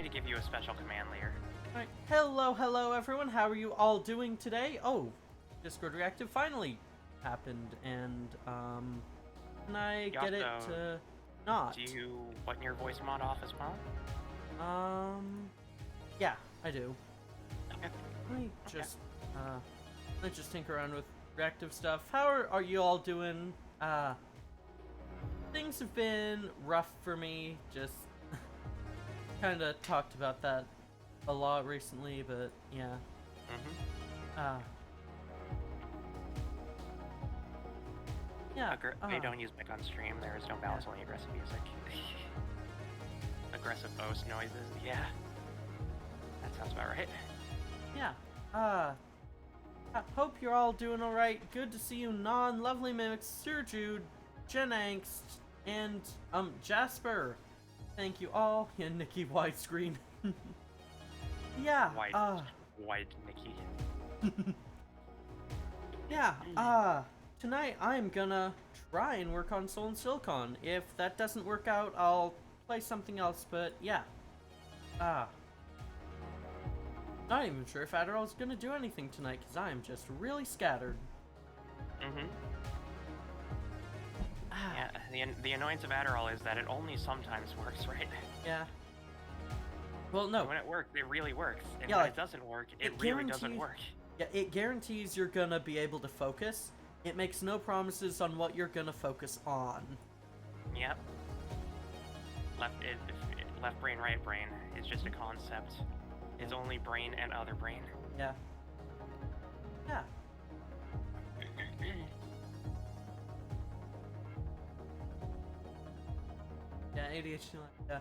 to give you a special command later. Alright, hello everyone, how are you all doing today? Oh, Discord Reactive finally happened, and, can I get it to not? Do you want your voice mod off as well? Yeah, I do. Okay. Let me just tinker around with reactive stuff. How are you all doing? Things have been rough for me, just kinda talked about that a lot recently, but yeah. Yeah. I don't use mic on stream. There is no balance, only aggressive music. Aggressive boast noises. Yeah. That sounds about right. Yeah. I hope you're all doing alright. Good to see you, Non-Lovely Mimics, Sir Jude, Gen Angst, and, Jasper. Thank you all. Yeah, Nikki widescreen. Yeah, Wide Nikki. Yeah, tonight I'm gonna try and work on Soul and Silicon. If that doesn't work out, I'll play something else, but yeah. Not even sure if Adderall's gonna do anything tonight, because I'm just really scattered. Yeah, the annoyance of Adderall is that it only sometimes works, right? Yeah. Well, no. When it works, it really works. And yeah, when like, it doesn't work, it really doesn't work. Yeah, it guarantees you're gonna be able to focus. It makes no promises on what you're gonna focus on. Yep. Left brain, right brain is just a concept. It's only brain and other brain. Yeah. Yeah. Yeah, ADHD, yeah.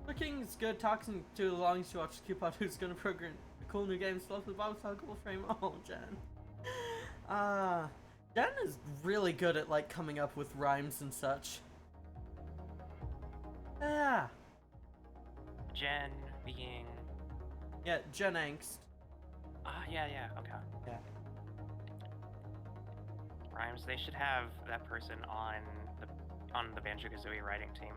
Looking is good, talking too long to watch Cupid who's gonna program a cool new game, stuff with Bob's cool frame. Oh, Jen. Jen is really good at, like, coming up with rhymes and such. Yeah. Jen being... Yeah, Gen Angst. Yeah, okay. Yeah. Rhymes, they should have that person on the Banjo-Kazooie writing team.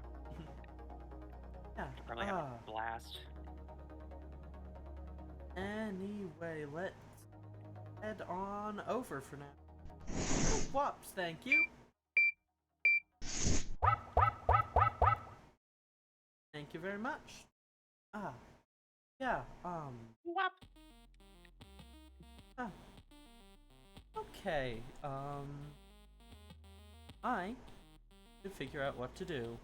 Yeah. Probably have a blast. Anyway, let's head on over for now. Whops, thank you. Thank you very much. Yeah, Whop. Okay, I should figure out what to do.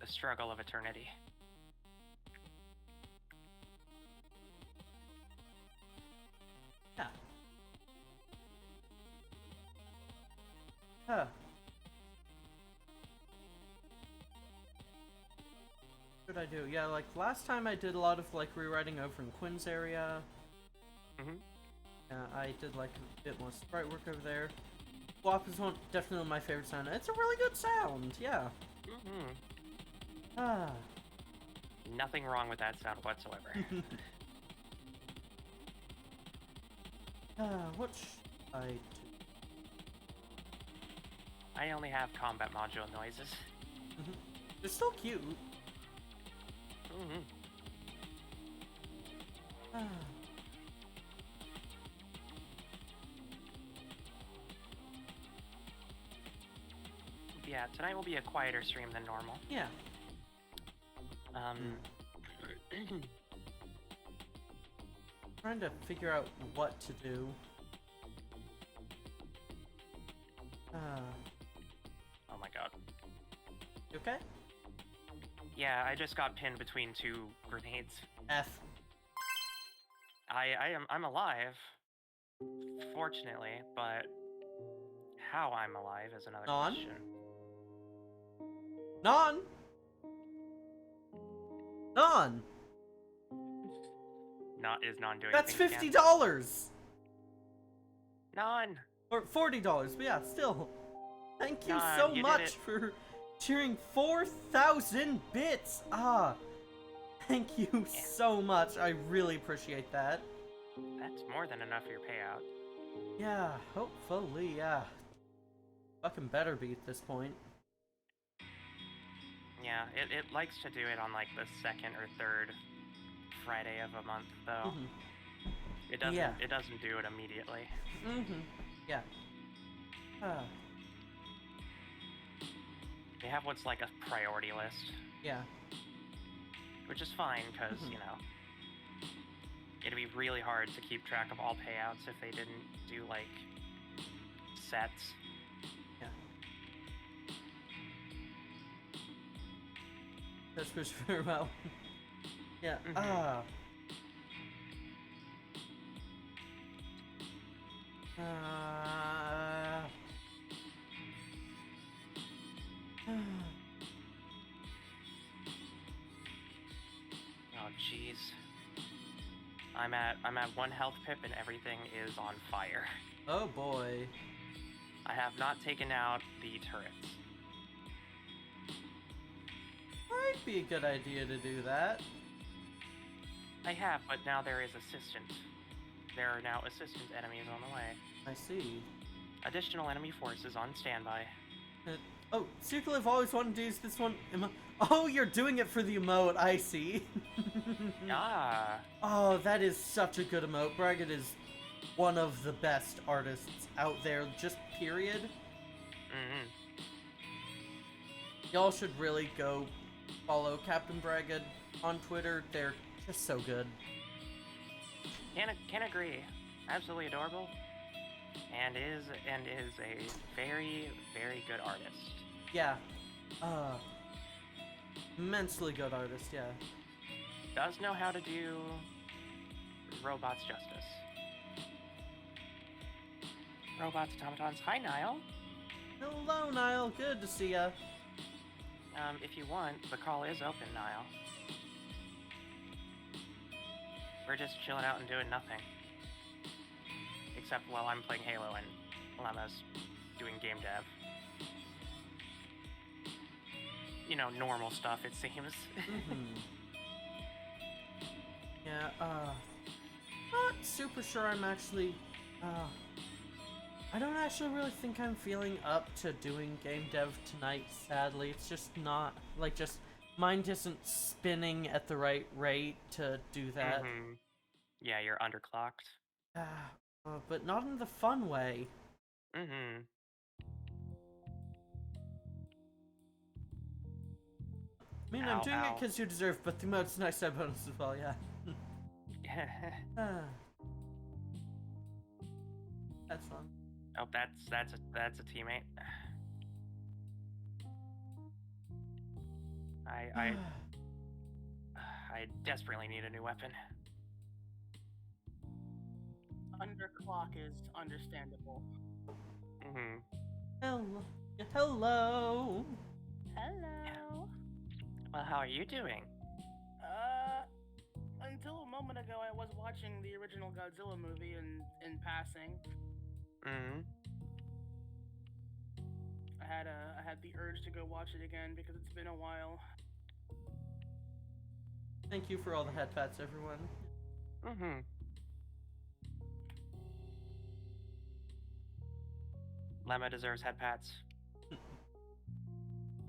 The struggle of eternity. Yeah. What should I do? Yeah, like, last time I did a lot of, like, rewriting over in Quinn's area. I did, like, a bit more sprite work over there. WAP is definitely my favorite sound. It's a really good sound, yeah. Nothing wrong with that sound whatsoever. What should I do? I only have combat module noises. They're still cute. Yeah, tonight will be a quieter stream than normal. Yeah. Trying to figure out what to do. Oh my god. You okay? Yeah, I just got pinned between two grenades. F. I'm alive, fortunately, but how I'm alive is another question. Non! Is non doing That's anything $50! Non! Or $40, but yeah, still. Thank you Non, so you much for cheering 4,000 bits! Thank you so much, I really appreciate that. That's more than enough for your payout. Yeah, hopefully, yeah. Fucking better be at this point. Yeah, it likes to do it on like the second or third Friday of a month, though. Mhm. It doesn't. Yeah. It doesn't do it immediately. Mhm. Yeah. Uh, They have what's like a priority list, yeah. which is fine because Mhm. you know it'd be really hard to keep track of all payouts if they didn't do like sets. Yeah. That's works very well. Yeah. Mhm. Uh, Oh jeez. I'm at 1 health pip and everything is on fire. oh boy. I have not taken out the turrets. Might be a good idea to do that. I have, but now there is assistant. There are now assistant enemies on the way. I see. Additional enemy forces on standby. Oh, Circle, I've always wanted to use this one. Oh, you're doing it for the emote. I see. Ah. Oh, that is such a good emote. Braggett is one of the best artists out there, just period. Mm-hmm. Y'all should really go follow Captain Braggett on Twitter. They're just so good. Can agree. Absolutely adorable. And is a very, very good artist. Yeah. Immensely good artist, yeah. Does know how to do robots justice. Robots, automatons. Hi, Niall. Hello, Niall. Good to see ya. If you want, the call is open, Niall. We're just chilling out and doing nothing. Except while I'm playing Halo and Lemma's doing game dev. You know, normal stuff, it seems. Yeah, not super sure I'm actually, I don't actually really think I'm feeling up to doing game dev tonight, sadly. It's just not, like, just, mind isn't spinning at the right rate to do that. Mm-hmm. Yeah, you're underclocked. But not in the fun way. Mm-hmm. I mean, I'm doing it because you deserve, but the emote's nice side bonus as well, yeah. That's fun. Oh, that's a teammate. I desperately need a new weapon. Underclock is understandable. Mm-hmm. Hello. Hello. Hello. Well, how are you doing? Until a moment ago, I was watching the original Godzilla movie in passing. Mm-hmm. I had the urge to go watch it again because it's been a while. Thank you for all the head pats, everyone. Mm-hmm. Lemma deserves head pats.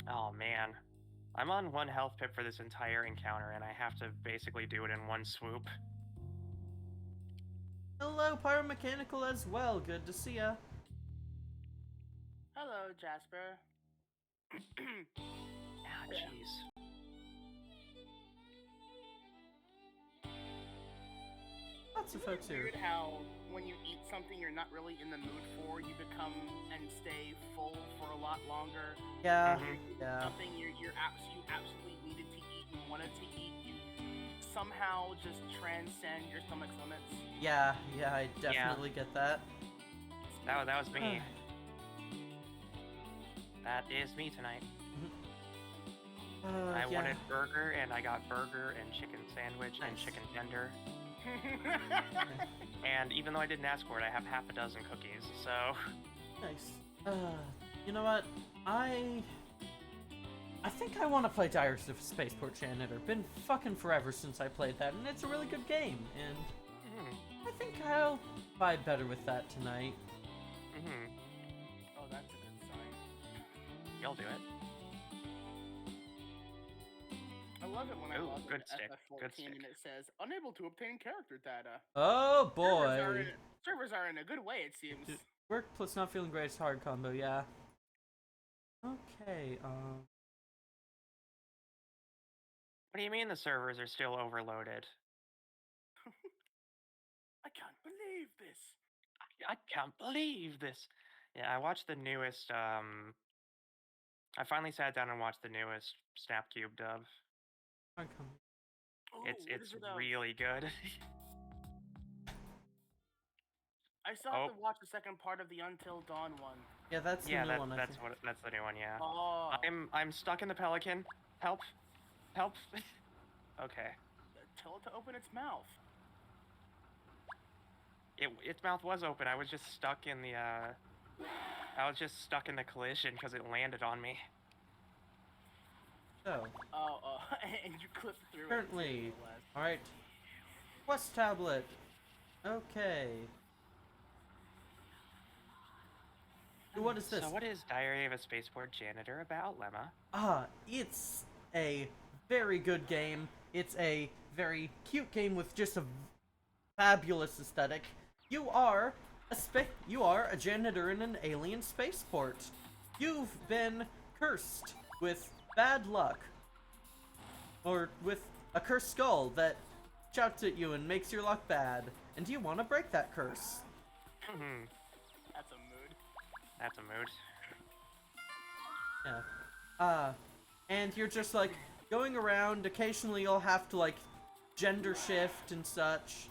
Oh man. I'm on 1 health pip for this entire encounter, and I have to basically do it in one swoop. Hello, Pyromechanical as well. Good to see ya. Hello, Jasper. Ah, jeez. Lots of folks here. Weird how when you eat something you're not really in the mood for, you become and stay full for a lot longer. Yeah, Mhm. yeah. Something you absolutely needed to eat and wanted to eat, you somehow just transcend your stomach's limits. Yeah, I definitely get that. That was me. That is me tonight. I Yeah. wanted burger, and I got burger and chicken sandwich and Nice. chicken tender. And even though I didn't ask for it, I have half a dozen cookies, so... Nice. You know what? I think I want to play Diaries of a Spaceport Janitor. Been fucking forever since I played that, and it's a really good game, and I think I'll vibe better with that tonight. Mm-hmm. Oh, that's a good sign. You'll do it. love it when I Ooh, log good into stick, good FF14 stick. and it says unable to obtain character data. Oh boy. Servers are in a good way, it seems. Work plus not feeling great is hard combo, yeah. Okay, What do you mean the servers are still overloaded? I can't believe this. I can't believe this. Yeah, I watched the newest, I finally sat down and watched the newest Snapcube dub. hard combo. Oh, It's what is it of? really good. I still have Oh, to watch the second part of the Until Dawn one. Yeah, that's the yeah, new one, I that's think. that's the new one, yeah. Oh. I'm stuck in the pelican. Help. Help. Okay. Tell it to open its mouth. Its mouth was open. I was just stuck in the collision because it landed on me. So, And you clipped through currently, it. alright. Quest tablet. Okay. What is this? So what is Diary of a Spaceport Janitor about, Lemma? It's a very good game. It's a very cute game with just a fabulous aesthetic. You are a janitor in an alien spaceport. You've been cursed with bad luck. Or with a cursed skull that shouts at you and makes your luck bad. And you want to break that curse. That's a mood. That's a mood. Yeah. And you're just like going around. Occasionally you'll have to like gender shift and such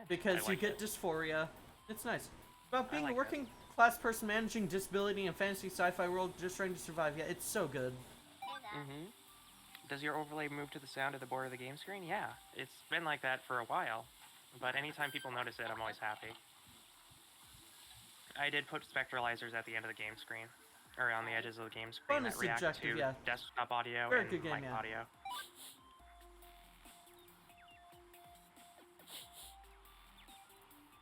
because you get dysphoria. It's nice. About being a working class person managing disability in a fantasy sci-fi world, just trying to survive. Yeah, it's so good. Does your overlay move to the sound at the border of the game screen? Yeah, it's been like that for a while, but anytime people notice it, I'm always happy. I did put spectralizers at the end of the game screen, or on the edges of the game screen that react to desktop audio and mic audio.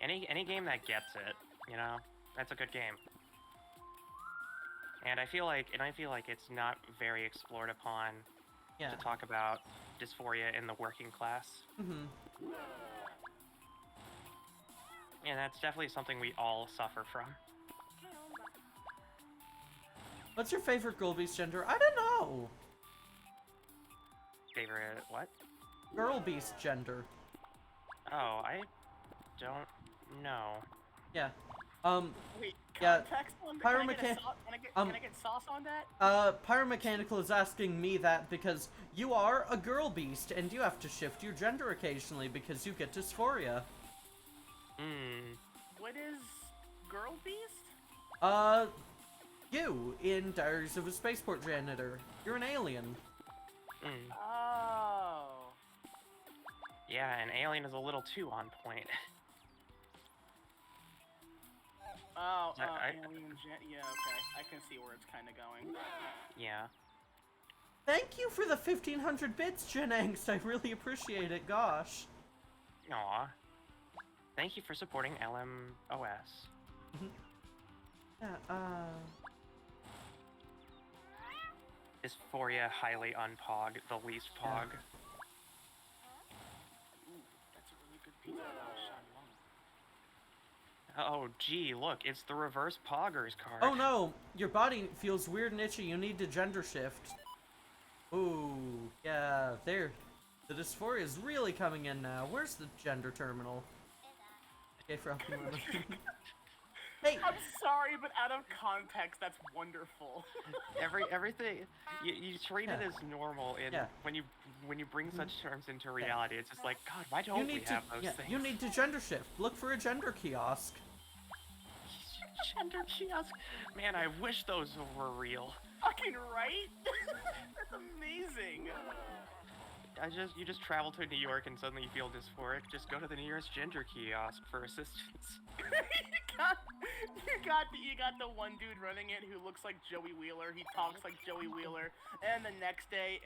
Any game that gets it, you know, that's a good game. And I feel like it's not very explored upon to talk about dysphoria in the working class. And that's definitely something we all suffer from. What's your favorite Girl Beast gender? I don't know. Favorite what? Girl Beast gender. Oh, I don't know. Yeah. Wait, yeah. context on can I get sauce on that? Pyromechanical is asking me that because you are a girl beast and you have to shift your gender occasionally because you get dysphoria. What is Girl Beast? You in Diaries of a Spaceport Janitor. You're an alien. Oh. Yeah, an alien is a little too on point. Alien yeah, okay. I can see where it's kind of going. Yeah. Thank you for the 1500 bits, Gen Angst. I really appreciate it, gosh. Aw. Thank you for supporting LMOS. Yeah, Dysphoria highly unpog, the least pog. Ooh, that's a really good piece of Oh, gee, look, it's the reverse poggers card. Oh no, your body feels weird and itchy. You need to gender shift. Ooh, yeah, there. The dysphoria is really coming in now. Where's the gender terminal? Okay, for helping women. Hey! I'm sorry, but out of context, that's wonderful. Everything you treat it as normal, and when you bring such terms into reality, it's just like, God, why don't we have those things? You need to gender shift. Look for a gender kiosk. Gender kiosk? Man, I wish those were real. Fucking right? That's amazing. You just travel to New York and suddenly you feel dysphoric. Just go to the nearest gender kiosk for assistance. you got the one dude running it who looks like Joey Wheeler. He talks like Joey Wheeler, and the next day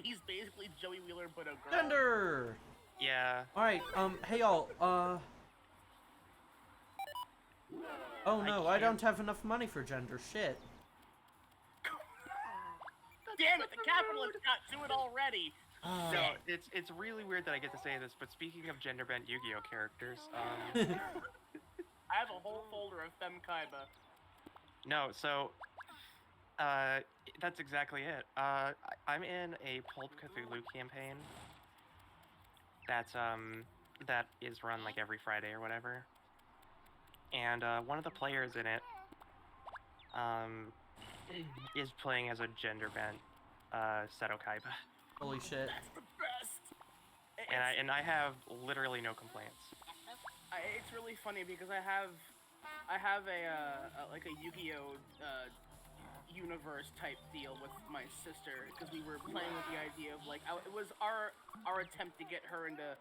he's basically Joey Wheeler but a girl. Gender. Yeah. All right. Hey y'all. Oh no, I don't have enough money for gender. Shit. damn it, the capitalists got to it already. Ah. No, it's really weird that I get to say this, but speaking of gender bent Yu-Gi-Oh characters, I have a whole folder of Fem Kaiba. no, so that's exactly it. I'm in a Pulp Cthulhu campaign. That is run like every Friday or whatever. And one of the players in it is playing as a gender bent Seto Kaiba. Holy shit. That's the best. And I have literally no complaints. It's really funny because I have a like a Yu-Gi-Oh universe type deal with my sister because we were playing with the idea of like it was our attempt to get her into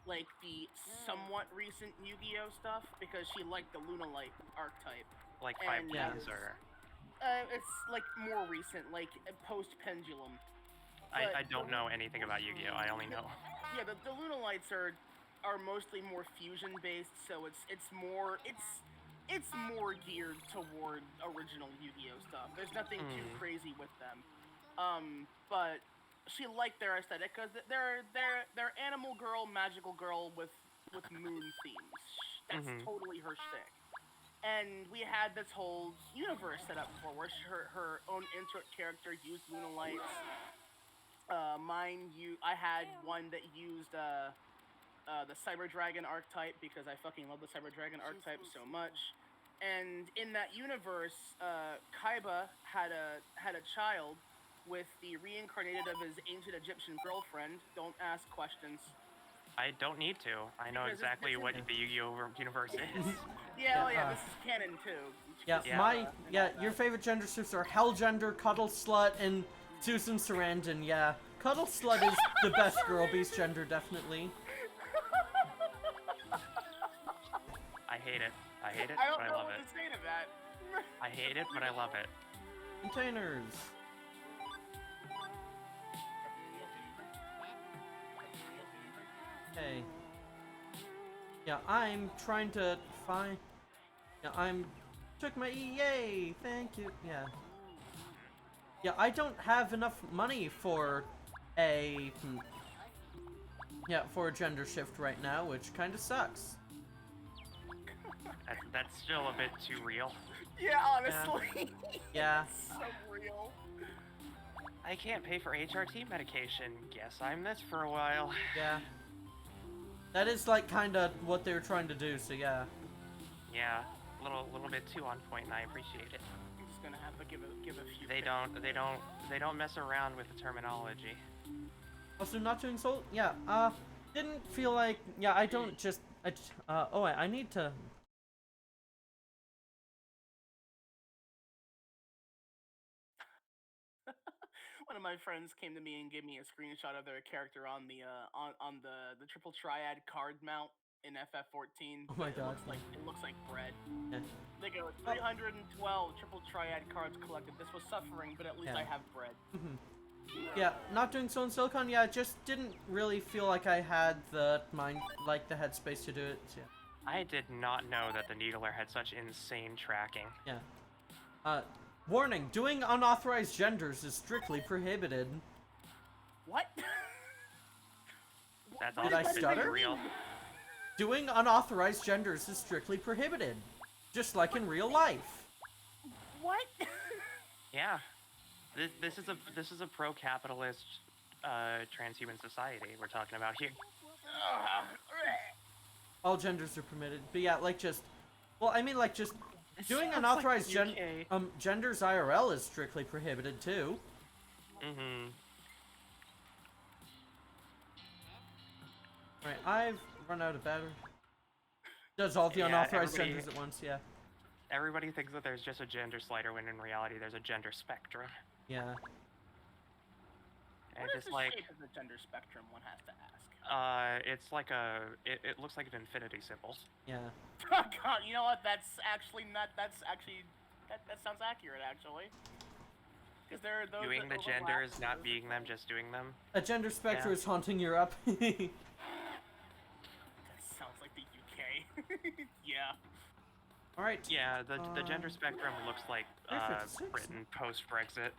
like the somewhat recent Yu-Gi-Oh stuff because she liked the Lunalight archetype. Like And, 5 yeah. Ds or It's like more recent, like post Pendulum. I don't know anything about Yu-Gi-Oh. I only know. Yeah, the Lunalights are mostly more fusion based, so it's more geared toward original Yu-Gi-Oh stuff. There's nothing too crazy with them. But she liked their aesthetic because they're animal girl, magical girl with moon themes. That's totally her shtick. And we had this whole universe set up for where her own intro character used Lunalights. I had one that used the Cyber Dragon archetype because I fucking love the Cyber Dragon archetype so much. And in that universe, Kaiba had a child with the reincarnated of his ancient Egyptian girlfriend. Don't ask questions. I don't need to. I know Because exactly what the Yu-Gi-Oh universe is. Yeah, this is canon too. Yeah, your favorite gender shifts are Hellgender, Cuddle Slut, and Susan Sarandon. Yeah, Cuddle Slut is the best girl beast gender, definitely. I hate it. I hate it, I don't but I know love what it. to say to that. I hate it, but I love it. Containers. Okay. Yeah, I'm trying to find. Yeah, took my EA. Thank you. Yeah. Yeah, I don't have enough money for a. For a gender shift right now, which kind of sucks. That's still a bit too real. Yeah, honestly. Yeah. It's so real. I can't pay for HRT medication. Guess I'm this for a while. Yeah. That is like kind of what they were trying to do. So yeah. Yeah, a little bit too on point, and I appreciate it. I'm just gonna have to give a few. They don't mess around with the terminology. Also, not doing so. Yeah. Didn't feel like. Yeah, I don't just. I need to. One of my friends came to me and gave me a screenshot of their character on the on the triple triad card mount in FF14. Oh my god. It looks like bread. Yeah. They go 312 triple triad cards collected. This was suffering, but at least I have bread. Yeah, not doing so in Silicon. Yeah, just didn't really feel like I had the mind, like the headspace to do it. So, yeah. I did not know that the Needler had such insane tracking. Yeah. Warning, doing unauthorized genders is strictly prohibited. What? That's Did I also stutter? real. Doing unauthorized genders is strictly prohibited. Just like in real life. What? Yeah. This is a pro-capitalist transhuman society we're talking about here. All genders are permitted. But yeah, like just well, I mean like just doing sounds unauthorized like UK. genders IRL is strictly prohibited too. Alright, I've run out of battery. Does all the Yeah, unauthorized everybody- genders at once, yeah. Everybody thinks that there's just a gender slider when in reality there's a gender spectrum. Yeah. And What is just the like shape of the gender spectrum? One has to ask. it's like it looks like an infinity symbol. Yeah. God, you know what? That sounds accurate actually. Because there are those Doing that the overlap, genders, not those- being them, just doing them. A gender spectre Yeah. is haunting Europe. That sounds like the UK. Yeah. Alright. Yeah, the gender spectrum looks like 356. Britain post Brexit.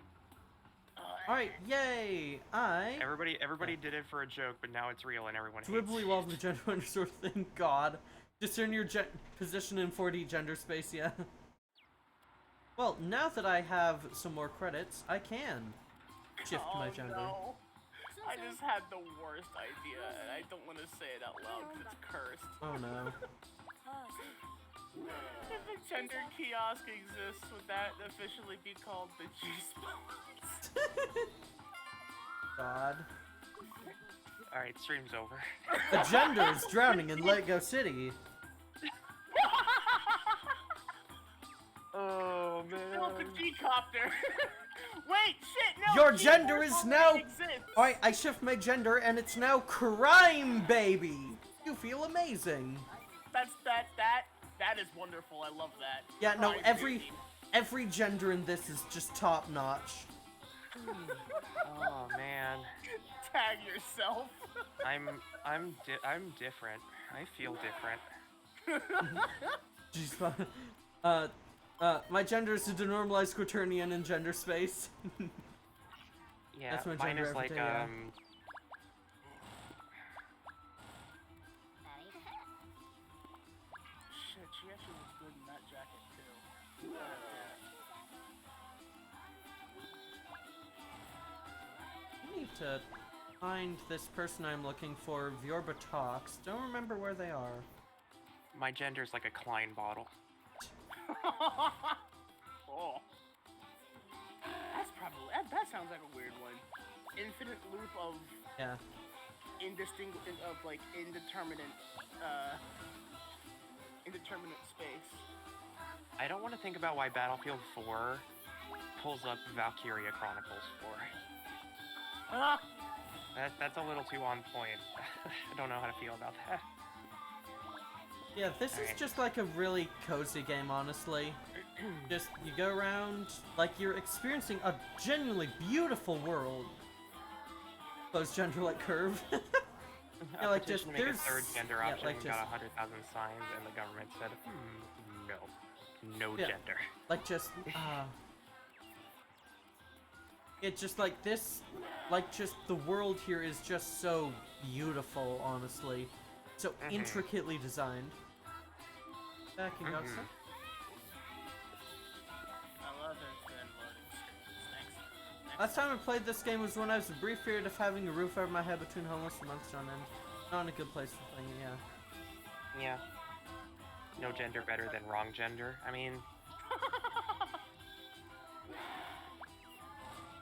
Alright, yay! Everybody did it for a joke, but now it's real and everyone hates Dribbly it. love the gender underscore thing, god. Discern your position in 4D gender space, yeah. Well, now that I have some more credits, I can shift my gender. No. I just had the worst idea, and I don't want to say it out loud because it's cursed. Oh no. If a gender kiosk exists, would that officially be called the G-Spot? God. Alright, stream's over. The gender is drowning in Lego City. Oh man. Build the G-Copter! Wait, shit, no! Your G-Force gender is already now... exists. Alright, I shift my gender and it's now crime, baby! You feel amazing. That is wonderful. I love that. Yeah, no, Crime every baby. gender in this is just top notch. Oh man. Tag yourself. I'm different. I feel different. Jeez, my gender is a denormalized quaternion in gender space. Yeah, That's my mine gender is every like day, yeah. Shit, she actually looks good in that jacket too. I need to find this person I'm looking for, Vyorba Talks. Don't remember where they are. my gender's like a Klein bottle. Oh. That's probably that sounds like a weird one. Infinite loop of Yeah. indeterminate space. I don't want to think about why Battlefield 4 pulls up Valkyria Chronicles 4. Ah! That's a little too on point. I don't know how to feel about that. Yeah, this is Alright. just like a really cozy game, honestly. Just, you go around, like you're experiencing a genuinely beautiful world. Close gender like curve. Yeah, like just, To make a there's... third gender yeah, option like just, got 100,000 signs, and the government said, no Yeah. gender. like just, It's just like this, like just the world here is just so beautiful, honestly. So intricately designed. Backing up, Mhm. I love infinite loading screens. Thanks. Last time I played this game was when I was a brief period of having a roof over my head between homeless months on end. Not in a good place for playing it, yeah. Yeah. No gender better than wrong gender. I mean,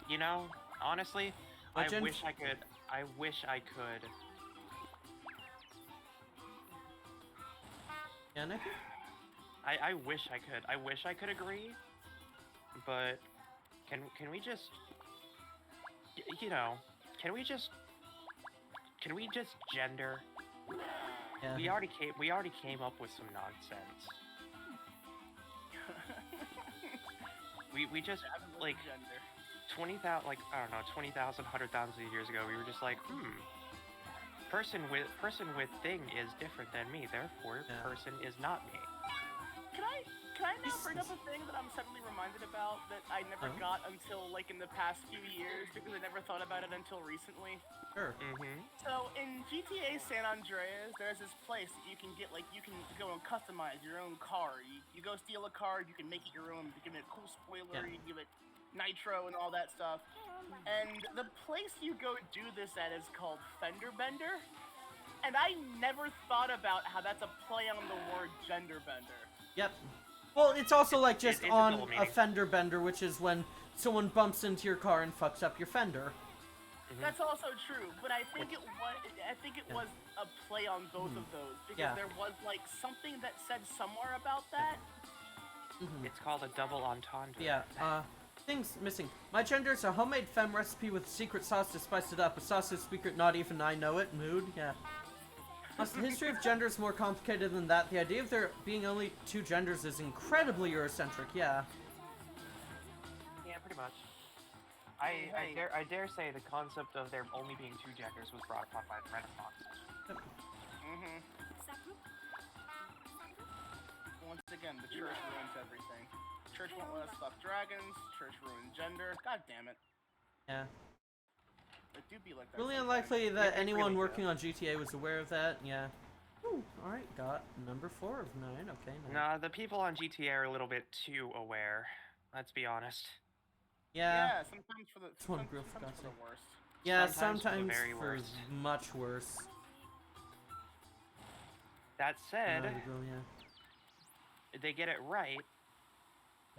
you know, honestly, I wish I could. Yeah, Nick? I wish I could. I wish I could agree, but can we just, you know, can we just gender? Yeah. We already came up with some nonsense. We just like Gender. 20,000, like I don't know, 20,000, 100,000 years ago. We were just like, person with thing is different than me. Therefore, Yeah. person is not me. Can I now bring up a thing that I'm suddenly reminded about that I never Oh. got until like in the past few years because I never thought about it until recently. Sure. So in GTA San Andreas, there's this place that you can get, like, you can go and customize your own car. You go steal a car, you can make it your own, you give it a cool spoiler, Yeah. you give it nitro and all that stuff. And the place you go do this at is called Fender Bender. And I never thought about how that's a play on the word gender bender. Yep. Well, it's also like just it's a on double a meaning. fender bender, which is when someone bumps into your car and fucks up your fender. That's also true, but I think it was a play on both of those because Yeah. there was like something that said somewhere about that. It's called a double entendre. Yeah, things missing. My gender is a homemade femme recipe with secret sauce to spice it up. A sauce so secret not even I know it. Mood, yeah. Plus, the history of gender is more complicated than that. The idea of there being only two genders is incredibly Eurocentric, yeah. Yeah, pretty much. I dare say the concept of there only being two genders was brought upon by the Renaissance. Once again, the church ruins everything. Church won't let us fuck dragons. Church ruined gender. God damn it. Yeah. It do be like that. Really sometimes. unlikely that It anyone really working does. on GTA was aware of that. Yeah. Ooh, alright, got number 4 of 9. Okay, nice. Nah, the people on GTA are a little bit too aware. Let's be honest. Yeah. Yeah, sometimes for the This one real sometimes for for the worst. Yeah, Sometimes for the sometimes very for worst. much worse. That said, Yeah. they get it right,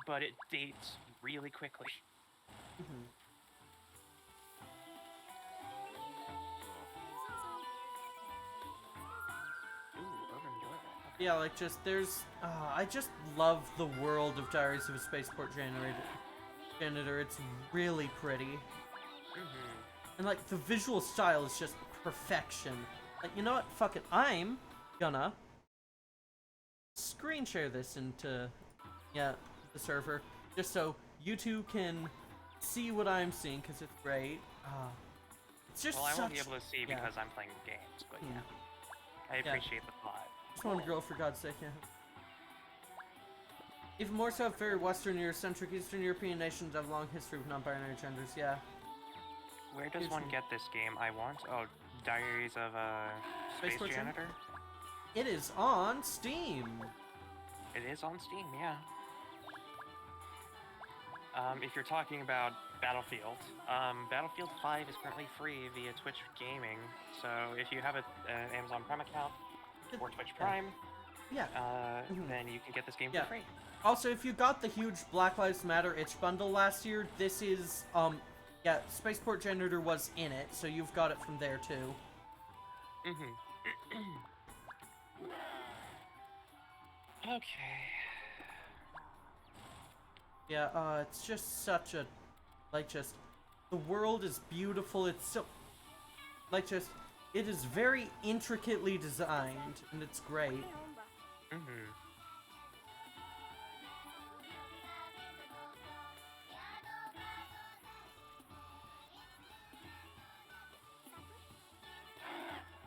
but it dates really quickly. Mhm. Ooh, urban enjoyable. Okay. Yeah, like just there's I just love the world of Diaries of a Spaceport Janitor. It's really pretty. And like the visual style is just perfection. Like, you know what? Fuck it. I'm gonna screen share this into the server just so you two can see what I'm seeing because it's great. It's just Well, I such... won't be able to see yeah. because I'm playing games, but yeah. I Yeah. appreciate the thought. Just want a girl, for God's sake, yeah. Even more so, very Western Eurocentric Eastern European nations have a long history with non-binary genders, yeah. Where does one get this game? I want? Oh, Diaries of a Space Spaceport Janitor? It is on Steam! It is on Steam, yeah. If you're talking about Battlefield, Battlefield 5 is currently free via Twitch Gaming, so if you have an Amazon Prime account or Twitch Prime, then you can get this game for free. Also, if you got the huge Black Lives Matter itch bundle last year, this is, Spaceport Janitor was in it, so you've got it from there too. Okay. Yeah, it's just such a, the world is beautiful, it's so, it is very intricately designed, and it's great.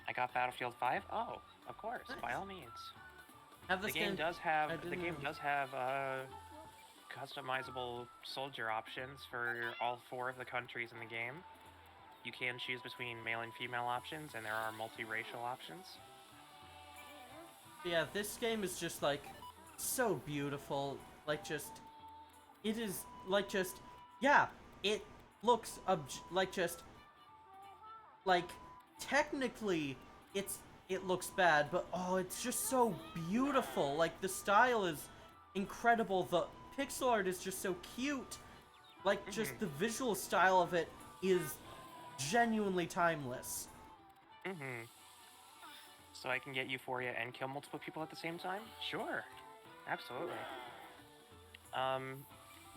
I got Battlefield 5? Oh, of course, Nice. by all means. The game does have customizable soldier options for all 4 of the countries in the game. You can choose between male and female options, and there are multiracial options. Yeah, this game is just, so beautiful. It is, it looks, technically, it looks bad, but, oh, it's just so beautiful. Like, the style is incredible. The pixel art is just so cute. Just the visual style of it is genuinely timeless. So I can get Euphoria and kill multiple people at the same time? Sure. Absolutely.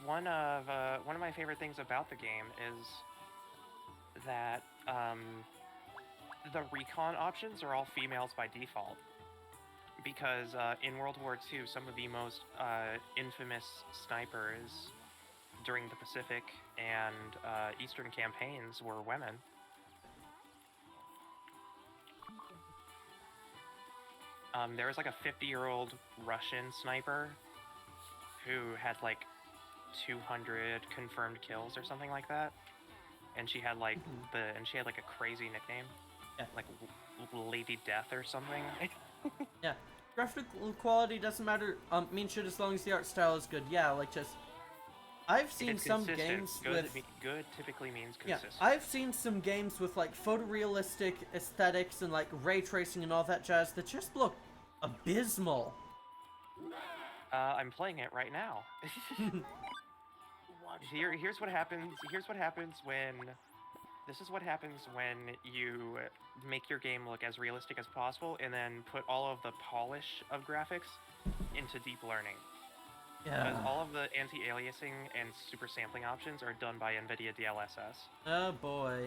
One of my favorite things about the game is that, the recon options are all females by default. Because, in World War II, some of the most, infamous snipers during the Pacific and, Eastern campaigns were women. There was, a 50-year-old Russian sniper who had, 200 confirmed kills or something like that. And she had, a crazy nickname. Yeah. Lady Death or something. Yeah. Graphical quality doesn't matter, mean shit as long as the art style is good. Yeah, I've seen some games with... Good typically means consistent. Yeah, I've seen some games with, photorealistic aesthetics and, ray tracing and all that jazz that just look abysmal. I'm playing it right now. Here's what happens. This is what happens when you make your game look as realistic as possible and then put all of the polish of graphics into deep learning. Yeah. Because all of the anti-aliasing and super sampling options are done by NVIDIA DLSS. Oh boy.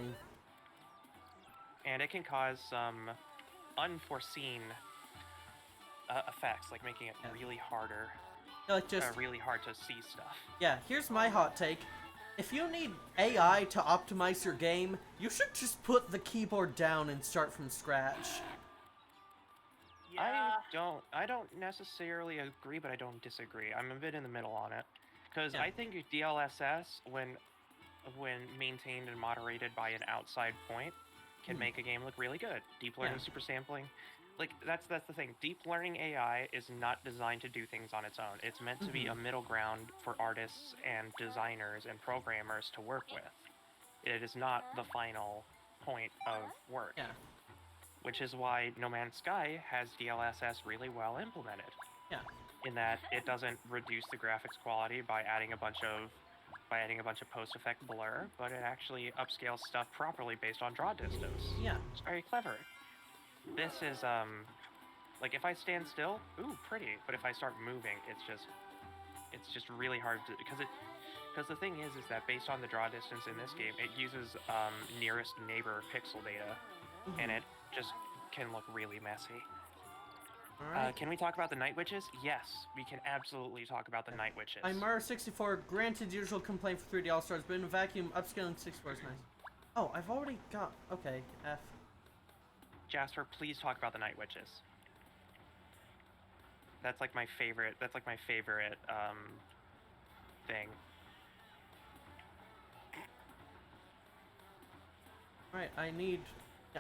And it can cause some unforeseen effects, like making it really harder. Really hard to see stuff. Yeah, here's my hot take. If you need AI to optimize your game, you should just put the keyboard down and start from scratch. Yeah. I don't necessarily agree, but I don't disagree. I'm a bit in the middle on it. Because Yeah. I think DLSS, when when maintained and moderated by an outside point, can make a game look really good. Deep learning, super sampling, like that's the thing. Deep learning AI is not designed to do things on its own. It's meant to be a middle ground for artists and designers and programmers to work with. It is not the final point of work. Yeah. Which is why No Man's Sky has DLSS really well implemented. Yeah. In that it doesn't reduce the graphics quality by adding a bunch of post-effect blur, but it actually upscales stuff properly based on draw distance. Yeah. It's very clever. This is like if I stand still, ooh, pretty, but if I start moving, it's just really hard to because the thing is that based on the draw distance in this game, it uses nearest neighbor pixel data, and it just can look really messy. Alright. Can we talk about the Night Witches? Yes, we can absolutely talk about the Night Witches. I'm Mara64, granted usual complaint for 3D All-Stars, but in a vacuum, upscaling 64 is nice. Oh, I've already got... Okay, F. Jasper, please talk about the Night Witches. That's like my favorite, thing. Alright, I need...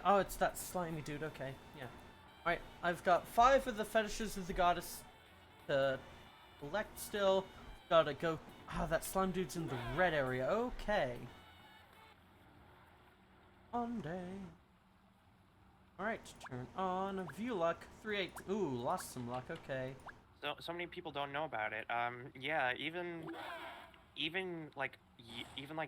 Oh, it's that slimy dude, okay, yeah. Alright, I've got 5 of the fetishes of the goddess to collect still. Gotta go... Oh, that slime dude's in the red area, okay. Monday. Alright, turn on view luck, 3-8. Ooh, lost some luck, okay. So many people don't know about it. Yeah, even like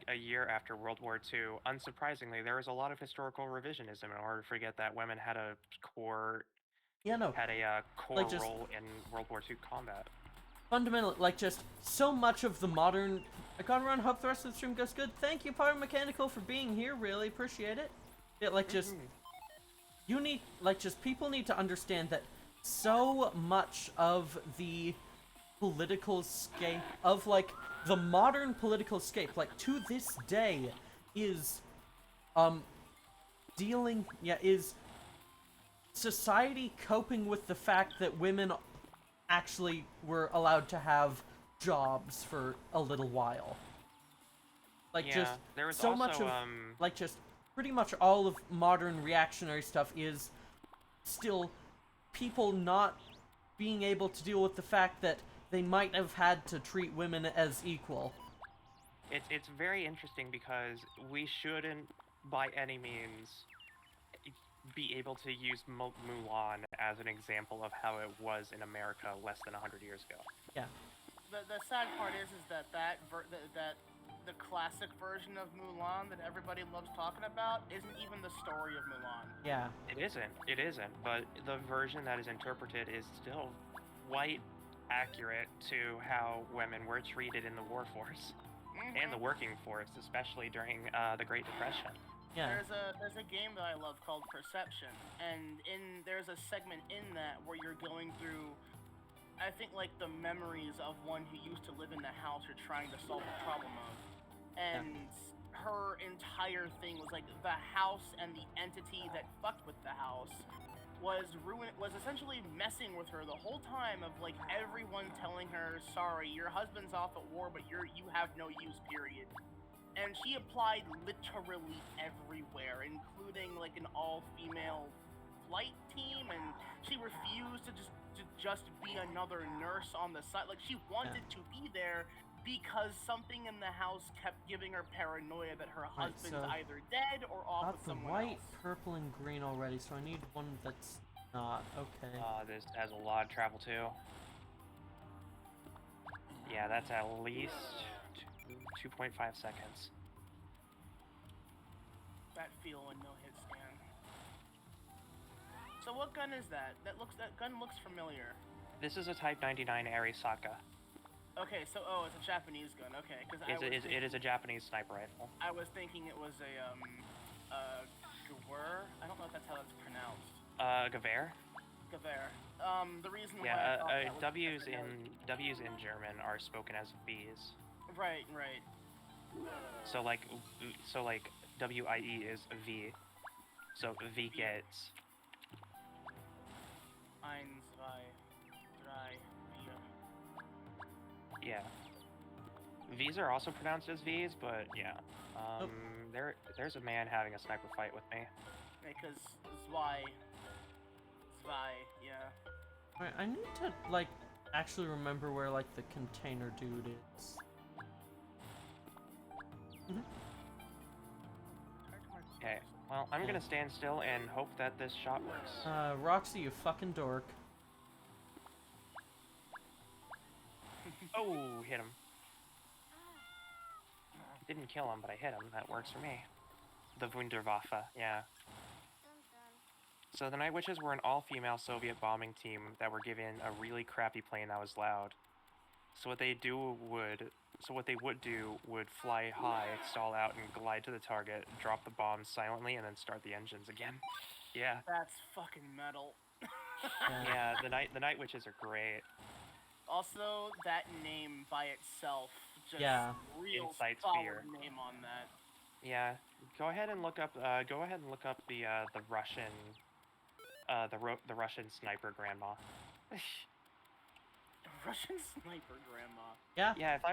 a year after World War II, unsurprisingly, there was a lot of historical revisionism in order to forget that women had a core like just, role in World War II combat. Fundamentally, like just so much of the modern. I gone around. Hope the rest of the stream goes good. Thank you, Power Mechanical, for being here. Really appreciate it. Yeah, like just you need just people need to understand that so much of the political scape of like the modern political scape, like to this day, is is society coping with the fact that women actually were allowed to have jobs for a little while. Like just there was so also, much of like just pretty much all of modern reactionary stuff is still people not being able to deal with the fact that they might have had to treat women as equal. It's very interesting because we shouldn't by any means be able to use Mulan as an example of how it was in America less than 100 years ago. Yeah. The sad part is that the classic version of Mulan that everybody loves talking about isn't even the story of Mulan. Yeah. It isn't, but the version that is interpreted is still quite accurate to how women were treated in the warforce and the working force, especially during the Great Depression. Yeah. There's a game that I love called Perception, and there's a segment in that where you're going through, I think, like the memories of one who used to live in the house you're trying to solve the problem of, and her entire thing was like the house and the entity that fucked with the house was essentially messing with her the whole time, of like everyone telling her, sorry, your husband's off at war, but you have no use, period. And she applied literally everywhere, including like an all-female flight team, and she refused to just be another nurse on the side. Like, she wanted to be there because something in the house kept giving her paranoia that her husband's either dead or off with someone white, else. purple, and green already, so I need one that's not. Okay. This has a lot of travel too. Yeah, that's at least 2.5 seconds. That feel and no hit scan. So what gun is that? That gun looks familiar. This is a Type 99 Arisaka. Okay, so it's a Japanese gun. Okay, because it is a Japanese sniper rifle. I was thinking it was a Gewehr. I don't know if that's how that's pronounced. Gewehr. Gewehr. The reason why Yeah, I thought that was W's in German are spoken as V's. Right. So like WIE is V. So V gets. 1, 2, 3, 4. Yeah. V's are also pronounced as V's, but yeah. Nope. There's a man having a sniper fight with me. Because Zwei, yeah. Alright, I need to, like, actually remember where, like, the container dude is. Okay, well, I'm gonna stand still and hope that this shot works. Roxy, you fucking dork. Oh, hit him. Didn't kill him, but I hit him. That works for me. The Wunderwaffe, yeah. So the Night Witches were an all-female Soviet bombing team that were given a really crappy plane that was loud. So what they would do would fly high, stall out, and glide to the target, drop the bombs silently, and then start the engines again. Yeah. That's fucking metal. Yeah, the Night Witches are great. Also, that name by itself, just real Incites solid fear. name on that. Yeah, go ahead and look up the Russian the Russian sniper grandma. Russian sniper grandma. Yeah? Yeah, if I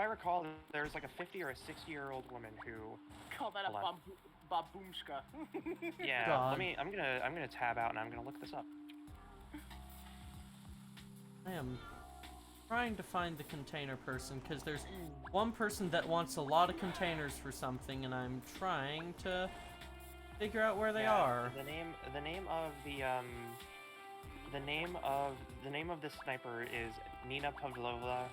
recall, there's like a 50 or a 60-year-old woman who Call that a Hold baboomshka. yeah. God. I'm gonna tab out and I'm gonna look this up. I am trying to find the container person, because there's one person that wants a lot of containers for something, and I'm trying to figure out where they are. The name of this sniper is Nina Pavlovna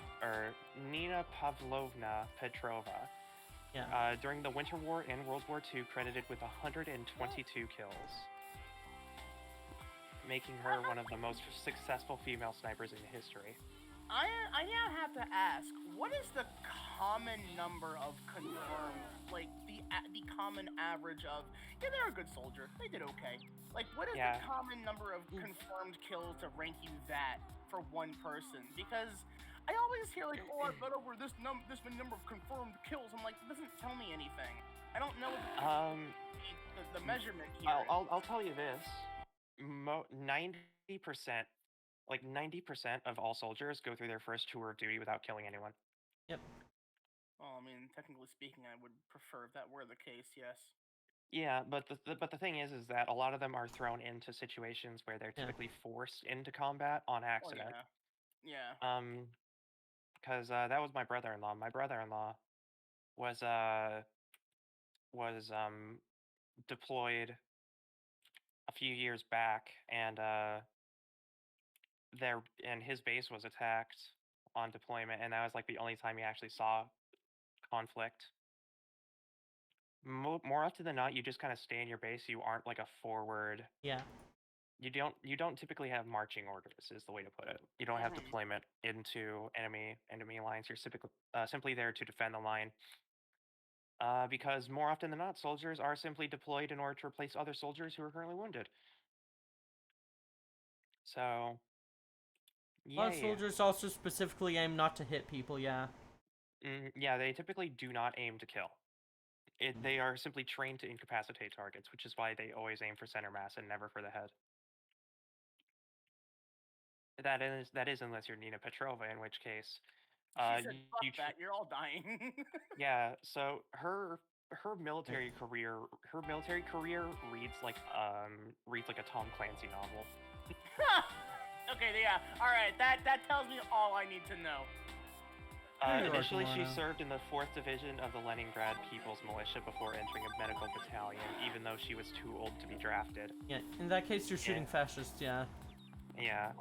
Petrova. Yeah. During the Winter War and World War II, credited with 122 kills, making her one of the most successful female snipers in history. I now have to ask, what is the common number of confirmed, like the common average of, yeah, they're a good soldier, they did okay. Like, what is the common number of confirmed kills to rank you that for one person? Because I always hear like, oh, I bet over this number of confirmed kills. I'm like, it doesn't tell me anything. I don't know the measurement here. I'll tell you this: 90%. Like 90% of all soldiers go through their first tour of duty without killing anyone. Yep. Well, I mean, technically speaking, I would prefer if that were the case, yes. Yeah, but the thing is that a lot of them are thrown into situations where they're typically forced into combat on accident. Oh, yeah. Because that was my brother-in-law. My brother-in-law was deployed a few years back, and his base was attacked on deployment, and that was like the only time he actually saw conflict. More often than not, you just kind of stay in your base. You aren't like a forward. Yeah. You don't typically have marching orders, is the way to put it. You don't have deployment into enemy lines. You're simply there to defend the line. Because more often than not, soldiers are simply deployed in order to replace other soldiers who are currently wounded. So, A lot of soldiers also specifically aim not to hit people, yeah. Yeah, they typically do not aim to kill. They are simply trained to incapacitate targets, which is why they always aim for center mass and never for the head. That is unless you're Nina Petrova, in which case, she said, "Fuck that, you're all dying." Yeah. So her military career reads like a Tom Clancy novel. Okay, yeah. All right, that tells me all I need to know. Initially, she served in the 4th Division of the Leningrad People's Militia before entering a medical battalion, even though she was too old to be drafted. Yeah, in that case, you're shooting fascists, yeah. Yeah.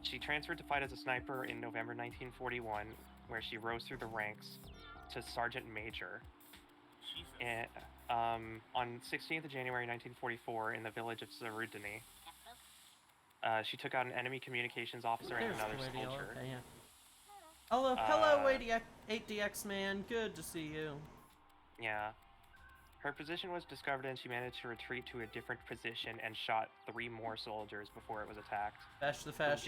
She transferred to fight as a sniper in November 1941, where she rose through the ranks to Sergeant Major. Jesus. And, on 16th of January 1944, in the village of Zarudny, she took out an enemy communications officer and another soldier. Okay, yeah. Hello, 8DX man. Good to see you. Yeah. Her position was discovered and she managed to retreat to a different position and shot 3 more soldiers before it was attacked. Bash the fash,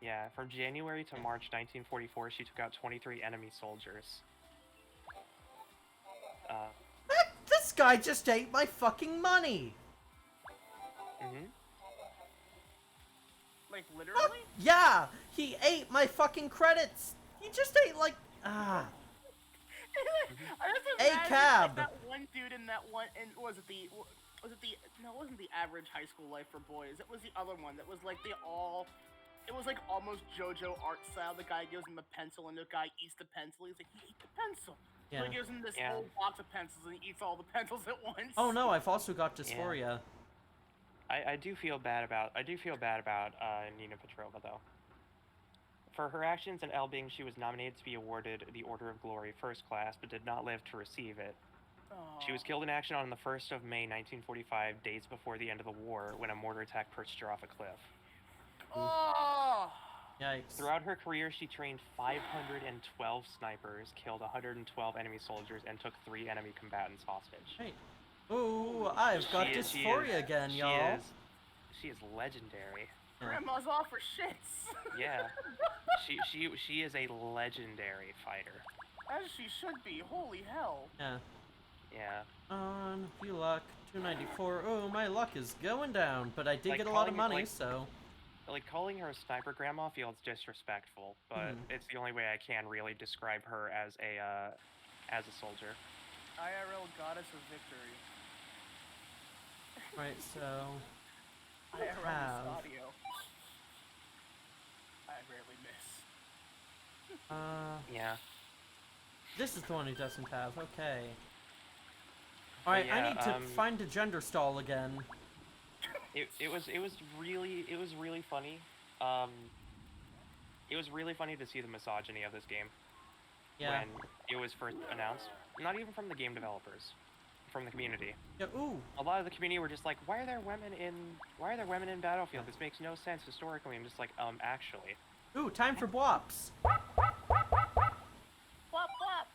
yeah. From January to March 1944, she took out 23 enemy soldiers. This guy just ate my fucking money! Like, literally? Yeah! He ate my fucking credits! He just ate, like... I just Hey, imagine, Cab! like, that one dude in that one, and was it the no, it wasn't the average high school life for boys. It was the other one that was like it was like almost JoJo art style. The guy gives him a pencil, and the guy eats the pencil. He's like, he ate the pencil. So Yeah. he gives him this Yeah. whole box of pencils, and he eats all the pencils at once. Oh no, I've also got dysphoria. I do feel bad about Nina Petrova though. For her actions in L Bing, she was nominated to be awarded the Order of Glory First Class, but did not live to receive it. She was killed in action on the 1st of May 1945, days before the end of the war, when a mortar attack pushed her off a cliff. Oh! Yikes. Throughout her career, she trained 512 snipers, killed 112 enemy soldiers, and took 3 enemy combatants hostage. Hey. Ooh, I've got dysphoria again, y'all. She is legendary. Grandma's off her shits. Yeah. She is a legendary fighter. As she should be. Holy hell. Yeah. Yeah. On few luck, 294. Oh, my luck is going down, but I did Like, get a lot of calling it, money, like- so. Like, calling her a sniper grandma feels disrespectful, but it's the only way I can really describe her as a soldier. IRL goddess of victory. Right, so. IRL have- audio. I rarely miss. Yeah. This is the one he doesn't have. Okay. Alright, yeah, I need to find a gender stall again. It was really funny. It was really funny to see the misogyny of this game Yeah. when it was first announced. Not even from the game developers, from the community. Yeah, ooh. A lot of the community were just like, why are there women in Battlefield? This makes no sense historically. I'm just like, actually. Ooh, time for bwops. Flop flop.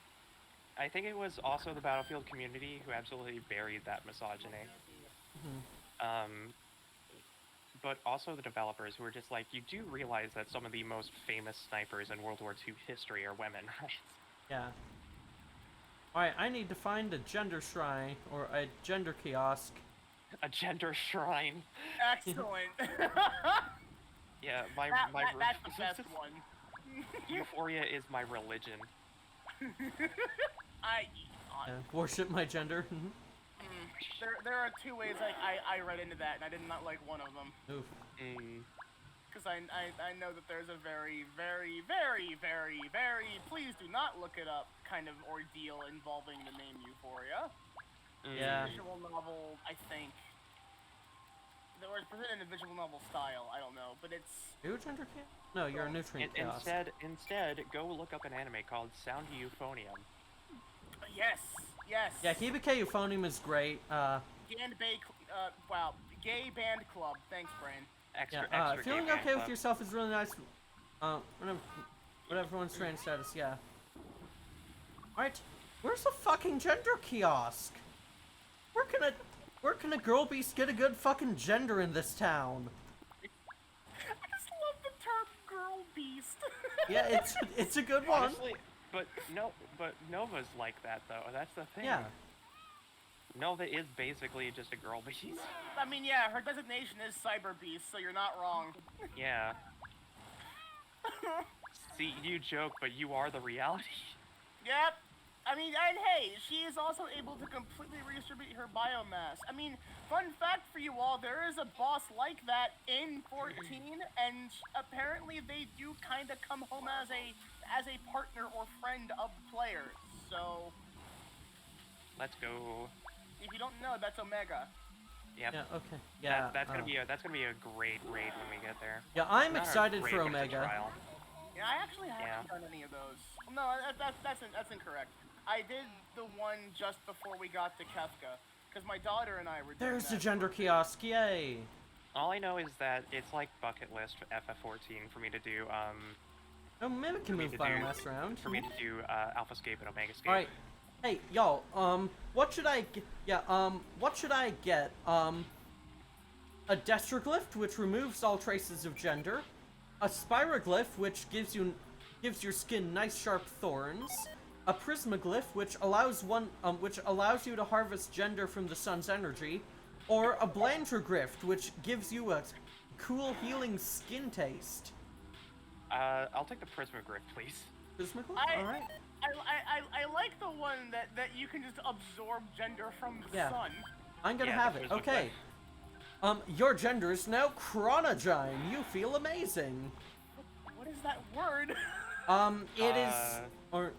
I think it was also the Battlefield community who absolutely buried that misogyny. But also the developers who were just like, you do realize that some of the most famous snipers in World War II history are women, right? Yeah. Alright, I need to find a gender shrine, or a gender kiosk. A gender shrine. Excellent. Yeah, that's the best one. Euphoria is my religion. Yeah, worship my gender. There are 2 ways I read into that, and I did not like one of them. Oof. Because I know that there's a very, very, very, very, very, please do not look it up, kind of ordeal involving the name Euphoria. Yeah. Visual novel, I think. There was presented in a visual novel style, I don't know, but it's... Are you a gender kiosk? No, you're a nutrient kiosk. Instead, go look up an anime called Sound Euphonium. Yes, yes. Yeah, Hibike Euphonium is great. Gay band club. Thanks, Brain. Extra feeling game okay with club. yourself is really nice. Whatever one's training status, yeah. Alright, where's the fucking gender kiosk? Where can a girl beast get a good fucking gender in this town? I just love the term girl beast. Yeah, it's a good one. Honestly, but Nova's like that though. That's the thing. Yeah. Nova is basically just a girl beast. I mean, yeah, her designation is cyber beast, so you're not wrong. Yeah. See, you joke, but you are the reality. Yep. I mean, and hey, she is also able to completely redistribute her biomass. I mean, fun fact for you all, there is a boss like that in 14, and apparently they do kind of come home as a partner or friend of the player. So, Let's go. if you don't know, that's Omega. Yep. Yeah, okay. Yeah. That's gonna be a great raid when we get there. Yeah, I'm Not a excited raid, for but it's a Omega. trial. Yeah, I actually haven't done any of those. No, that's incorrect. I did the one just before we got to Kefka, because my daughter and I were doing There's the that. gender kiosk, yay! All I know is that it's like bucket list for FF14 for me to do Oh, Mimic can me move to biomass around. for me to do Alpha Scape and Omega Scape. Alright. Hey, y'all, what should I get? Yeah, what should I get? A Destroglyph, which removes all traces of gender. A Spiroglyph, which gives your skin nice sharp thorns. A Prismaglyph, which allows you to harvest gender from the sun's energy. Or a Blandregrift, which gives you a cool healing skin taste. I'll take the Prismagrift, please. Physical? I- Alright. I like the one that you can just absorb gender from the Yeah. sun. I'm gonna Yeah, have the it. physical. Okay. Your gender is now Chronogyne. You feel amazing. What is that word? It is, or,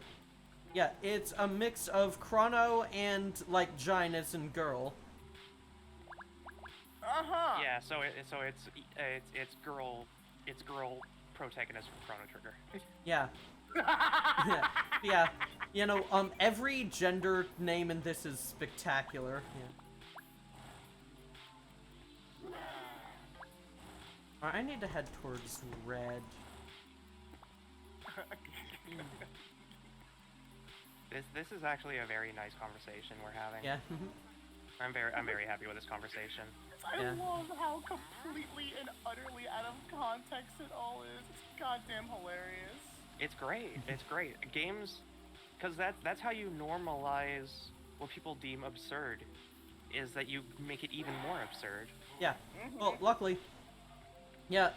yeah, it's a mix of chrono and, like, gyne as in girl. Uh-huh. Yeah, so it's girl protagonist from Chrono Trigger. Yeah. Yeah. Yeah. You know, every gender name in this is spectacular. Yeah. Alright, I need to head towards red. This is actually a very nice conversation we're having. Yeah. I'm very happy with this conversation. I Yeah. love how completely and utterly out of context it all is. It's goddamn hilarious. It's great. It's great. Games, because that's how you normalize what people deem absurd, is that you make it even more absurd. Yeah. Well, luckily, yeah,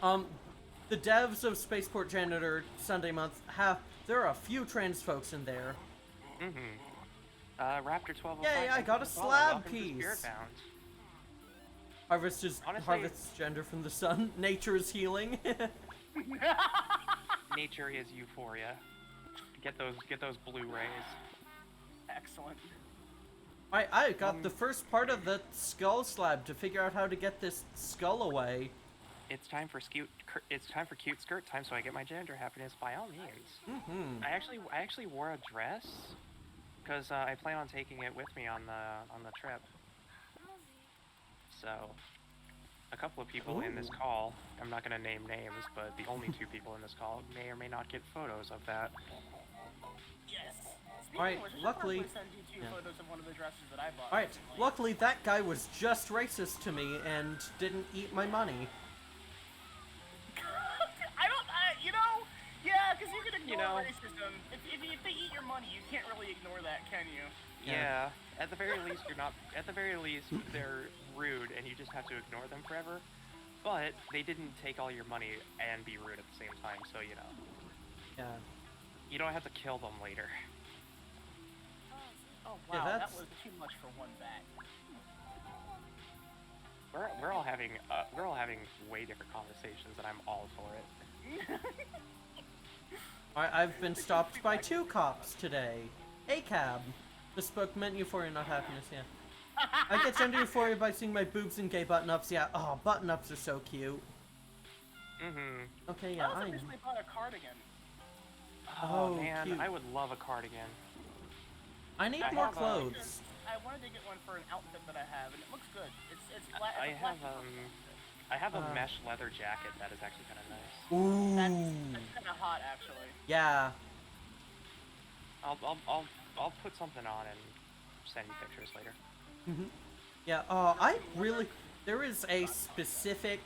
the devs of Spaceport Janitor Sunday Month there are a few trans folks in there. Raptor 1205. Yay, I got a welcome slab to piece. Spiritbound. Honestly, harvests gender from the sun. Nature is healing. Nature is euphoria. Get those Blu-rays. Excellent. I got the first part of the skull slab to figure out how to get this skull away. It's time for cute skirt time, so I get my gender happiness by all means. I actually wore a dress because I plan on taking it with me on the trip. So, a couple of people in this call, I'm not gonna name names, but the only two people in this call may or may not get photos of that. Yes. Alright, Speaking of which, I should luckily- probably send you two photos of one of the dresses that I bought. Alright, recently. luckily that guy was just racist to me and didn't eat my money. Yeah, because you can ignore You know. racism. If they eat your money, you can't really ignore that, can you? Yeah. At the very least, they're rude, and you just have to ignore them forever. But they didn't take all your money and be rude at the same time, so you know. Yeah. You don't have to kill them later. Oh Yeah, wow, that that's- was too much for one bat. We're all having way different conversations, and I'm all for it. I've been stopped by 2 cops today. A cab. Bespoke meant euphoria, not happiness, yeah. I get gender euphoria by seeing my boobs and gay button-ups, yeah. Oh, button-ups are so cute. Okay, yeah, I also I recently bought a cardigan. Oh, man, cute. I would love a cardigan. I need I more have a- clothes. I wanted to get one for an outfit that I have, and it looks good. It's black. I have a mesh leather jacket that is actually kind of nice. Ooh. That's kind of hot, actually. Yeah. I'll put something on and send you pictures later. Yeah, there is a specific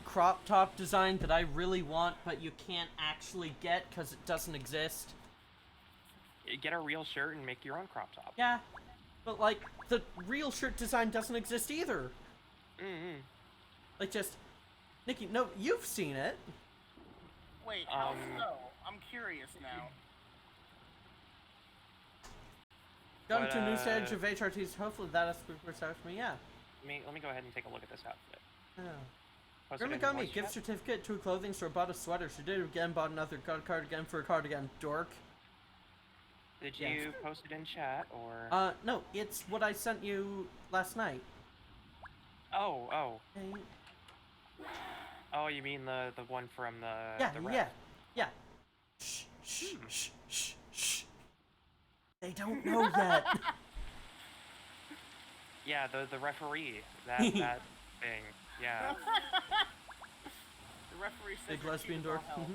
crop top design that I really want, but you can't actually get because it doesn't exist. Get a real shirt and make your own crop top. Yeah, but like, the real shirt design doesn't exist either. Like, just, Nikki, no, you've seen it. Wait, how so? I'm curious now. Got But, into a new stage of HRTs, hopefully that aspect works out for me, yeah. Let me go ahead and take a look at this outfit. Yeah. Post it in Grimmy got me a voice gift chat. certificate to a clothing store, bought a sweater, she did it again, bought another, got a cardigan for a cardigan, dork. Did Yeah. you post it in chat or? No, it's what I sent you last night. Oh, Hey. you mean the one from the Yeah, the rep. yeah. Shh, shh, shh, shh, shh. They don't know yet. Yeah, the referee, that thing. Yeah. The referee says Big you're lesbian cute as dork. all hell.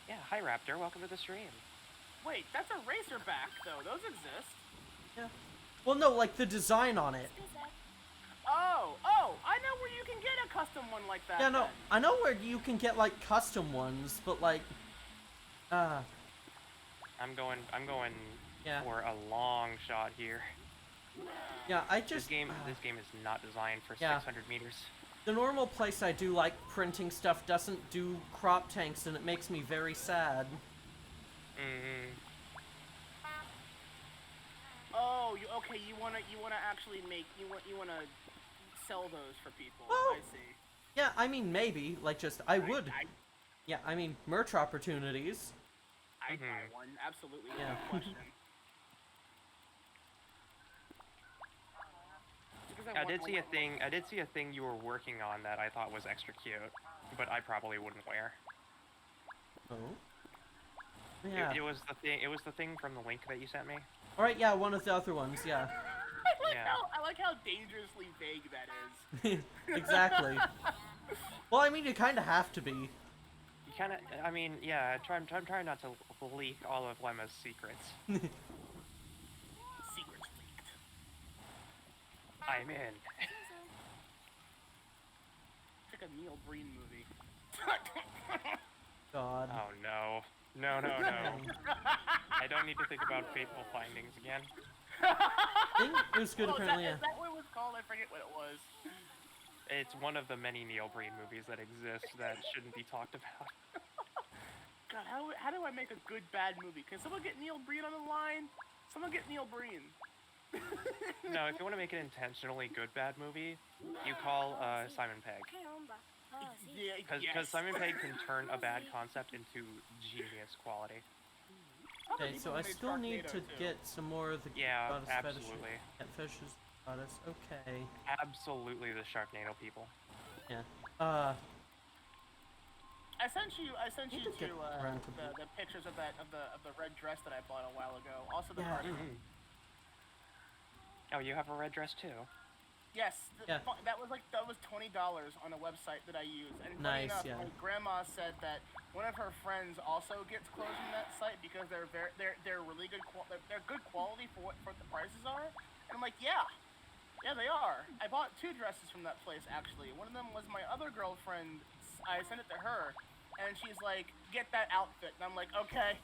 Yeah. Hi Raptor, welcome to the stream. Wait, that's a Razorback, though. Those exist. Yeah. Well, no, like the design on it. Oh, I know where you can get a custom one like that. Yeah, no, then. I know where you can get like custom ones, but like, I'm going Yeah. for a long shot here. yeah, I This just game is not designed for Yeah. 600 meters. The normal place I do like printing stuff doesn't do crop tanks, and it makes me very sad. Mm-hmm. Oh, okay. You wanna actually make you wanna sell those for people. Oh. I see. Yeah, I mean, maybe. Like, just, I would. I, Yeah, I mean, merch opportunities. I'd buy one. Absolutely, Yeah. without question. Because I did see a thing. I did see a thing you were working on that I thought was extra cute, but I probably wouldn't wear. Oh. Yeah. It was the thing. It was the thing from the link that you sent me. All right. Yeah, one of the other ones. Yeah. I like how dangerously vague that is. Exactly. Well, I mean, you kind of have to be. You kind of. I mean, yeah. I'm trying not to leak all of Lemma's secrets. Secrets leaked. I'm in. It's like a Neil Breen movie. God. Oh no. No. I don't need to think about fateful findings again. I think it was good, apparently. Is that what it was called? I forget what it was. It's one of the many Neil Breen movies that exist that shouldn't be talked about. God, how do I make a good bad movie? Can someone get Neil Breen on the line? Someone get Neil Breen. No, if you want to make an intentionally good bad movie, you call Simon Pegg. Yeah, Because Simon Pegg can turn a bad concept into genius quality. Okay, so I still need to get some more of the goddess absolutely. fetishes goddess. Okay. Absolutely the Sharknado people. Yeah. I sent you to get around to the pictures of the red dress that I bought a while ago. Also the Yeah. cardigan. Oh, you have a red dress too. Yes, Yeah. that was $20 on a website that I use. And funny Nice, enough, yeah. my grandma said that one of her friends also gets clothes from that site because they're really good they're good quality for what the prices are. And I'm like, yeah, they are. I bought 2 dresses from that place actually. One of them was my other girlfriend. I sent it to her, and she's like, get that outfit. And I'm like, okay,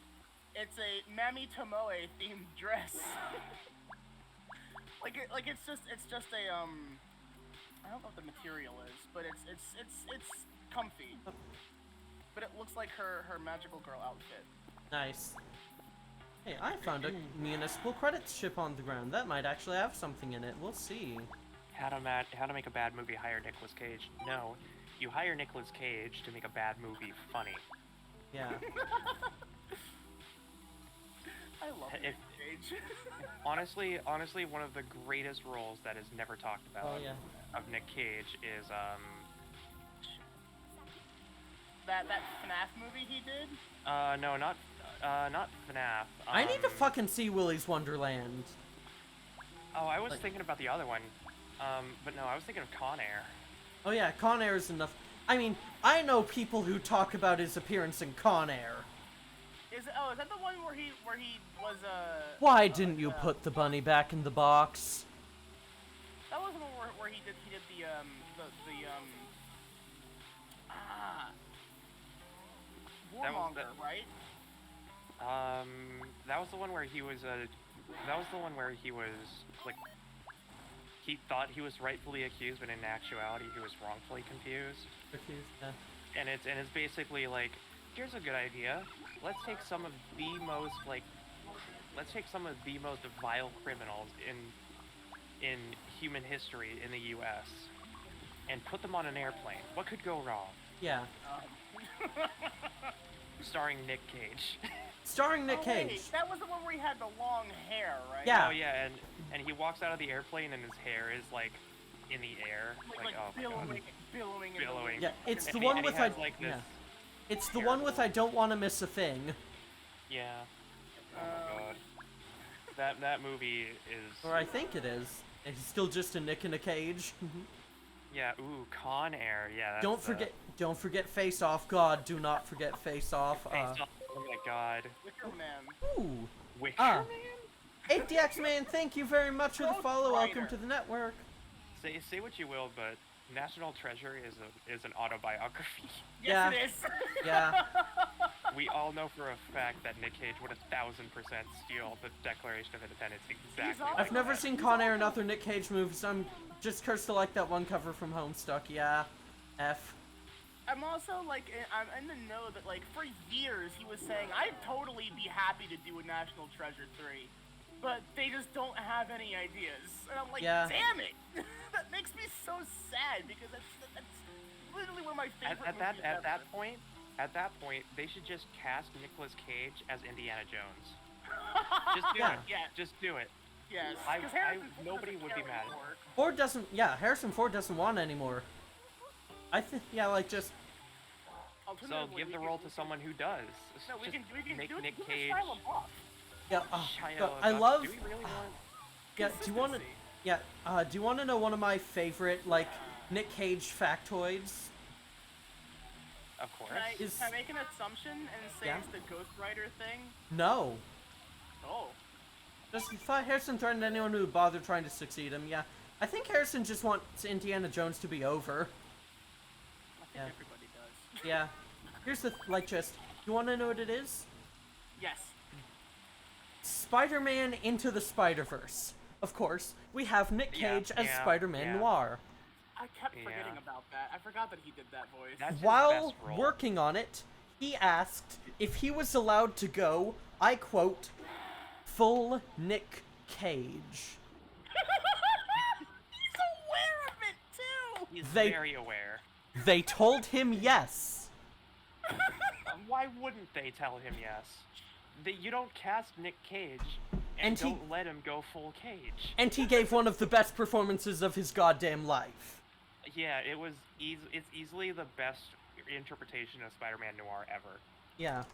it's a Mami Tomoe themed dress. It's just a I don't know what the material is, but it's comfy. But it looks like her magical girl outfit. Nice. Hey, I found a municipal credits ship on the ground. That might actually have something in it. We'll see. How to make a bad movie hire Nicolas Cage? No, you hire Nicolas Cage to make a bad movie funny. Yeah. I love Nick Cage. Honestly, one of the greatest roles that is never talked about of Nick Cage is that FNAF movie he did? No, not FNAF. I need to fucking see Willy's Wonderland. Oh, I was thinking about the other one. But no, I was thinking of Con Air. Oh yeah, Con Air is enough. I mean, I know people who talk about his appearance in Con Air. Is that the one where he was Why didn't you put the bunny back in the box? That was the one where he did the Warmonger, right? That was the one where he was like, he thought he was rightfully accused, but in actuality he was wrongfully confused. Yeah. And it's basically like, here's a good idea. Let's take some of the most vile criminals in human history in the U.S. and put them on an airplane. What could go wrong? Yeah. Starring Nick Cage. Starring Nick Cage. Wait, that was the one where he had the long hair, right? Yeah. Oh yeah, and he walks out of the airplane and his hair is like in the air, like billowing. Yeah, it's the And one he with has, like, this It's the one with I don't want to miss a thing. Yeah. Oh my god. That movie is. Or I think it is. It's still just a Nick in a cage. Yeah. Ooh, Con Air. Yeah. That's, Don't forget Face Off. God, do not forget Face Off. Face Off. Oh my god. Wicker Man. Ooh. Wicker Ah. Man. 8DX Man, thank you very much for the follow. Welcome to the network. Say what you will, but National Treasure is an autobiography. Yes, it is. Yeah. We all know for a fact that Nick Cage would 1000% steal the Declaration of Independence exactly. all- like I've never that. seen Con Air and other Nick Cage movies. I'm just cursed to like that one cover from Homestuck. Yeah. F. I'm also like, I'm in the know that like for years he was saying I'd totally be happy to do a National Treasure 3, but they just don't have any ideas. And I'm like, Yeah. damn it! That makes me so sad because that's literally one of my favorite movies ever. At that point, they should just cast Nicolas Cage as Indiana Jones. Just do Yeah. it. Yeah. Just do it. Yes. 'Cause Nobody would be mad. Ford doesn't. Yeah, Harrison Ford doesn't want anymore. I think. Yeah, like just. So Alternatively, give we the can- role to someone who does. No, we Just can make do Nick do Cage. Shia LaBeouf. Yeah. Shia but I LaBeouf. love. Do we really want? Yeah. Do you want to? Consistency. Yeah. Do you want to know one of my favorite like Nick Cage factoids? Of course. Can I, Is- can I make an assumption and say Yeah. it's the Ghost Rider thing? No. Oh. Just thought Harrison threatened anyone who would bother trying to succeed him. Yeah. I think Harrison just wants Indiana Jones to be over. I think Yeah. everybody does. Yeah. Here's the just. You want to know what it is? Yes. Spider-Man Into the Spider-Verse. Of course, we have Nick Cage as yeah, Spider-Man yeah. Noir. I kept forgetting Yeah. about that. I forgot that he did that voice. That's his While best role. working on it, he asked if he was allowed to go, I quote, full Nick Cage. He's aware of it too. He's They- very aware. They told him yes. Why wouldn't they tell him yes? You don't cast Nick Cage And he- don't let him go full Cage. And he gave one of the best performances of his goddamn life. Yeah, it's easily the best interpretation of Spider-Man Noir ever. Yeah.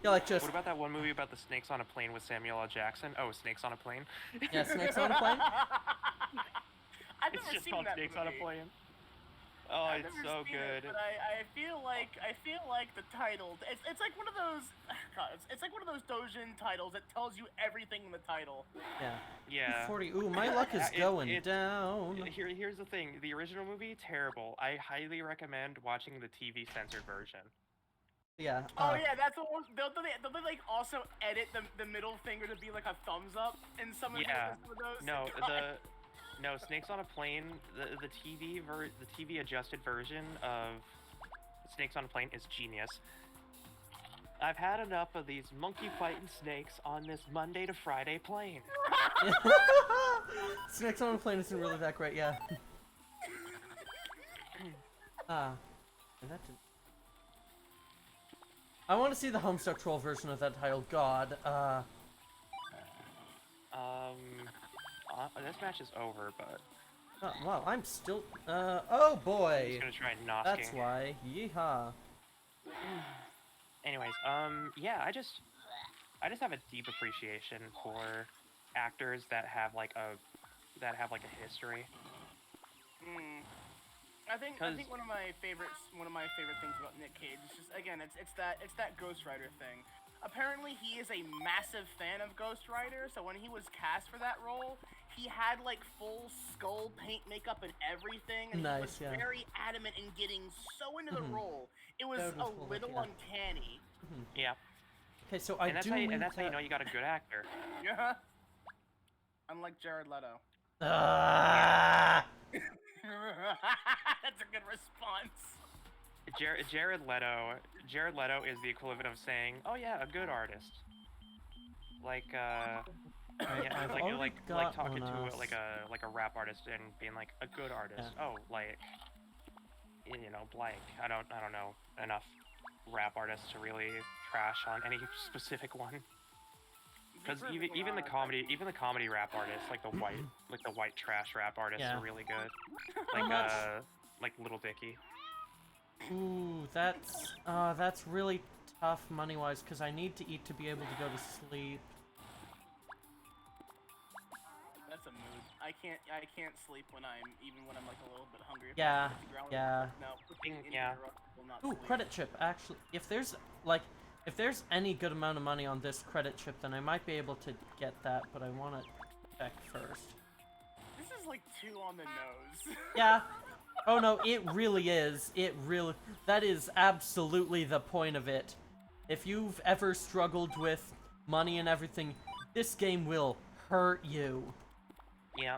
Yeah, like just, What about that one movie about the snakes on a plane with Samuel L. Jackson? Oh, Snakes on a Plane? yeah, Snakes on a Plane? I've It's never just seen called that Snakes movie. on a Plane. Oh, I've it's never so seen it, good. but I feel like the title. It's like one of those. God, it's like one of those Dojin titles that tells you everything in the title. Yeah. Yeah. 40. Ooh, my luck is going down. Here's the thing. The original movie, terrible. I highly recommend watching the TV censored version. Yeah. Oh yeah, that's the one. Don't they like also edit the middle finger to be like a thumbs up in some of, Yeah. some of those? No, God. No, Snakes on a Plane, the TV adjusted version of Snakes on a Plane is genius. I've had enough of these monkey fighting snakes on this Monday to Friday plane. Snakes on a Plane isn't really that great, yeah. And that didn't... I want to see the Homestuck Troll version of that title. God, This match is over, but wow, I'm still, oh boy. he's gonna try Nosking. That's why. Yeehaw. Anyways, yeah, I just have a deep appreciation for actors that have like a history. I think one of my favorite things about Nick Cage is just again it's that Ghost Rider thing. Apparently he is a massive fan of Ghost Rider, so when he was cast for that role, he had like full skull paint makeup and everything, and he was very adamant in getting so into the role. It was a little uncanny. Yeah. Okay, so And that's how you know you got a good actor. Yeah. Unlike Jared Leto. That's a good response. Jared Leto is the equivalent of saying, "Oh yeah, a good artist." Like I've already like got talking one to else. like a rap artist and being like a good artist. Yeah. Oh, like blank. I don't know enough rap artists to really trash on any specific one. Because even the comedy rap artists, like the white trash rap artists are really good. Like Little Dicky. Ooh, that's really tough money-wise, because I need to eat to be able to go to sleep. That's a mood. I can't sleep when I'm like a little bit hungry. If Yeah, I'm growling, yeah. No, Yeah. will not Ooh, sleep. credit chip. Actually, if there's any good amount of money on this credit chip, then I might be able to get that, but I want to check first. This is like 2 on the nose. Yeah, Oh no, it really is. That is absolutely the point of it. If you've ever struggled with money and everything, this game will hurt you. Yeah.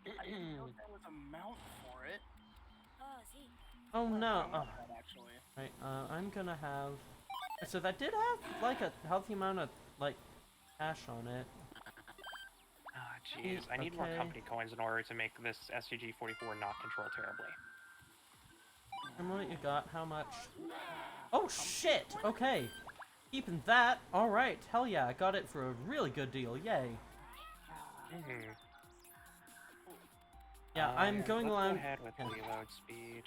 I didn't know there was a mount for it. Oh no. I want that, actually. Right, I'm gonna have... So that did have, like, a healthy amount of, like, cash on it. Ah, jeez. I need more Okay. company coins in order to make this SCG-44 not control terribly. And what you got? How much? Oh shit! Okay. Keeping that. Alright. Hell yeah. I got it for a really good deal. Yay. Mm-hmm. Yeah, I'm going let's around... go ahead with yeah. reload speed.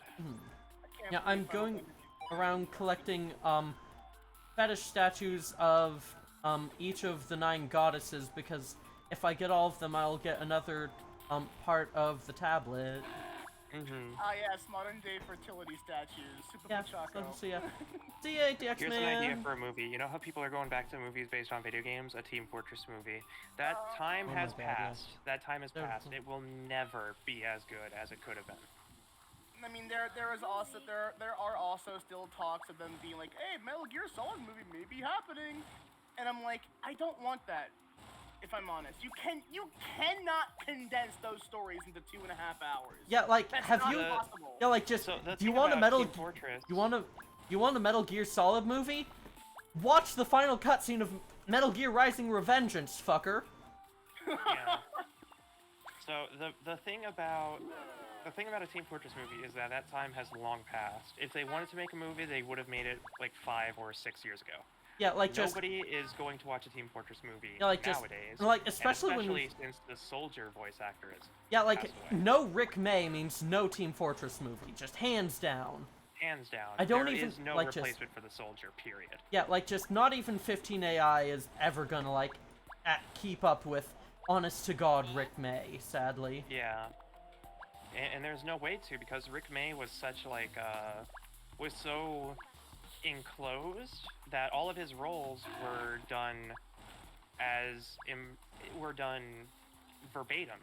Yeah, I'm going around collecting, fetish statues of, each of the 9 goddesses, because if I get all of them, I'll get another, part of the tablet. Mm-hmm. Ah, yes, modern day fertility statues. Super Yeah, Pachaco. so see ya. See ya, DX Here's an idea Man! for a movie. You know how people are going back to movies based on video games? A Team Fortress movie. That time Oh my has God, yeah. passed. That time has There- passed. It will never be as good as it could have been. I mean, there are also still talks of them being like, hey, Metal Gear Solid movie may be happening. And I'm like, I don't want that. If I'm honest, you cannot condense those stories into 2.5 hours. Yeah, like, That's have not you... possible. Yeah, like, just... So the do you thing want a about Metal... Team Fortress... You want a Metal Gear Solid movie? Watch the final cutscene of Metal Gear Rising: Revengeance, fucker. Yeah. So the thing about a Team Fortress movie is that time has long passed. If they wanted to make a movie, they would have made it like 5 or 6 years ago. Yeah, like, just... Nobody is going to watch a Team Fortress movie Yeah, like, just... nowadays. Like, and especially when... since the Soldier voice actor is Yeah, like, passed away. no Rick May means no Team Fortress movie. Just hands down. Hands down. I don't there even, is no like, just- replacement for the Soldier, period. Yeah, like, just not even 15 AI is ever gonna, like, keep up with honest-to-God Rick May, sadly. Yeah. And there's no way to, because Rick May was such, like, was so enclosed that all of his roles were done verbatim.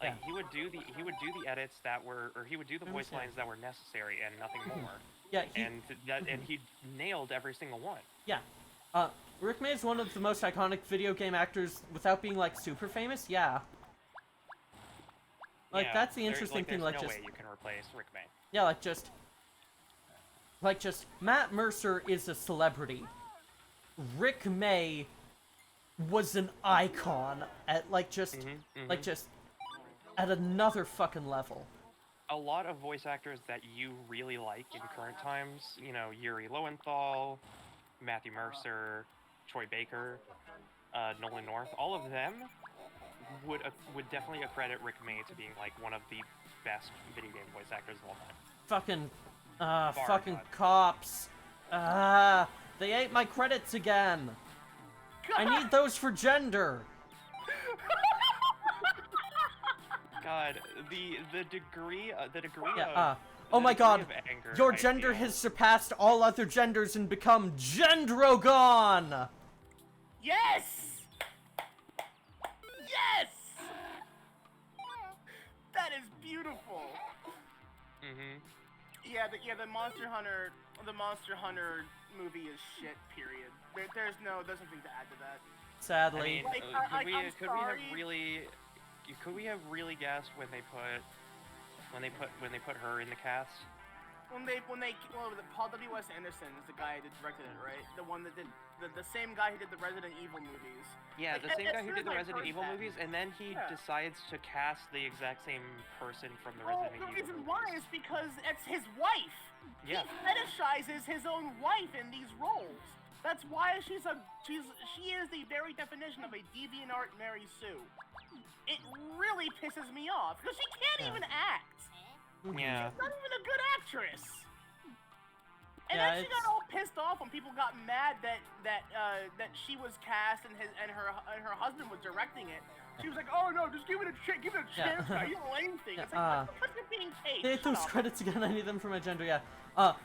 Like, Yeah. he would do the edits that were, or he would do the voice Understand. lines that were necessary and nothing more. Yeah, and he nailed every single one. Yeah. Rick May is one of the most iconic video game actors without being, like, super famous, yeah. Like, Yeah, that's the interesting thing, like, there's no just... way you can replace Rick May. Yeah, like, just... Like, just... Matt Mercer is a celebrity. Rick May was an icon at, like, just... Like, just... At another fucking level. A lot of voice actors that you really like in current times, you know, Yuri Lowenthal, Matthew Mercer, Troy Baker, Nolan North, all of them would definitely accredit Rick May to being, like, one of the best video game voice actors of all time. Fucking... Bar fucking none. cops. They ate my credits again. I need those for gender. God, the degree Yeah, of oh the my degree god, of anger, your I gender feel. has surpassed all other genders and become Gendrogon! Yes! Yes! That is beautiful. Mm-hmm. Yeah, the Monster Hunter movie is shit. Period. There's nothing to add to that. Sadly. I mean, Like, could we have really guessed when they put her in the cast? Paul W.S. Anderson is the guy that directed it, right? The one that did the same guy who did the Resident Evil movies. Yeah, Like, the same as guy who soon did as the I Resident heard Evil that- movies, and then he Yeah. decides to cast the exact same person from the Well, Resident the Evil reason movies. why is because it's his wife. Yeah. He fetishizes his own wife in these roles. That's why she is the very definition of a DeviantArt Mary Sue. It really pisses me off because she can't Yeah. even act. Yeah. She's not even a good actress. And Yeah, then she got all pissed off when people got mad that she was cast and her husband was directing it. She was like, "Oh no, just give it a chance, guy. You lame thing." It's like, because you're being paid. They ate Shut those up. credits again, I need them for my gender, yeah.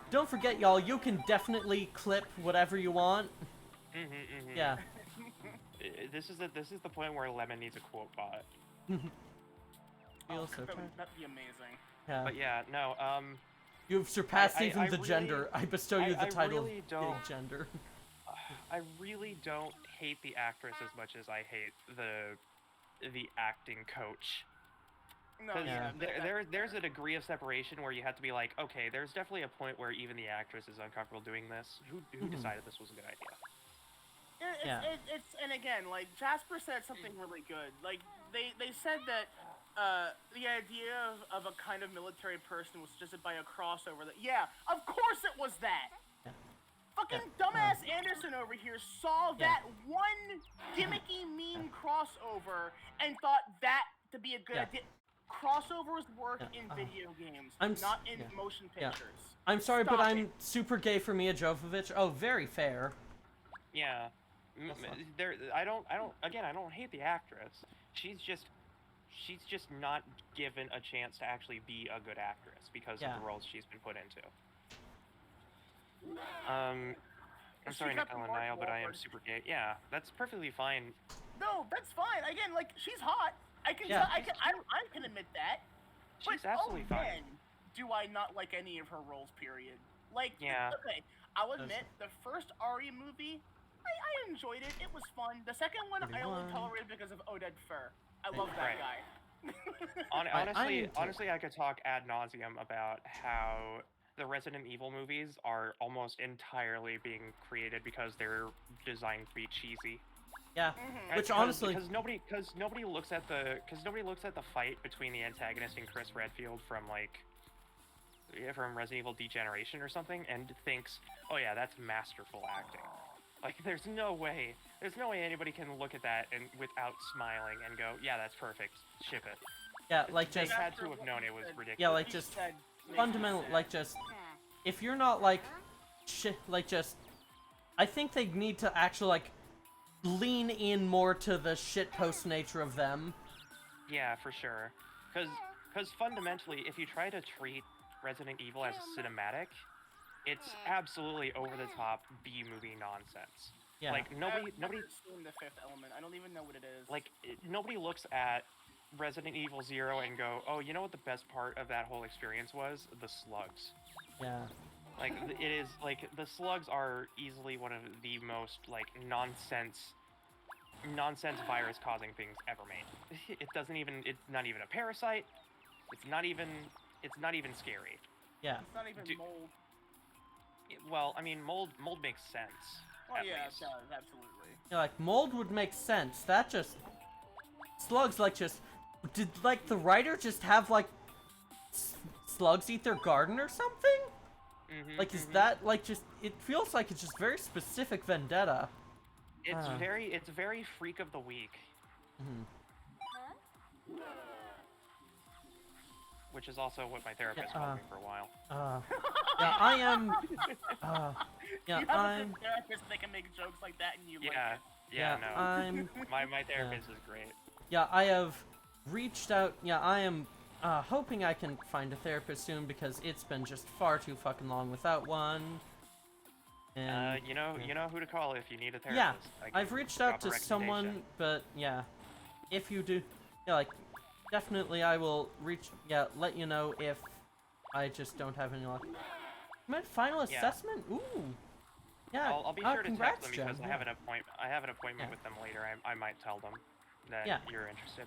Don't forget, y'all, you can definitely clip whatever you want. Yeah. This is the point where Lemon needs a quote bot. Feels so tired. That'd be amazing. Yeah. But yeah, no. You've surpassed even the really- gender. I bestow you the I title really of don't- big gender. I really don't hate the actress as much as I hate the acting coach. No, Because yeah, there's a degree of separation where you have to be like, okay, there's definitely a point where even the actress is uncomfortable doing this. Who decided this was a good idea? It's and again, like Jasper said something really good. Like they said that the idea of a kind of military person was suggested by a crossover. That of course it was that. Yeah. Fucking dumbass Anderson over here saw that one gimmicky meme crossover and thought that to be a good idea. Crossovers work in video games, not in motion pictures. I'm sorry, Stop but I'm it. super gay for Mia Jovovich. Oh, very fair. Yeah. I don't hate the actress. She's just not given a chance to actually be a good actress because of the roles she's been put into. I'm sorry, Nicole and Niall, but I am super gay. Yeah, that's perfectly fine. No, that's fine. Again, like she's hot. I can admit that. She's But absolutely fine. man, do I not like any of her roles? Period. Like, Yeah. okay, I'll admit the first Arya movie, I enjoyed it. It was fun. The second one I only tolerated because of Oded Fur. I love that guy. Honestly, I could talk ad nauseum about how the Resident Evil movies are almost entirely being created because they're designed to be cheesy. Yeah, Mhm. which honestly, because nobody looks at the fight between the antagonist and Chris Redfield from Resident Evil Degeneration or something and thinks, oh yeah, that's masterful acting. Like there's no way anybody can look at that and without smiling and go, yeah, that's perfect, ship it. yeah, like They just had to have known it was ridiculous. yeah, like just fundamental, like just if you're not like shit, like just I think they need to actually like lean in more to the shitpost nature of them. Yeah, for sure. Because fundamentally, if you try to treat Resident Evil as a cinematic, it's absolutely over the top B-movie nonsense. Yeah. Like nobody seen the Fifth Element. I don't even know what it is. like nobody looks at Resident Evil 0 and go, oh, you know what the best part of that whole experience was? The slugs. Yeah. Like it is like the slugs are easily one of the most like nonsense virus causing things ever made. It's not even a parasite. It's not even scary. Yeah. It's not even mold. Well, I mean mold makes sense. Oh at yeah, least. it does, absolutely. Yeah, like mold would make sense. That just slugs like just did like the writer just have like slugs eat their garden or something? Like is that like just it feels like it's just very specific vendetta. It's very freak of the week. Which is also what my therapist called me for a while. Yeah, I am You have a good therapist that can make jokes like that and you like it. Yeah, no. I'm My therapist is great. yeah, I have reached out. Yeah, I am hoping I can find a therapist soon because it's been just far too fucking long without one. And you know who to call if you need a therapist. yeah, I can I've reached out drop to a someone, recommendation. but yeah, if you do, yeah, like definitely I will let you know if I just don't have any luck. My final assessment? Ooh. Yeah. I'll be sure to congrats, text them because Jen. I have an appointment with them later. I might tell them that you're interested.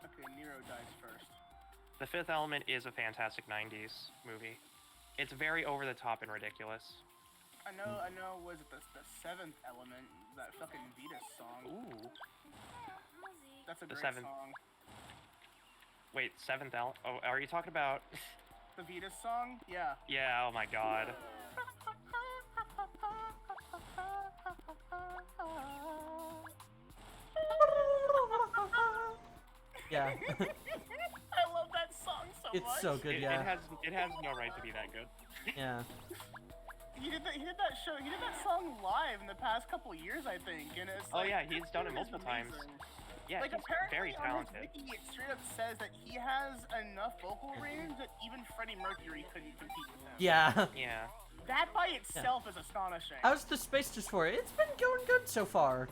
Okay, Nero dies first. The Fifth Element is a fantastic 90s movie. It's very over the top and ridiculous. I know, was it the Seventh Element, that fucking Vetus song. Ooh. That's a The great Seventh- song. Wait, Seventh Element? Oh, are you talking about... The Vetus song? Yeah. Yeah, oh my god. Yeah. I love that song so much. It's so good, yeah. It has no right to be that good. Yeah. He did that song live in the past couple years, I think, and it's Oh like, yeah, he's done it is multiple times. amazing. Yeah, Like he's apparently very on his talented. wiki, it straight up says that he has enough vocal range that even Freddie Mercury couldn't compete with him. Yeah. Yeah. That by itself is astonishing. How's the space dysphoria? It's been going good so far.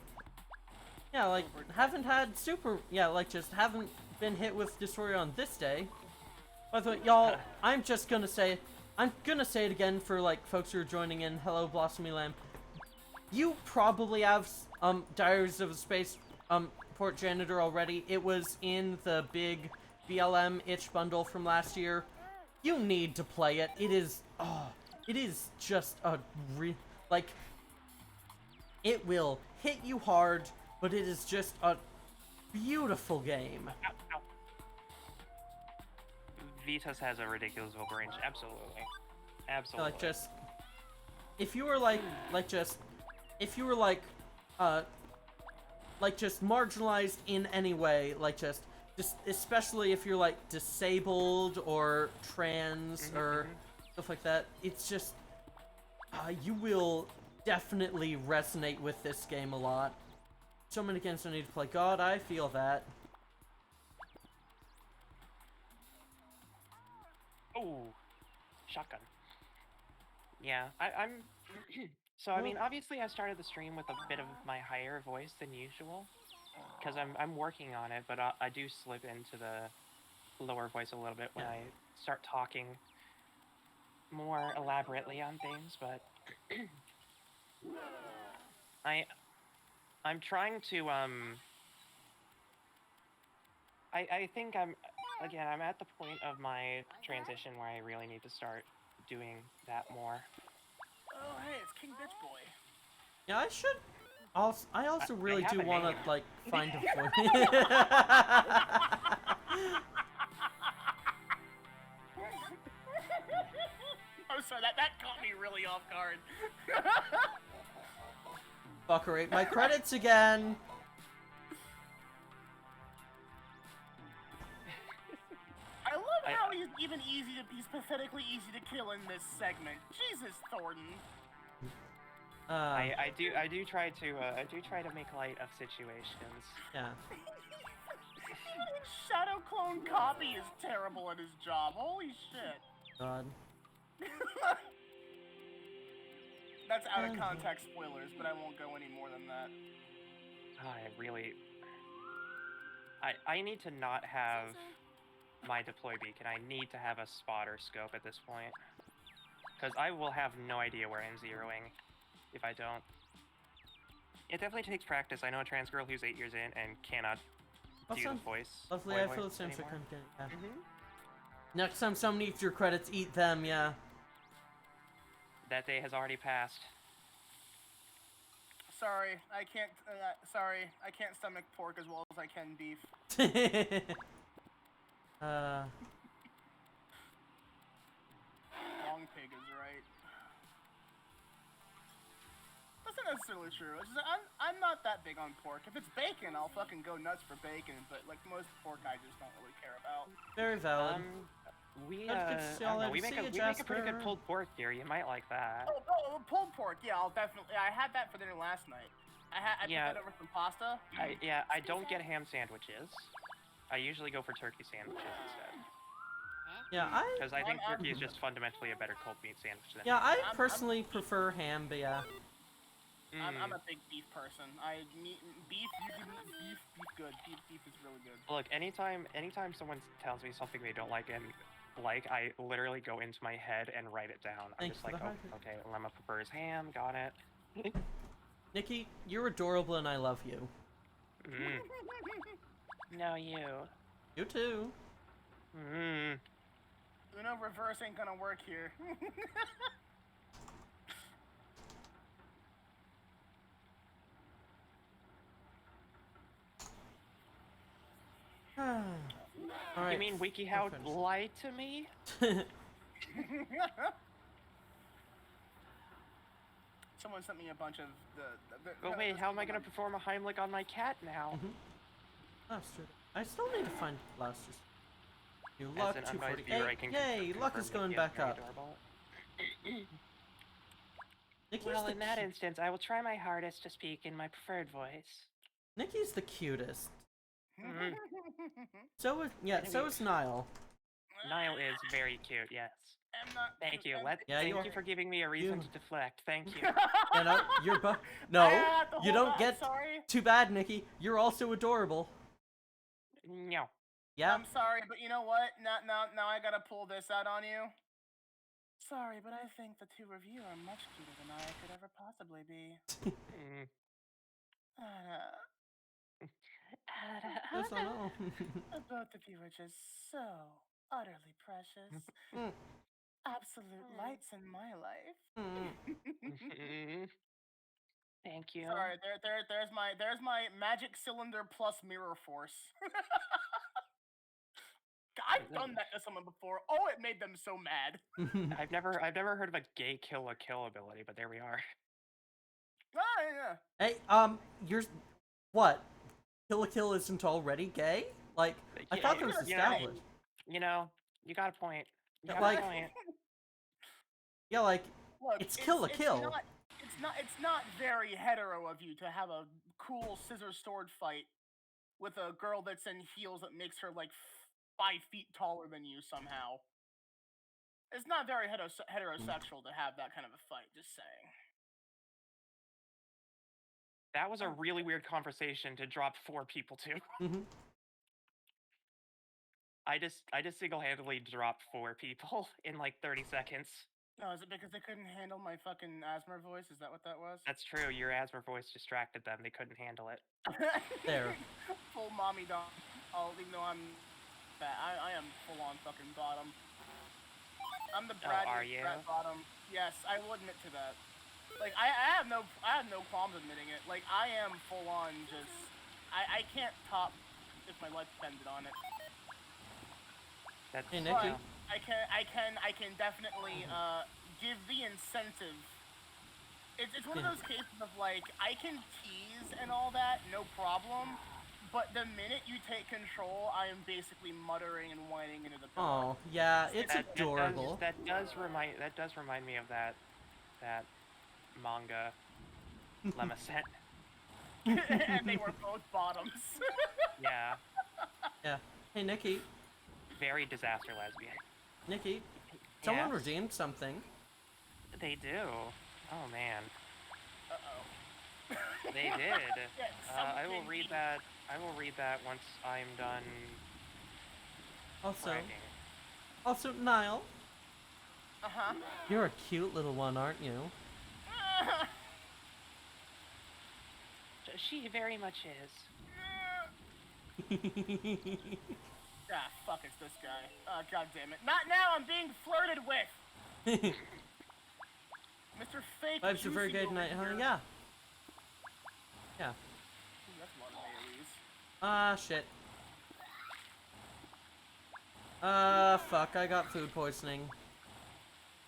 Yeah, like, haven't had super... Yeah, like, just haven't been hit with dysphoria on this day. By the way, y'all, I'm just gonna say... I'm gonna say it again for, like, folks who are joining in. Hello, Blossomy Lamb. You probably have, Diaries of a Space, Port Janitor already. It was in the big BLM itch bundle from last year. You need to play it. It is... Oh, it is just a like... It will hit you hard, but it is just a beautiful game. Ow, ow. Vitas has a ridiculous vocal range. Absolutely. Absolutely. Like, just... If you were, if you were, just marginalized in any way, just especially if you're, like, disabled or trans or stuff like that, it's just... you will definitely resonate with this game a lot. So many games I need to play. God, I feel that. Oh, shotgun. Yeah, I'm... So, I mean, obviously I started the stream with a bit of my higher voice than usual. Because I'm working on it, but I do slip into the lower voice a little bit when I start talking more elaborately on things, but... I'm trying to, I think I'm at the point of my transition where I really need to start doing that more. Oh, hey, it's King Bitch Boy. Yeah, I should... I also really do want to, like, find a voice. I'm sorry, that caught me really off guard. Fucker ate my credits again! I love how he's pathetically easy to kill in this segment. Jesus, Thornton. I do try to make light of situations. Yeah. Shadow Clone Copy is terrible at his job. Holy shit. God. That's out of context spoilers, but I won't go any more than that. I need to not have my deploy beacon. I need to have a spotter scope at this point. Because I will have no idea where I'm zeroing if I don't. It definitely takes practice. I know a trans girl who's 8 years in and cannot do the voice. Lovely, I feel the same for content, yeah. Next time someone eats your credits, eat them, yeah. That day has already passed. Sorry, I can't stomach pork as well as I can beef. Long pig is right. That's not necessarily true. It's just, I'm not that big on pork. If it's bacon, I'll fucking go nuts for bacon, but like most pork I just don't really care about. Very valid. We make a pretty good pulled pork here. You might like that. Oh, pulled pork. Yeah, I'll definitely. I had that for dinner last night. I put that over some pasta. I don't get ham sandwiches. I usually go for turkey sandwiches instead. Yeah, because I think turkey is just fundamentally a better cold meat sandwich than. Yeah, I personally prefer ham, but yeah. I'm a big beef person. Beef. You can eat beef. Beef good. Beef is really good. Look, anytime someone tells me something they don't like, I literally go into my head and write it down. I'm just like, oh, okay, Lemma prefers ham. Got it. Nikki, you're adorable and I love you. No, you. You too. Uno reverse ain't gonna work here. Right. You mean WikiHow lied to me? Someone sent me a bunch of Oh wait, how am I gonna perform a Heimlich on my cat now? I still need to find blasters. You luck 248. Yay, luck is going back up. Well, in that instance, I will try my hardest to speak in my preferred voice. Nikki's the cutest. So is Niall. Niall is very cute, yes. I'm not. Thank you. Yeah, you Thank are. you for giving me a reason You- to deflect. Thank you. You know, you're no, have to you hold don't on, get. Sorry. Too bad, Nikki. You're also adorable. No. Yeah. I'm sorry, but you know what? Now I gotta pull this out on you. Sorry, but I think the two of you are much cuter than I could ever possibly be. Mm. Yes, I know. Both of you are just so utterly precious. Mm, Absolute lights in my life. Mm. Thank you. Sorry, there's my magic cylinder plus mirror force. I've done that to someone before. Oh, it made them so mad. I've never heard of a gay kill ability, but there we are. Ah, yeah. Hey, you're what? Kill a Kill isn't already gay? Like, I Yeah, thought that was you know, established. You know, you got a point. You Yeah, got like- a point. Yeah, like, Look, it's Kill a Kill. It's not very hetero of you to have a cool scissor sword fight with a girl that's in heels that makes her like 5 feet taller than you somehow. It's not very heterosexual to have that kind of a fight. Just saying. That was a really weird conversation to drop 4 people to. Mhm. I just single-handedly dropped 4 people in like 30 seconds. No, is it because they couldn't handle my fucking asthma voice? Is that what that was? That's true. Your asthma voice distracted them. They couldn't handle it. There. Full mommy dog. Oh, even though I'm fat, I am full on fucking bottom. I'm the Bradley are you? Brat bottom. Yes, I will admit to that. Like I have no qualms admitting it. Like I am full on just I can't top if my life depended on it. That's Hey, Nikki. But I can definitely give the incentive. It's one of those cases of like I can tease and all that, no problem. But the minute you take control, I am basically muttering and whining into the pillow. Oh, yeah, it's adorable. That does remind me of that manga Lemma set. And they were both bottoms. Yeah, Yeah. Hey, Nikki. very disaster lesbian. Nikki. Someone Yes? redeemed something. They do. Oh man, Uh-oh. they did. Yeah, I will something read deep. that. I will read that once I'm done Also, writing. Niall, Uh-huh. you're a cute little one, aren't you? She very much is. Ah, fuck, it's this guy. Oh, god damn it. Not now, I'm being flirted with! Mr. Fake Vibes are very Juicy good over tonight, huh? here. Yeah. Yeah. Ooh, that's a lot of AoEs. Ah, shit. Fuck, I got food poisoning.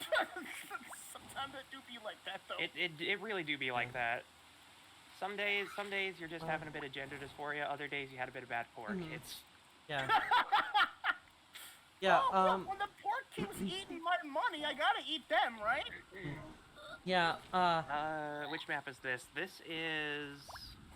Sometimes it do be like that, though. It really do be like that. Some days you're just having a bit of gender dysphoria. Other days you had a bit of bad pork. Mhm. It's Yeah. Yeah, oh, look, when the pork keeps eating my money, I gotta eat them, right? yeah, which map is this? This is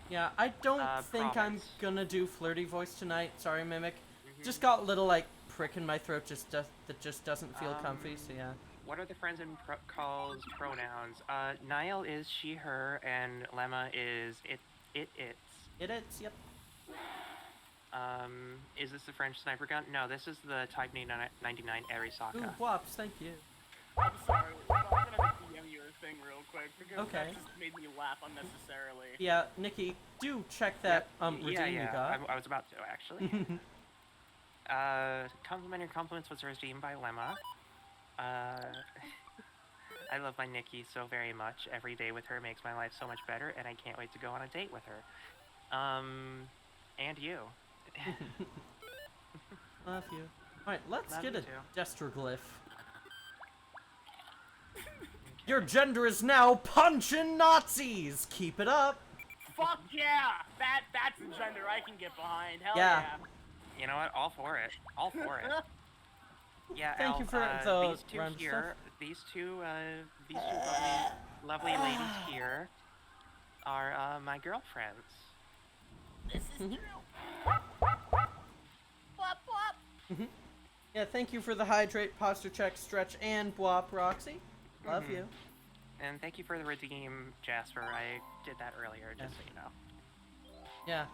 yeah, I don't think Province. I'm gonna do flirty voice tonight. Sorry, Mimic. Just got a little, like, prick in my throat that just doesn't feel comfy, so yeah. What are the friends and calls pronouns? Niall is she, her, and Lemma is it's. It's, yep. Is this the French sniper gun? No, this is the Type 99 Arisaka. Ooh, whops, thank you. I'm sorry, I'm gonna DM you a thing real quick, because Okay. that just made me laugh unnecessarily. Yeah, Nikki, do check that, redeem you got. I was about to, actually. Complimentary compliments was redeemed by Lemma. I love my Nikki so very much. Every day with her makes my life so much better, and I can't wait to go on a date with her. And you. Love you. Alright, let's Love get you a too. destroglyph. Your gender is now punchin' Nazis! Keep it up! Fuck yeah! That's a gender I can get behind. Hell Yeah. yeah. You know what? All for it. All for it. Yeah, Thank Al, you for the these two round here, stuff. these two lovely ladies here are my girlfriends. This is true. Wop wop. Yeah, thank you for the hydrate, posture check, stretch, and bwop, Roxy. Love you. And thank you for the redeem, Jasper. I did that earlier, just so you know. Yeah.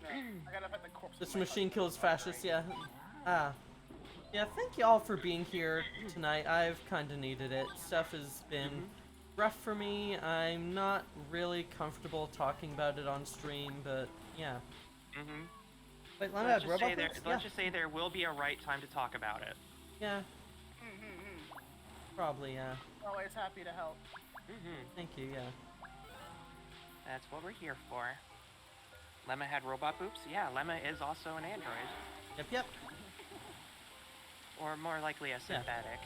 I gotta put the corpse. This in my machine husband, kills so fascists, sorry. yeah. Yeah, thank you all for being here tonight. I've kinda needed it. Stuff has been rough for me. I'm not really comfortable talking about it on stream, but yeah. Wait, let me Let's add just say robot there. boots? Let's just say there will be a right time to talk about it. Yeah, probably, yeah. Always happy to help. Thank you, yeah. That's what we're here for. Lemma had robot boobs? Yeah, Lemma is also an android. Yep. Or more likely a synthetic.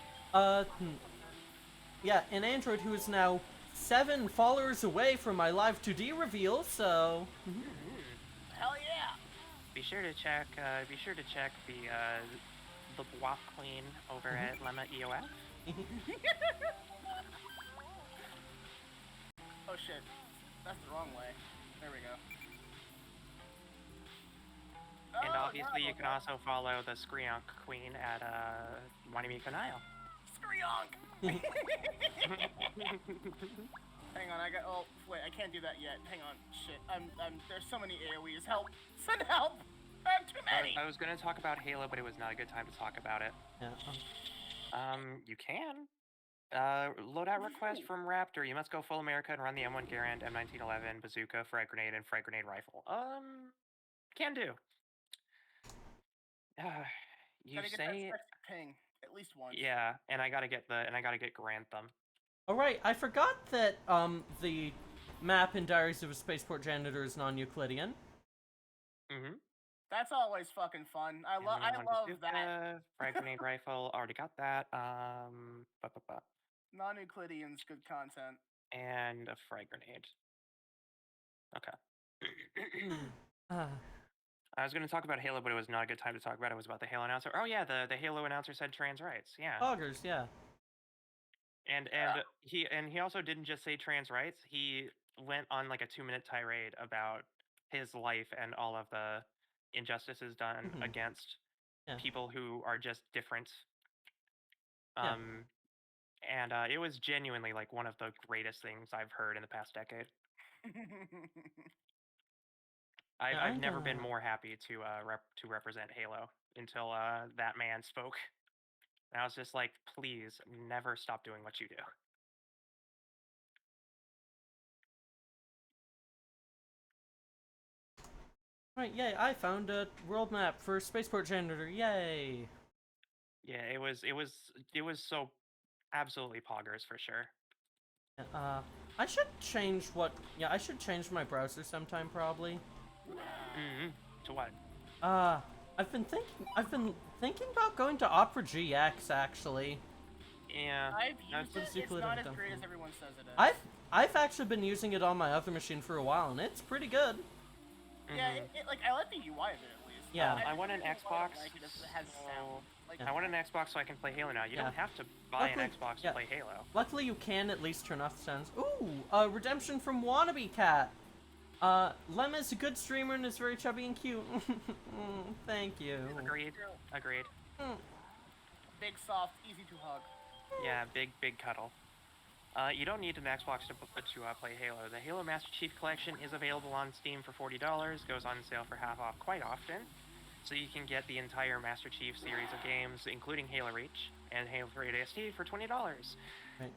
Yeah, an android who is now 7 followers away from my live 2D reveal, so... Hell yeah! Be sure to check the Bwop Queen over at Lemma EOF. Oh shit. That's the wrong way. There we go. And Oh, obviously now you can also follow the Skreonk Queen at Wanimiko Nile. Skreonk! Hang on, oh, wait, I can't do that yet. Hang on, shit. There's so many AoEs. Help! Send help! I have too many! I was gonna talk about Halo, but it was not a good time to talk about it. Yeah. You can. Loadout request from Raptor. You must go full America and run the M1 Garand, M1911, bazooka, frag grenade, and frag grenade rifle. Can do. You Gotta get that say, sexy ping at least once. yeah, and I gotta get Grantham. Alright, I forgot that, the map in Diaries of a Spaceport Janitor is non-Euclidean. That's always fucking fun. I love that. Frag grenade rifle, already got that. Non-Euclidean's good content. And a frag grenade. Okay. I was going to talk about Halo, but it was not a good time to talk about it. It was about the Halo announcer. Oh yeah, the Halo announcer said trans rights. Yeah. Poggers, yeah. And he also didn't just say trans rights. He went on like a 2-minute tirade about his life and all of the injustices done against people who are just different. And it was genuinely like one of the greatest things I've heard in the past decade. I've never been more happy to represent Halo until that man spoke. And I was just like, please, never stop doing what you do. Right, yay, I found a world map for Spaceport Janitor, yay! Yeah, it was so absolutely poggers for sure. I should change I should change my browser sometime, probably. To what? I've been thinking about going to Opera GX, actually. Yeah. I've used it. It's not as great as everyone says it is. I've actually been using it on my other machine for a while, and it's pretty good. Yeah, like I like the UI of it at least. Yeah. I want an Xbox. I want an Xbox so I can play Halo now. You don't have to buy an Xbox to play Halo. Luckily, you can at least turn off the sounds. Ooh, redemption from Wannabe Cat. Lemma's a good streamer and is very chubby and cute. Thank you. Agreed. Big, soft, easy to hug. Yeah, big cuddle. You don't need an Xbox to play Halo. The Halo Master Chief Collection is available on Steam for $40. Goes on sale for half off quite often. So you can get the entire Master Chief series of games, including Halo Reach and Halo 3 AST for $20. Right.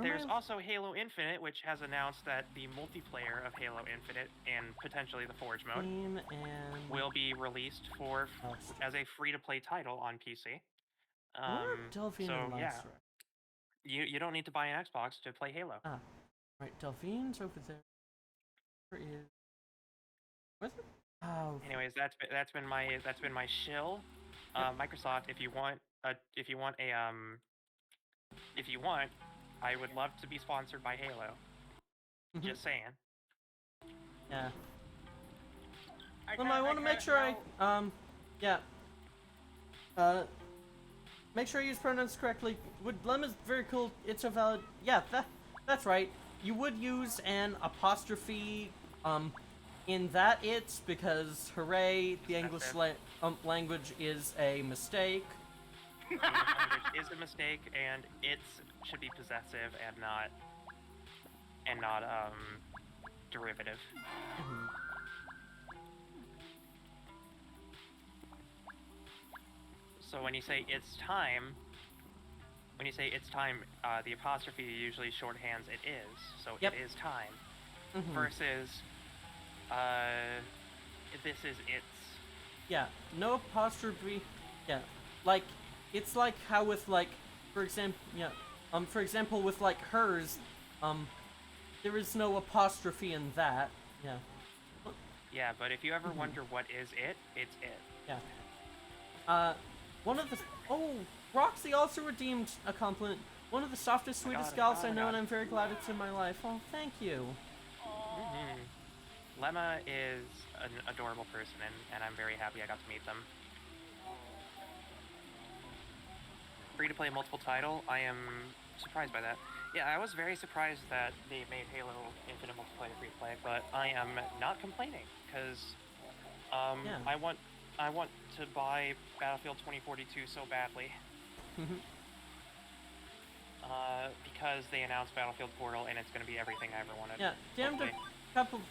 There's also Halo Infinite, which has announced that the multiplayer of Halo Infinite and potentially the Forge mode will be released as a free-to-play title on PC. So yeah, you don't need to buy an Xbox to play Halo. Right, Delphine's over there. Where is? Where's it? Oh. Anyways, that's been my shill. Microsoft, if you want, I would love to be sponsored by Halo. Just saying. Yeah. I want to make sure make sure I use pronouns correctly. Lemma's very cool. It's so valid. Yeah, that's right. You would use an apostrophe in that it's because hooray, the English Possessive. language is a mistake. The English language is a mistake, and it should be possessive and not derivative. Mhm. So when you say it's time, the apostrophe usually shorthands it is. So Yep. it is time. Mhm. Versus, this is its. Yeah, no apostrophe. Yeah, like it's like how with like, for example, with like hers, there is no apostrophe in that. Yeah. Yeah, but if you ever wonder what is it, it's it. Yeah. One of the Roxy also redeemed a compliment. One of the softest, sweetest gals I know, and I'm very glad it's in my life. Oh, thank you. Lemma is an adorable person, and I'm very happy I got to meet them. Free to play multiple title, I am surprised by that. Yeah, I was very surprised that they made Halo Infinite multiplayer free to play, but I am not complaining because Yeah. I want to buy Battlefield 2042 so badly. Because they announced Battlefield Portal and it's going to be everything I ever wanted. Yeah, damned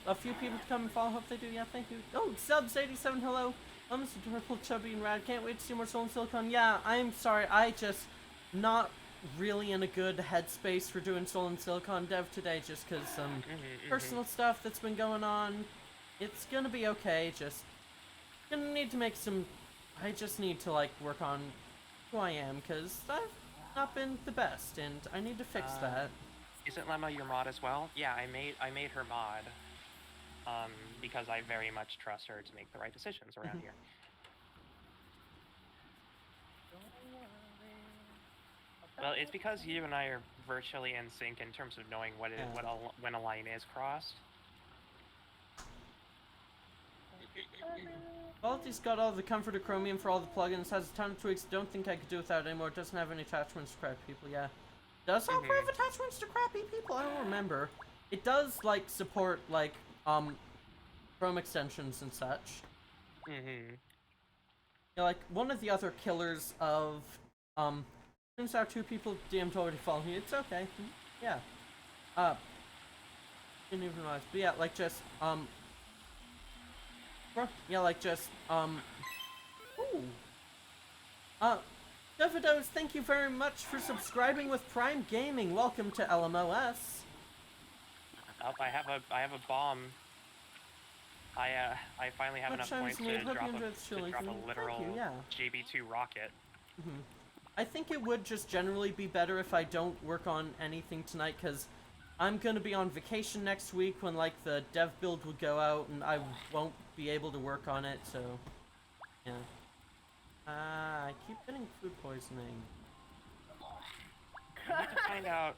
a few people to come and follow. Hope they do. Yeah, thank you. Oh, Subs87, hello. I'm Mr. Purple, Chubby, and Rad. Can't wait to see more Soul and Silicon. Yeah, I'm sorry. I just not really in a good headspace for doing Soul and Silicon dev today, just because some personal stuff that's been going on. It's gonna be okay. Just gonna need to make some. I just need to like work on who I am, because I've not been the best, and I need to fix that. Isn't Lemma your mod as well? Yeah, I made her mod. Because I very much trust her to make the right decisions around here. Well, it's because you and I are virtually in sync in terms of knowing when a line is crossed. Quality's got all the comfort of Chromium for all the plugins, has a ton of tweaks, don't think I could do without it anymore, doesn't have any attachments to crappy people, yeah. Does Opera have attachments to crappy people? I don't remember. It does, like, support, like, Chrome extensions and such. Yeah, like, one of the other killers of, turns out 2 people DM'd already follow me, it's okay. Yeah. Didn't even realize, but yeah, like, just, yeah, like, just, ooh. Devidos, thank you very much for subscribing with Prime Gaming. Welcome to LMOS. Oh, I have a bomb. I finally have enough points to drop a literal JB2 rocket. I think it would just generally be better if I don't work on anything tonight, because I'm gonna be on vacation next week when, like, the dev build will go out, and I won't be able to work on it, so, yeah. I keep getting food poisoning. I need to find out.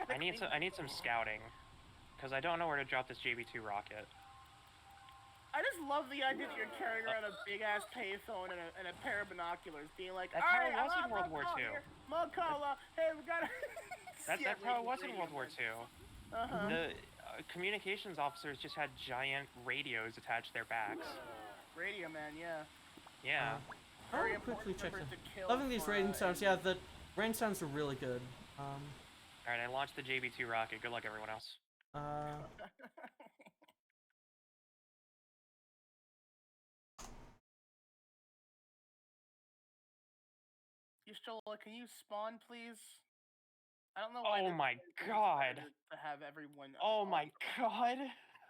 I need some scouting, because I don't know where to drop this JB2 rocket. I just love the idea that you're carrying around a big ass payphone and a pair of binoculars, being like, "That's how it was in World War II." Hey, we gotta. That's how it was in World War II. The communications officers just had giant radios attached to their backs. Radio man, yeah. Yeah. I'll quickly check them. Loving these rain sounds. Yeah, the rain sounds are really good. Alright, I launched the JB2 rocket. Good luck, everyone else. You still can you spawn, please? I don't know why. Oh my god. To have everyone. Oh my god.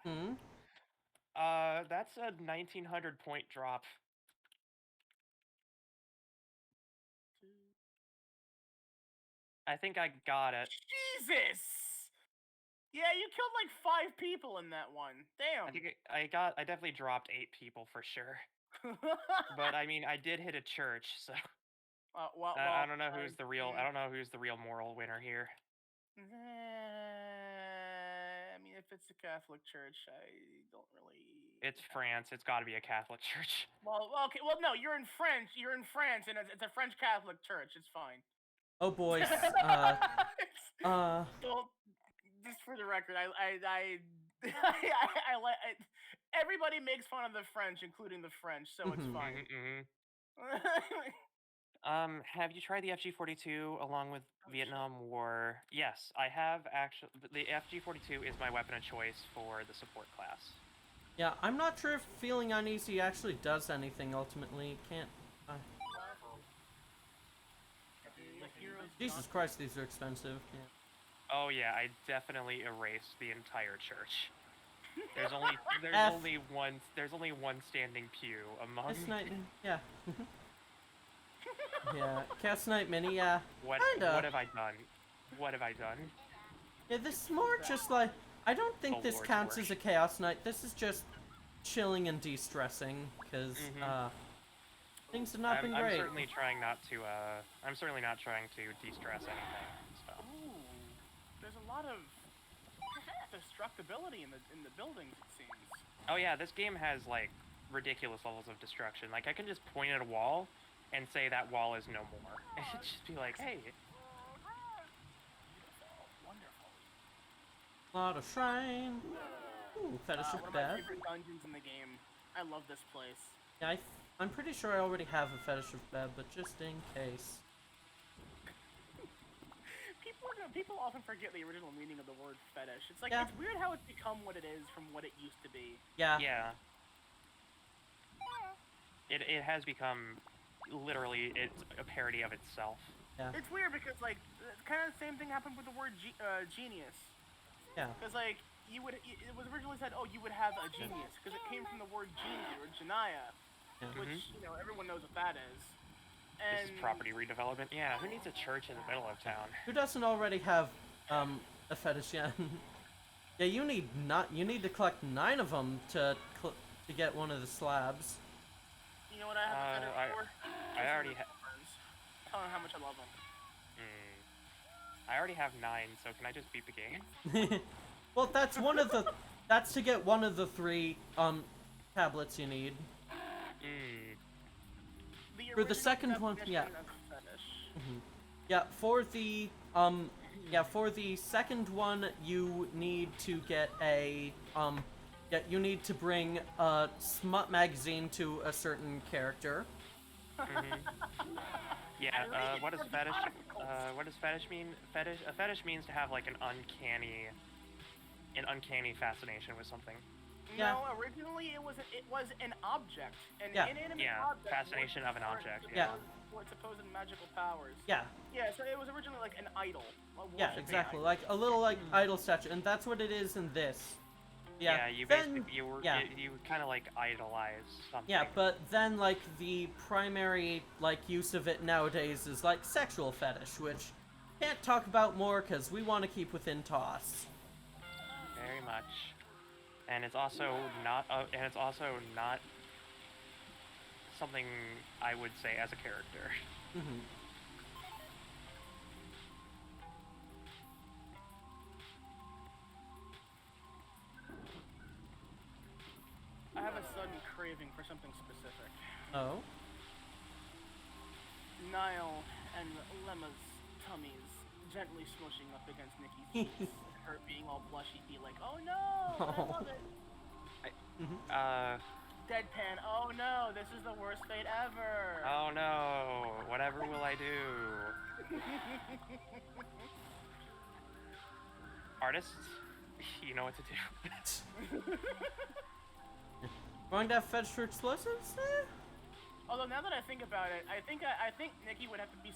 Hmm. That's a 1900 point drop. I think I got it. Jesus! Yeah, you killed like 5 people in that one. Damn. I think I definitely dropped 8 people for sure. But I mean, I did hit a church, so well, I don't know who's the real. I don't know who's the real moral winner here. I mean, if it's a Catholic church, I don't really. It's France. It's got to be a Catholic church. Well, okay. Well, no, you're in France. You're in France, and it's a French Catholic church. It's fine. Oh boys. Well, just for the record, I I like everybody makes fun of the French, including the French, so it's Mhm. fine. Have you tried the FG-42 along with Oh, Vietnam War? Yes, I have actually. The FG-42 is my weapon of choice for the support class. Yeah, I'm not sure if feeling uneasy actually does anything ultimately. It can't. the heroes Jesus Christ, these are expensive. Yeah. Oh yeah, I definitely erased the entire church. There's only F. there's only one standing pew among. This night, yeah. Yeah, Chaos Knight Mini, yeah. What Kinda. have I done? What have I done? Yeah, this is more just like, I don't think The this Lord's counts work. as a Chaos Knight. This is just chilling and de-stressing, because, things have not been I'm great. certainly trying not to. I'm certainly not trying to de-stress anything. So. Ooh, there's a lot of destructibility in the buildings. It seems. Oh yeah, this game has like ridiculous levels of destruction. Like I can just point at a wall and say that wall is no more. And it'd just be like, hey. Wonderful. Lot of shrine. Ooh, fetish One of of my bed. favorite dungeons in the game. I love this place. Yeah, I'm pretty sure I already have a fetish of bed, but just in case. People often forget the original meaning of the word fetish. It's like, Yeah. it's weird how it's become what it is from what it used to be. Yeah. Yeah. It has become literally it's a parody of itself. Yeah. It's weird because like kind of the same thing happened with the word genius. Yeah. Because like it was originally said, oh, you would have a genius because it came from the word genie or genia, Yeah. which everyone knows what that is. And This is property redevelopment. Yeah, who needs a church in the middle of town? Who doesn't already have a fetish? Yeah. Yeah, you need to collect 9 of them to get one of the slabs. you know what I have a fetish for? I already have. Friends. Tell them how much I love them. I already have 9, so can I just beat the game? Well, that's one of the. That's to get one of the 3 tablets you need. For the second one, yeah. Yeah, for the second one, you need to get a you need to bring a smut magazine to a certain character. Yeah. What does fetish? What does fetish mean? A fetish means to have like an uncanny fascination with something. Yeah. No, originally it was an object, an Yeah. inanimate Yeah, object. fascination of an object. Yeah. For its supposed magical powers. Yeah. Yeah, so it was originally like an idol. Yeah, exactly. Like a little like idol statue, and that's what it is in this. Yeah. You then, basically you kind of like idolize something. Yeah, but then like the primary like use of it nowadays is like sexual fetish, which can't talk about more because we want to keep within TOS. Very much. And it's also not something I would say as a character. I have a sudden craving for something specific. Oh. Niall and Lemma's tummies gently smushing up against Nikki's cheeks. Her being all blushy, be like, "Oh no, I love it." Deadpan. Oh no, this is the worst fate ever. Oh no, whatever will I do? Artists, you know what to do. Going to have fetish for explosives? Although now that I think about it, I think Nikki would have to be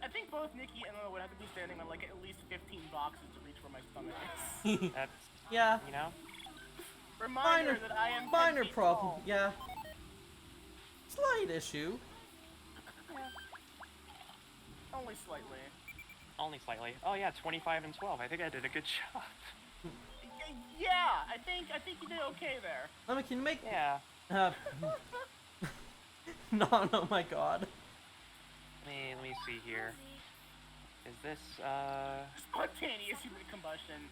I think both Nikki and Lila would have to be standing on like at least 15 boxes to reach where my stomach is. That's Yeah. You know. Reminder that I am 10 minor feet problem. tall. Yeah. Slight issue. Yeah. Only slightly. Only slightly. Oh yeah, 25 and 12. I think I did a good job. Yeah, I think you did okay there. Lemma, can you make? Yeah. No, oh my god. Let me see here. Is this Spontaneous human combustion.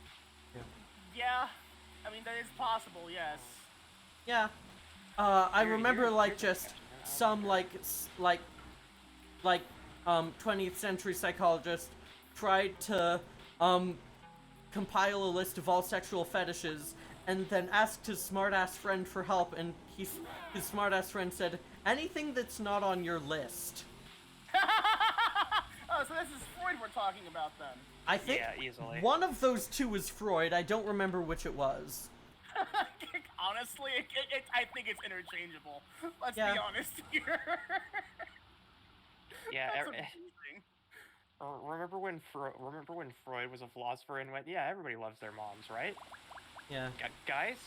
Yeah. Yeah, I mean that is possible. Yes. Yeah. I remember like just some like 20th century psychologist tried to compile a list of all sexual fetishes and then asked his smartass friend for help, and his smartass friend said, anything that's not on your list. Oh, so this is Freud we're talking about then. I think Yeah, easily. one of those two is Freud. I don't remember which it was. Honestly, I think it's interchangeable. Let's Yeah. be honest here. Yeah, That's amazing. remember when Freud was a philosopher and went, yeah, everybody loves their moms, right? Yeah. Guys?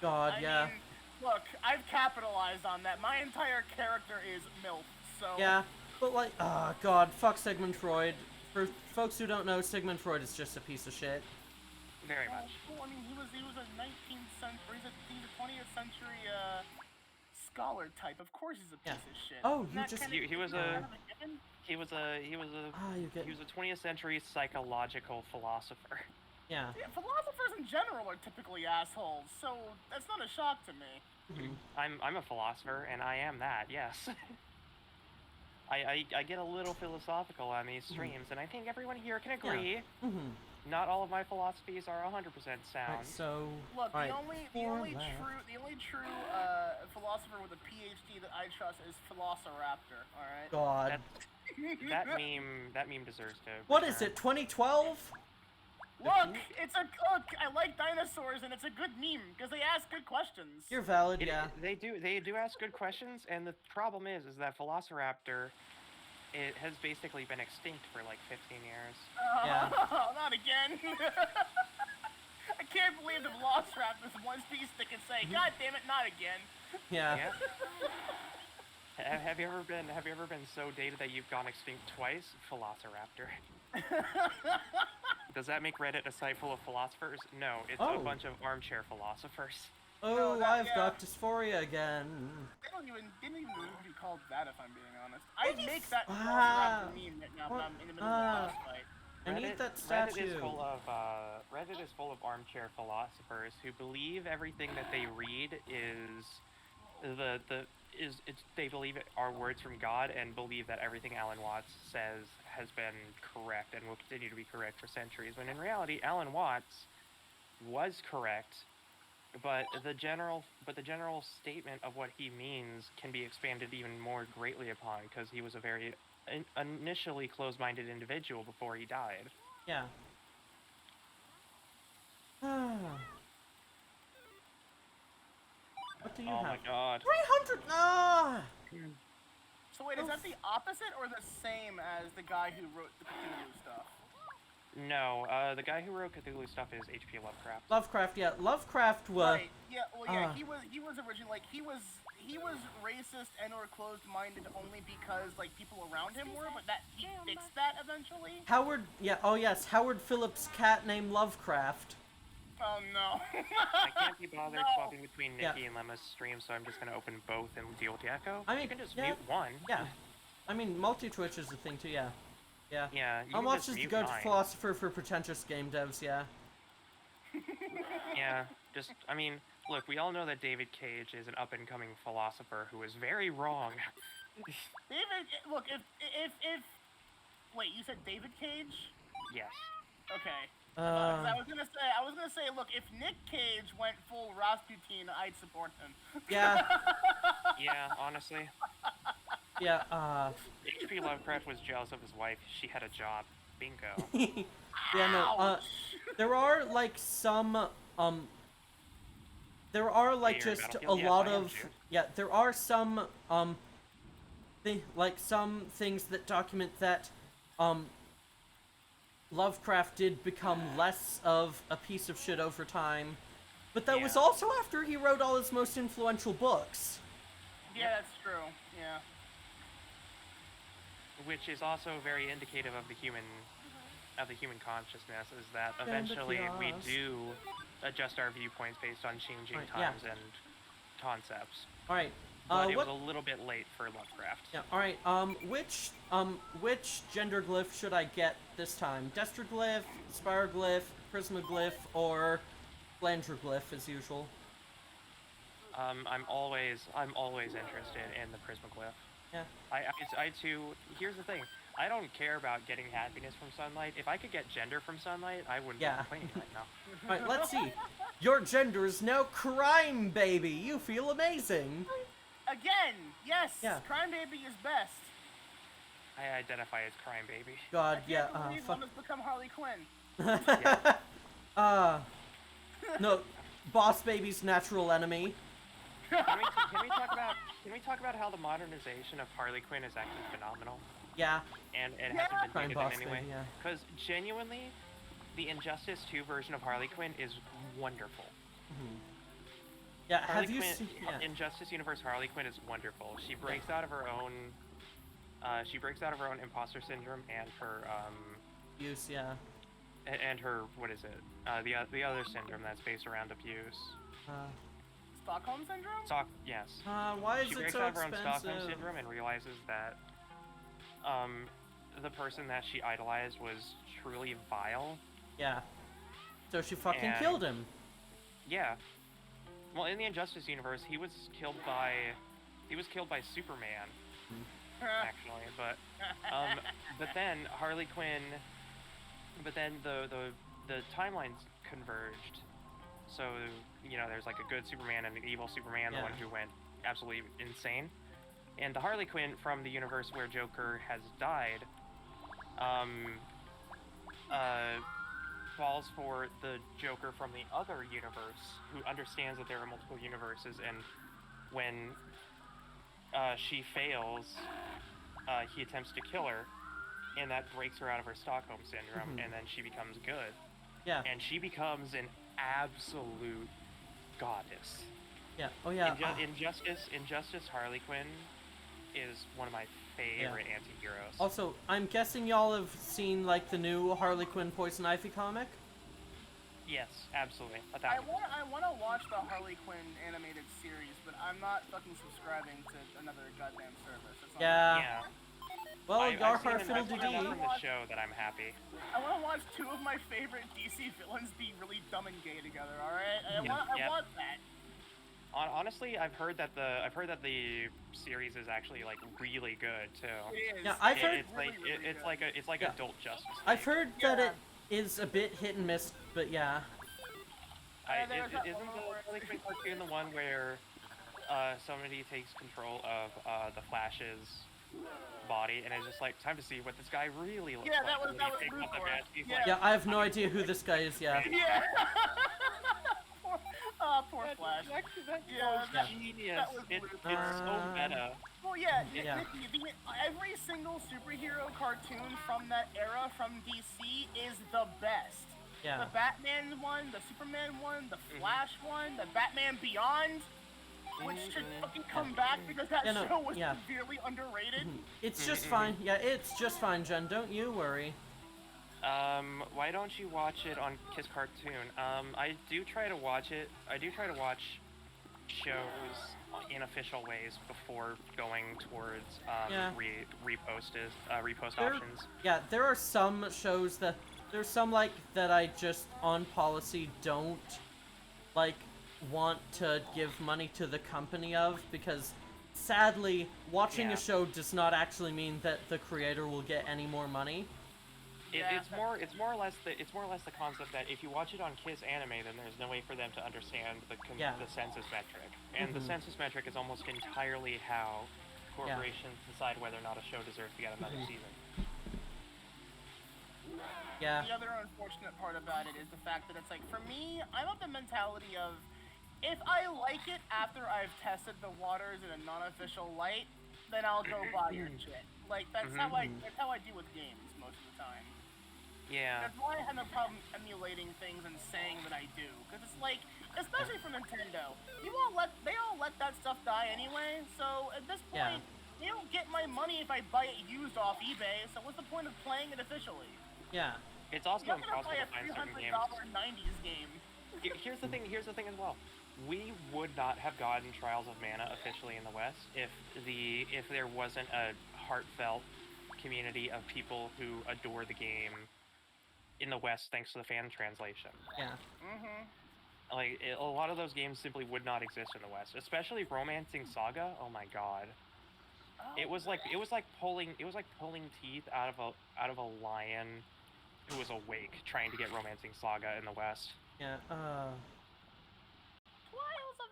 God, yeah. I mean, look, I've capitalized on that. My entire character is MILF, so... Yeah, but like, God, fuck Sigmund Freud. For folks who don't know, Sigmund Freud is just a piece of shit. Very much. Well, I mean, he was a 19th century, he's a 20th century, scholar type. Of course he's a piece of shit. Oh, Isn't you that just- kinda- He was isn't that a- kind of given? He was You get, a 20th century psychological philosopher. yeah. Yeah, philosophers in general are typically assholes, so that's not a shock to me. Mhm. I'm a philosopher, and I am that, yes. I get a little philosophical on these streams, and I think everyone here can agree. Mhm. Not all of my philosophies are 100% sound. Alright, so Look, alright, the only left. true philosopher with a PhD that I trust is Velociraptor. All right. God. That meme deserves to. What is return. it? 2012? Look, I like dinosaurs, and it's a good meme because they ask good questions. You're valid, yeah. They do ask good questions, and the problem is that Velociraptor, it has basically been extinct for like 15 years. Yeah. Not again. I can't believe the Velociraptor is one piece that can say, "God damn it, not again." Yeah. Yeah. Have you ever been so dated that you've gone extinct twice? Velociraptor. Does that make Reddit a site full of philosophers? No, it's a Oh. bunch of armchair philosophers. Oh, that- I've yeah. got dysphoria again. They didn't even need to be called that, if I'm being honest. I'd make that Ah. Velociraptor meme right now, but What? I'm in the middle of a boss fight. I need that statue. Reddit is full of armchair philosophers who believe everything that they read is they believe it are words from God and believe that everything Alan Watts says has been correct and will continue to be correct for centuries. When in reality, Alan Watts was correct, but the general statement of what he means can be expanded even more greatly upon because he was a very initially closed-minded individual before he died. Yeah. What do you Oh have? my god. 300! Ah! So wait, is that the opposite or the same as the guy who wrote the Cthulhu stuff? No, the guy who wrote Cthulhu stuff is H.P. Lovecraft. Lovecraft, yeah. Lovecraft was... Right. Yeah. Well, yeah. He was originally like he was racist and or closed-minded only because like people around him were, but that he fixed that eventually. Howard... Yeah, oh yes, Howard Phillips' cat named Lovecraft. Oh no. I can't be bothered No. swapping between Yeah. Nikki and Lemma's streams, so I'm just gonna open both and deal with the echo. I mean, you can just yeah, mute one. Yeah. I mean, multi-twitch is a thing too, yeah. Yeah. Yeah, you I'll can watch just as the mute go-to mine. philosopher for pretentious game devs, yeah. Yeah, just, I mean, look, we all know that David Cage is an up-and-coming philosopher who is very wrong. David, look, if wait, you said David Cage? Yes. Okay. I was gonna say, look, if Nick Cage went full Rasputin, I'd support him. Yeah. Yeah, honestly. Yeah, H.P. Lovecraft was jealous of his wife. She had a job. Bingo. yeah, no, there are, like, some, there are, like, Yeah, you're in just a Battlefield? Yes, lot I am of, too. yeah, there are some, like, some things that document that, Lovecraft did become less of a piece of shit over time, but that was Yeah. also after he wrote all his most influential books. Yeah, that's true. Yeah. Which is also very indicative of the human consciousness, is that eventually we chaos. do adjust our viewpoints based on changing Right, yeah. times and concepts. Alright, But it what... was a little bit late for Lovecraft. Yeah, alright, which gender glyph should I get this time? Destroglyph, Spiroglyph, Prismaglyph, or Flangerglyph as usual? I'm always interested in the Prismaglyph. Yeah. I too, here's the thing. I don't care about getting happiness from sunlight. If I could get gender from sunlight, I wouldn't Yeah. be complaining right now. Alright, let's see. Your gender is now crime baby. You feel amazing. Again, yes, Yeah. Crime Baby is best. I identify as crime baby. God, I yeah. can't believe Fuck. one has become Harley Quinn. No, Boss Baby's natural enemy. Can we talk about how the modernization of Harley Quinn is actually phenomenal? Yeah. And it Yeah. hasn't been Crime dated Boss in any way. Baby, yeah. Because genuinely, the Injustice 2 version of Harley Quinn is wonderful. Yeah, Harley have you Quinn, seen... Yeah. Injustice Universe Harley Quinn is wonderful. She breaks out of her own imposter syndrome and her Use, yeah. and her, what is it? The other syndrome that's based around abuse. Stockholm Syndrome? Yes. Why is She it breaks so out of her own expensive? Stockholm syndrome and realizes that the person that she idolized was truly vile. Yeah. So she fucking And- killed him. Yeah. Well, in the Injustice universe, he was killed by Superman, actually. But then Harley Quinn. But then the timelines converged. So there's like a good Superman and an evil Superman, the Yeah. one who went absolutely insane. And the Harley Quinn from the universe where Joker has died, falls for the Joker from the other universe, who understands that there are multiple universes, and when she fails, he attempts to kill her, and that breaks her out of her Stockholm syndrome, and then she becomes good. Yeah. And she becomes an absolute goddess. Yeah. Oh yeah. Injustice Harley Quinn is one of my favorite anti-heroes. Also, I'm guessing y'all have seen like the new Harley Quinn Poison Ivy comic. Yes, absolutely. I want to watch the Harley Quinn animated series, but I'm not fucking subscribing to another goddamn service. It's not Yeah. Well, I've Gar seen enough from Fiddle-dee-dee. the show that I'm happy. I want to watch two of my favorite DC villains be really dumb and gay together. All right, I want that. Honestly, I've heard that the series is actually like really good too. It is. Yeah, I've heard- It's like really it's like Yeah. adult Justice League. I've heard that it is a bit hit and miss, but yeah. There's that Isn't one the where Harley Quinn cartoon the one where somebody takes control of the Flash's body, and it's just like, time to see what this guy really looks Yeah, like. that was- And that he was takes off the Luthor. mask, he's Yeah. like, Yeah, I have no idea who this guy is. Yeah. Yeah. Poor Flash. Yeah, so that- genius. that was It's Luthor. so meta. Well, yeah, Yeah. Nikki, every single superhero cartoon from that era from DC is the best. Yeah. The Batman one, the Superman one, the Flash one, the Batman Beyond, which should fucking come back because that Yeah, no, show was yeah. severely underrated. It's just fine. Yeah, it's just fine, Jen. Don't you worry. Why don't you watch it on Kiss Cartoon? I do try to watch it. I do try to watch shows in official ways before going towards Yeah. repost There- options. Yeah, there are some shows that there's some like that I just on policy don't like want to give money to the company of, because sadly watching Yeah. a show does not actually mean that the creator will get any more money. Yeah. It's more or less the concept that if you watch it on Kiss Anime, then there's no way for them to understand Yeah. the census metric, and the census metric is almost entirely how corporations decide whether or not a show deserves to get another season. Yeah. The other unfortunate part about it is the fact that it's like, for me, I'm of the mentality of, if I like it after I've tested the waters in a non-official light, then I'll go buy your shit. Like, that's how I do with games most of the time. Yeah. That's why I have no problem emulating things and saying that I do, because it's like, especially for Nintendo, they all let that stuff die anyway. So at this point, they don't get my money if I buy it used off eBay. So what's the point of playing it officially? Yeah. It's also You're not gonna impossible play to a find certain $300 games. 90s game. Here's the thing as well. We would not have gotten Trials of Mana officially in the West if there wasn't a heartfelt community of people who adore the game in the West thanks to the fan translation. Yeah. Like, a lot of those games simply would not exist in the West, especially Romancing Saga. Oh my god. It was like pulling teeth out of a lion who was awake trying to get Romancing Saga in the West. Yeah, Trials of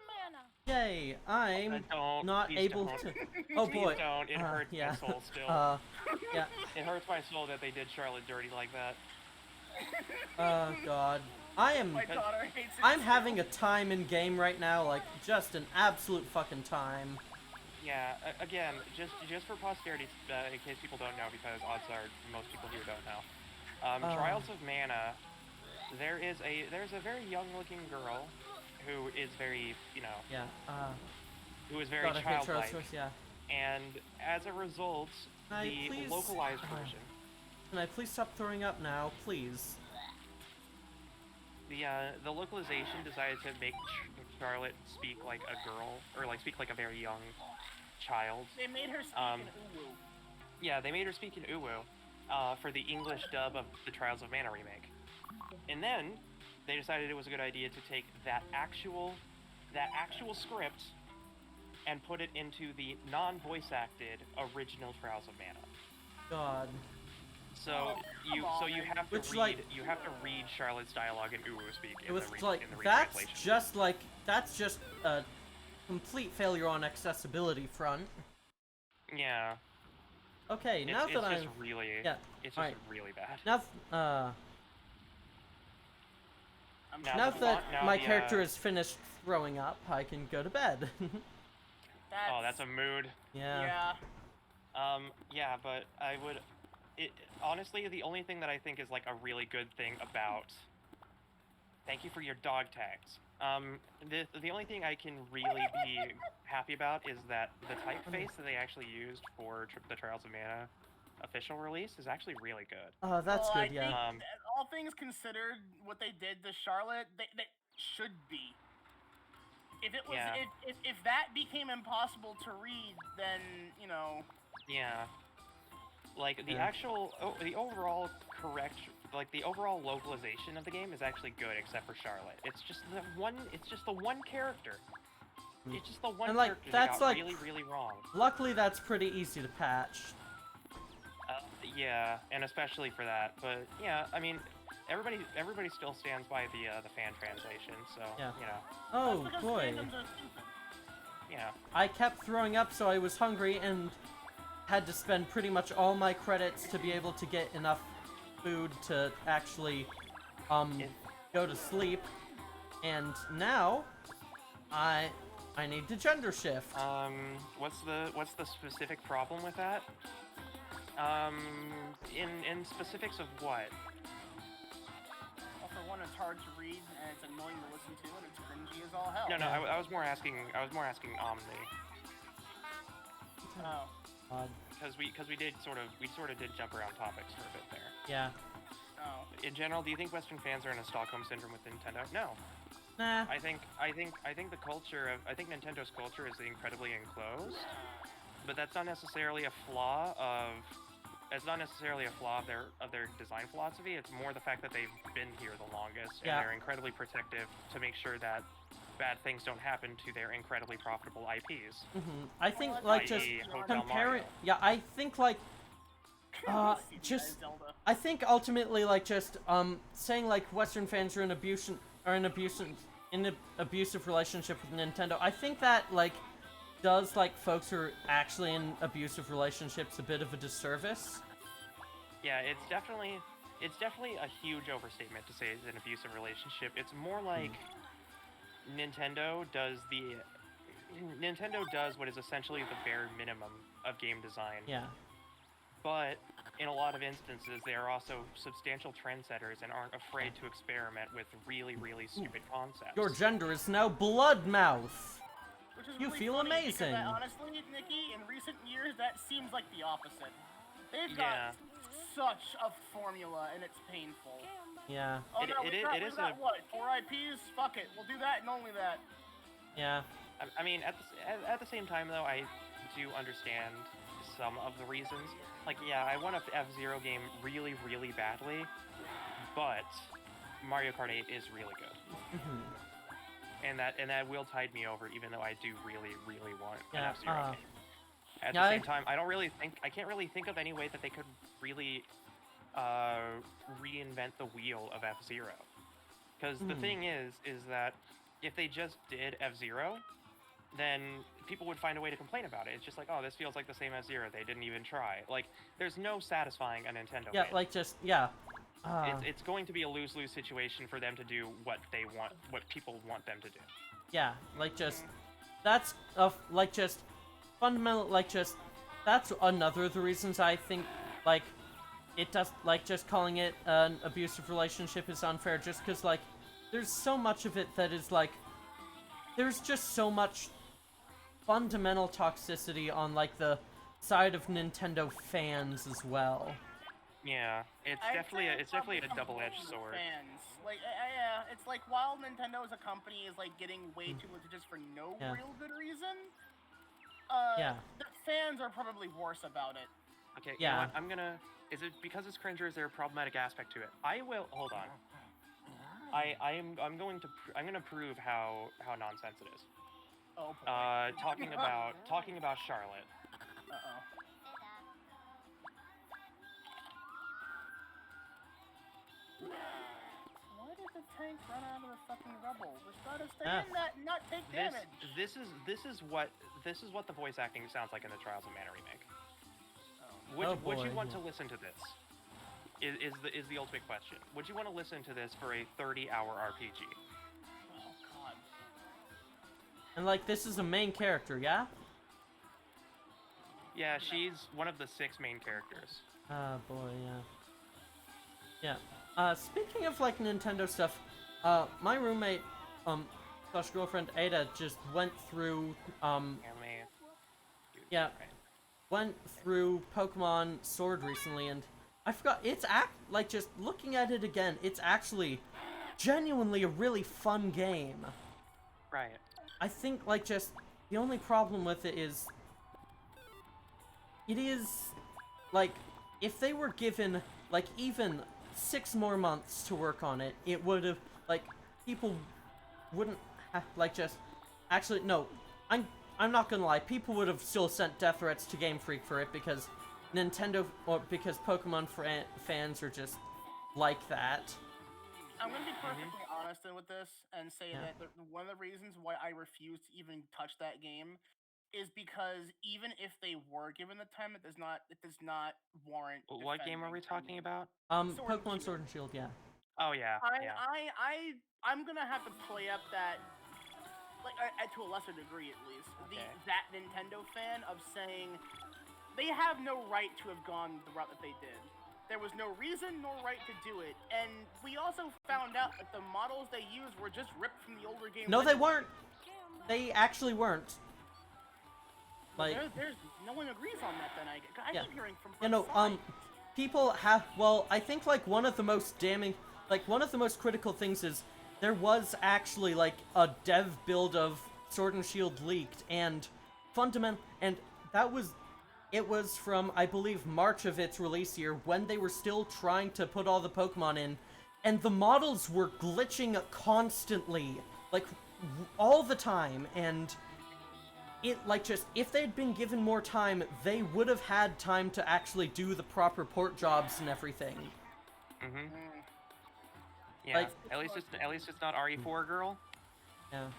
Mana. Yay, I'm Don't, not please able don't. to... Oh Please boy. don't. It hurts yeah. my soul still. Yeah. It hurts my soul that they did Charlotte dirty like that. Oh god. My daughter hates it. I'm having a time in game right now, like, just an absolute fucking time. Yeah, again, just for posterity, in case people don't know, because odds are most people here don't know. Trials of Mana, there's a very young-looking girl who is very, you know, Yeah, who is very God, I hate childlike, Trials, yeah. and as a result, Can I the please- localized version, Can I please stop throwing up now, please? the localization decided to make Charlotte speak like a girl, or like speak like a very young child. They made her speak in Uwu. Yeah, they made her speak in Uwu for the English dub of the Trials of Mana remake. And then they decided it was a good idea to take that actual script and put it into the non-voice acted original Trials of Mana. God. So you have to Which, read like- you have to read Charlotte's dialogue in Uwu speak It in was the like, in the that's retranslation. just a complete failure on accessibility front. Yeah. Okay, now It's that just I'm... really Yeah, it's just alright. really bad. Now, I'm Now now the that now my the, character is finished throwing up, I can go to bed. Oh, that's a mood. Yeah. Yeah, but I would... honestly, the only thing that I think is, like, a really good thing about... Thank you for your dog tags. The only thing I can really be happy about is that the typeface that they actually used for the Trials of Mana official release is actually really good. Oh, that's Well, good, I yeah. think all things considered, what they did to Charlotte, they should be. If it was, Yeah. if that became impossible to read, then you know. Yeah. Like, the Yeah. actual... the overall correct... Like, the overall localization of the game is actually good, except for Charlotte. It's just the one character. It's just the one And, like, character that's, that got like- really, really wrong. Luckily, that's pretty easy to patch. Yeah, and especially for that. But, yeah, I mean, everybody still stands by the fan translation, so, Yeah. you know, Oh, That's because boy. fandoms are stupid. yeah. I kept throwing up, so I was hungry and had to spend pretty much all my credits to be able to get enough food to actually, go to sleep. And now, I need to gender shift. What's the specific problem with that? In specifics of what? Well, for one, it's hard to read and it's annoying to listen to, and it's cringy as all hell. No, Yeah. I was more asking Omni. Oh, Because we sort of did jump around topics for a bit there. Yeah. oh. In general, do you think Western fans are in a Stockholm syndrome with Nintendo? No. Nah. I think Nintendo's culture is incredibly enclosed, but that's not necessarily a flaw of their design philosophy. It's more the fact that they've been here the longest, Yeah. and they're incredibly protective to make sure that bad things don't happen to their incredibly profitable IPs. I think, Well, like, i.e. just Hotel comparing... Mario. Yeah, I think, like, just... Zelda. I think ultimately, like, just, saying, like, Western fans are in an abusive relationship with Nintendo, I think that, like, does, like, folks who are actually in abusive relationships a bit of a disservice. Yeah, it's definitely a huge overstatement to say it's an abusive relationship. It's more like Nintendo does what is essentially the bare minimum of game design. Yeah. But in a lot of instances, they are also substantial trendsetters and aren't afraid to experiment with really, really stupid concepts. Your gender is now Bloodmouth. Which is You really feel funny amazing. Because honestly, Nikki, in recent years, that seems like the opposite. They've Yeah. got such a formula, and it's painful. Yeah. Oh It- no, it we've is- got, it we've is got a- what? 4 IPs? Fuck it, we'll do that and only that. Yeah. I mean, at the same time, though, I do understand some of the reasons. Like, yeah, I want a F-Zero game really, really badly, but Mario Kart 8 is really good. And that will tide me over, even though I do really, really want an Yeah, F-Zero game. At Yeah, the same time, I can't really think of any way that they could really reinvent the wheel of F-Zero. Because the thing is that if they just did F-Zero, then people would find a way to complain about it. It's just like, oh, this feels like the same F-Zero. They didn't even try. Like, there's no satisfying a Nintendo Yeah, fan. like just yeah. It's going to be a lose-lose situation for them to do what they want, what people want them to do. Yeah, like just that's like just fundamental like just that's another of the reasons I think like it does like just calling it an abusive relationship is unfair just because like there's so much of it that is like there's just so much fundamental toxicity on like the side of Nintendo fans as well. Yeah, it's I'd definitely say a, it's definitely a probably double-edged the sword. Fans. Like, yeah, it's like while Nintendo as a company is like getting way too litigious for no Yeah. real good reason, Yeah. the fans are probably worse about it. Okay, you Yeah. know what? I'm gonna. Is it because it's cringe or is there a problematic aspect to it? I will. Hold on. I'm going to prove how nonsense it is. Oh boy. Talking about Charlotte. Uh-oh. Why did the tank run out of the fucking rubble? Just gotta stay in that and not take damage. This is what the voice acting sounds like in the Trials of Mana remake. Would you want to listen to this? Is the ultimate question. Would you want to listen to this for a 30-hour RPG? Oh god. And like this is a main character, yeah? Yeah, she's one of the 6 main characters. Boy, yeah. Yeah. Speaking of like Nintendo stuff, my roommate, slash girlfriend Ada just went through, went through Pokemon Sword recently, and I forgot, it's like just looking at it again, it's actually genuinely a really fun game. Right. I think like just, the only problem with it is like, if they were given, like, even 6 more months to work on it, it would have, like, people wouldn't have, like, just, actually, no, I'm not gonna lie, people would have still sent death threats to Game Freak for it, because Nintendo, or because Pokemon fans are just like that. I'm gonna be perfectly honest with this and say that one of the reasons why I refuse to even touch that game is because even if they were given the time, it does not warrant. What game are we talking about? Pokemon Sword and Shield, yeah. Oh yeah. I'm gonna have to play up that, like, to a lesser degree at least, that Nintendo fan of saying they have no right to have gone the route that they did. There was no reason nor right to do it, and we also found out that the models they used were just ripped from the older game. No, they weren't. They actually weren't. Like, there's no one agrees on that. Then I keep hearing from. People have. Well, I think like one of the most critical things is there was actually like a dev build of Sword and Shield leaked, and it was from, I believe, March of its release year, when they were still trying to put all the Pokemon in, and the models were glitching constantly, like, all the time, and it, like, just, if they'd been given more time, they would have had time to actually do the proper port jobs and everything. Yeah, like, at least it's not RE4 girl. Yeah.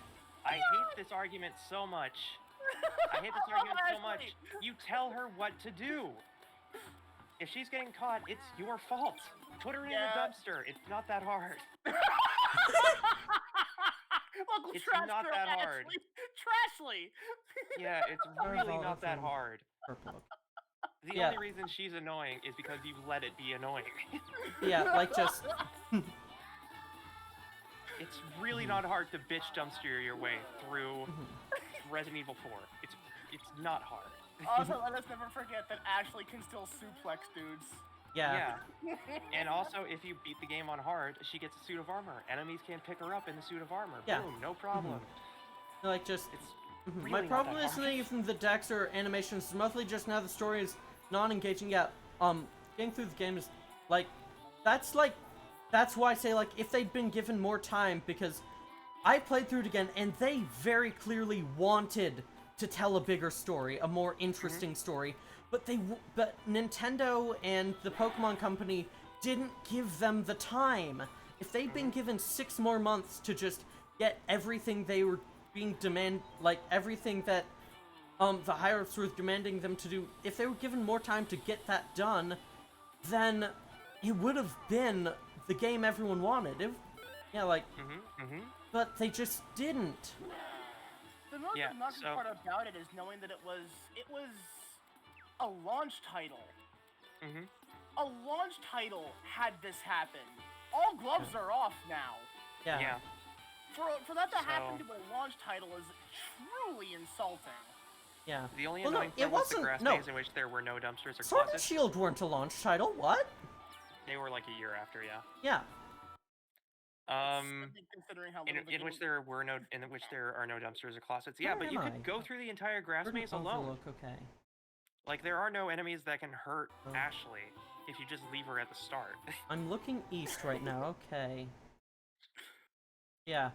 I hate this argument so much. You tell her what to do. If she's getting caught, it's your fault. Put her in the dumpster. It's not that hard. It's not that hard. Trashly. Yeah, it's really not that hard. The only reason she's annoying is because you let it be annoying. Yeah, like just... It's really not hard to bitch dumpster your way through Resident Evil 4. It's not hard. Also, let us never forget that Ashley can still suplex dudes. Yeah. And also, if you beat the game on hard, she gets a suit of armor. Enemies can't pick her up in the suit of armor. Yeah. Boom, no problem. Like, just... It's really my problem isn't even the decks or animations, it's mostly just now the story is non-engaging. Yeah, getting through the game is, that's why I say, like, if they'd been given more time, because I played through it again, and they very clearly wanted to tell a bigger story, a more interesting story. But but Nintendo and the Pokemon Company didn't give them the time. If they'd been given 6 more months to just get everything they were being everything that the higher-ups were demanding them to do, if they were given more time to get that done, then it would have been the game everyone wanted. But they just didn't. The most obnoxious part about it is knowing that it was a launch title. A launch title had this happen. All gloves are off now. Yeah. For that to happen to a launch title is truly insulting. Yeah. The only annoying part was the grass maze in which there were no dumpsters or Sword and closets. Shield weren't a launch title. What? They were like a year after, yeah. Yeah. Considering how in which there are no dumpsters or closets. Yeah, but you could go through the entire grass maze alone. Okay. Like, there are no enemies that can hurt Ashley if you just leave her at the start. I'm looking east right now. Okay. Yeah.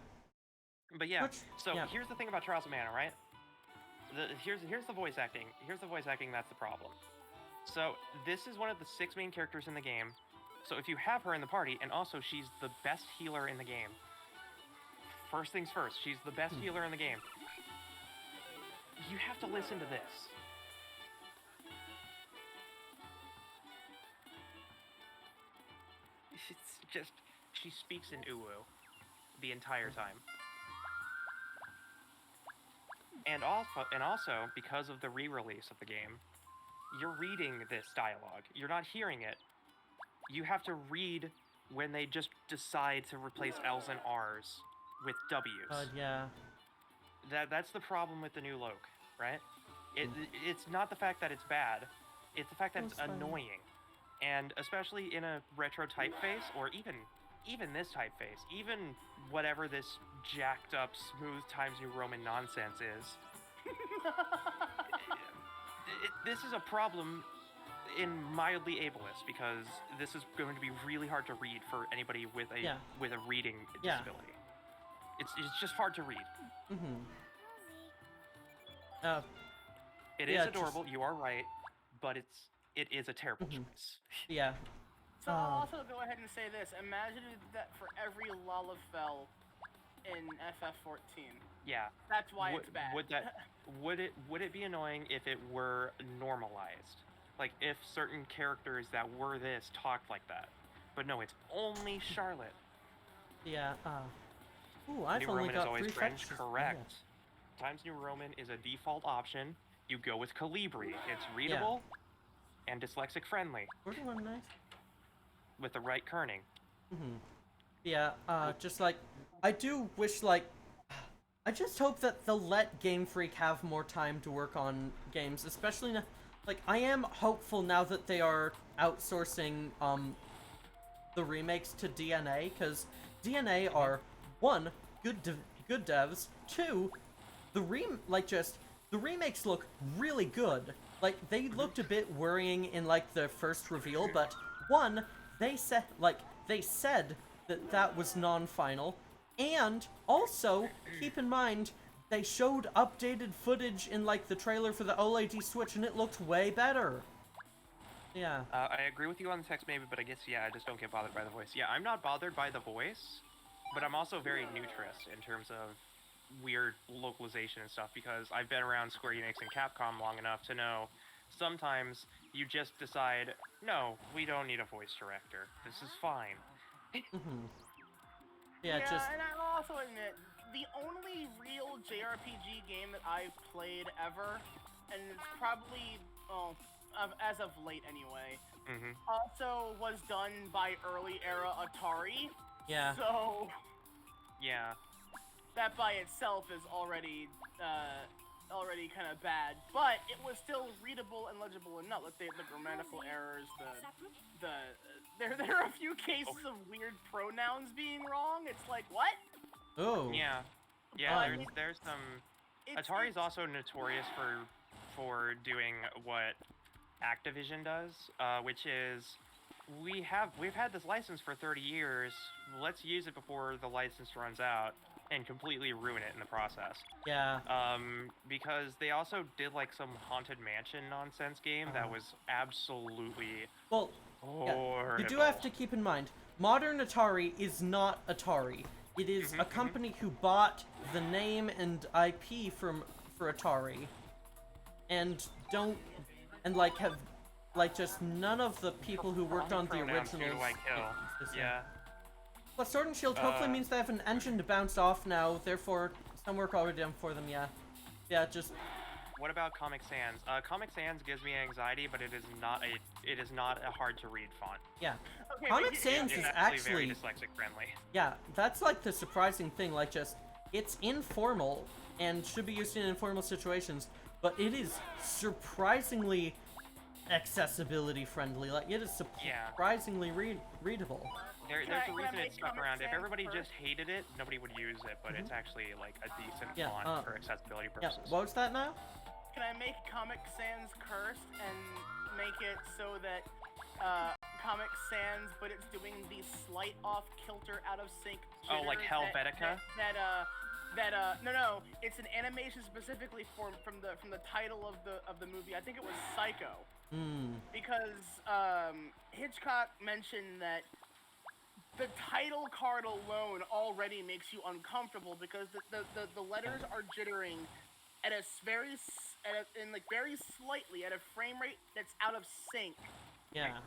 But yeah, here's the thing about Trials of Mana, right? Here's the voice acting. Here's the voice acting that's the problem. So this is one of the 6 main characters in the game. So if you have her in the party, and also she's the best healer in the game. First things first, she's the best healer in the game. You have to listen to this. It's just, she speaks in uwu the entire time. And also, because of the re-release of the game, you're reading this dialogue. You're not hearing it. You have to read when they just decide to replace L's and R's with W's. Yeah. That's the problem with the new Loke, right? It's not the fact that it's bad. It's the fact that it's annoying. And especially in a retro typeface, or even this typeface, even whatever this jacked up, smooth Times New Roman nonsense is, this is a problem in mildly ableist, because this is going to be really hard to read for anybody with a reading disability. It's just hard to read. It is adorable, you are right, but it is a terrible choice. Yeah. So I'll also go ahead and say this. Imagine that for every Lalafell in FF14. Yeah. That's why it's bad. Would it be annoying if it were normalized? Like, if certain characters that were this talked like that. But no, it's only Charlotte. Yeah, ooh, I've New only Roman got is always 3 cringe, fetches. correct. Times New Roman is a default option. You go with Calibri. It's readable and dyslexic friendly. Where's one nice? With the right kerning. Yeah, just like, I do wish, like, I just hope that they'll let Game Freak have more time to work on games, especially now. Like, I am hopeful now that they are outsourcing, the remakes to DNA, because DNA are, 1, good devs, 2, the remakes look really good. Like, they looked a bit worrying in, like, the first reveal, but, 1, they said that was non-final, and also, keep in mind, they showed updated footage in, like, the trailer for the OLED Switch, and it looked way better. Yeah. I agree with you on the text, maybe, but I guess, I just don't get bothered by the voice. Yeah, I'm not bothered by the voice, but I'm also very neutrous in terms of weird localization and stuff, because I've been around Square Enix and Capcom long enough to know sometimes you just decide, no, we don't need a voice director. This is fine. Yeah, just... and I'll also admit, the only real JRPG game that I've played ever, and it's probably, as of late anyway, also was done by early era Atari. Yeah. So... Yeah. That by itself is already kind of bad, but it was still readable and legible enough. Like the grammatical errors, there are a few cases of weird pronouns being wrong. It's like, what? Oh. Yeah. Yeah, there's some... Atari's also notorious for doing what Activision does, which is, we've had this license for 30 years, let's use it before the license runs out. and completely ruin it in the process. Yeah. Because they also did like some Haunted Mansion nonsense game that was absolutely Well, yeah, horrible. you do have to keep in mind, modern Atari is not Atari. It is a company who bought the name and IP for Atari, and just none of the people who worked on the Pronouns, who originals. do I kill? Yeah. But Sword and Shield hopefully means they have an engine to bounce off now. Therefore, some work already done for them. Yeah. Yeah. Just. What about Comic Sans? Comic Sans gives me anxiety, but it is not a hard to read font. Yeah. Okay, Comic Sans It's is actually very dyslexic friendly. Yeah, that's like the surprising thing. Like, just it's informal and should be used in informal situations, but it is surprisingly accessibility friendly. Like, it is surprisingly readable. There's Can a I reason make it stuck Comic around. If Sans everybody first? just hated it, nobody would use it, but it's actually like a decent Yeah, font for accessibility Yeah. purposes. What was that now? Can I make Comic Sans cursed and make it so that Comic Sans, but it's doing the slight off kilter, out of sync. Oh, like jitter Helvetica? No, it's an animation specifically from the title of the movie. I think it was Psycho. Because Hitchcock mentioned that the title card alone already makes you uncomfortable because the letters are jittering at a very slightly at a frame rate that's out of sync. Yeah.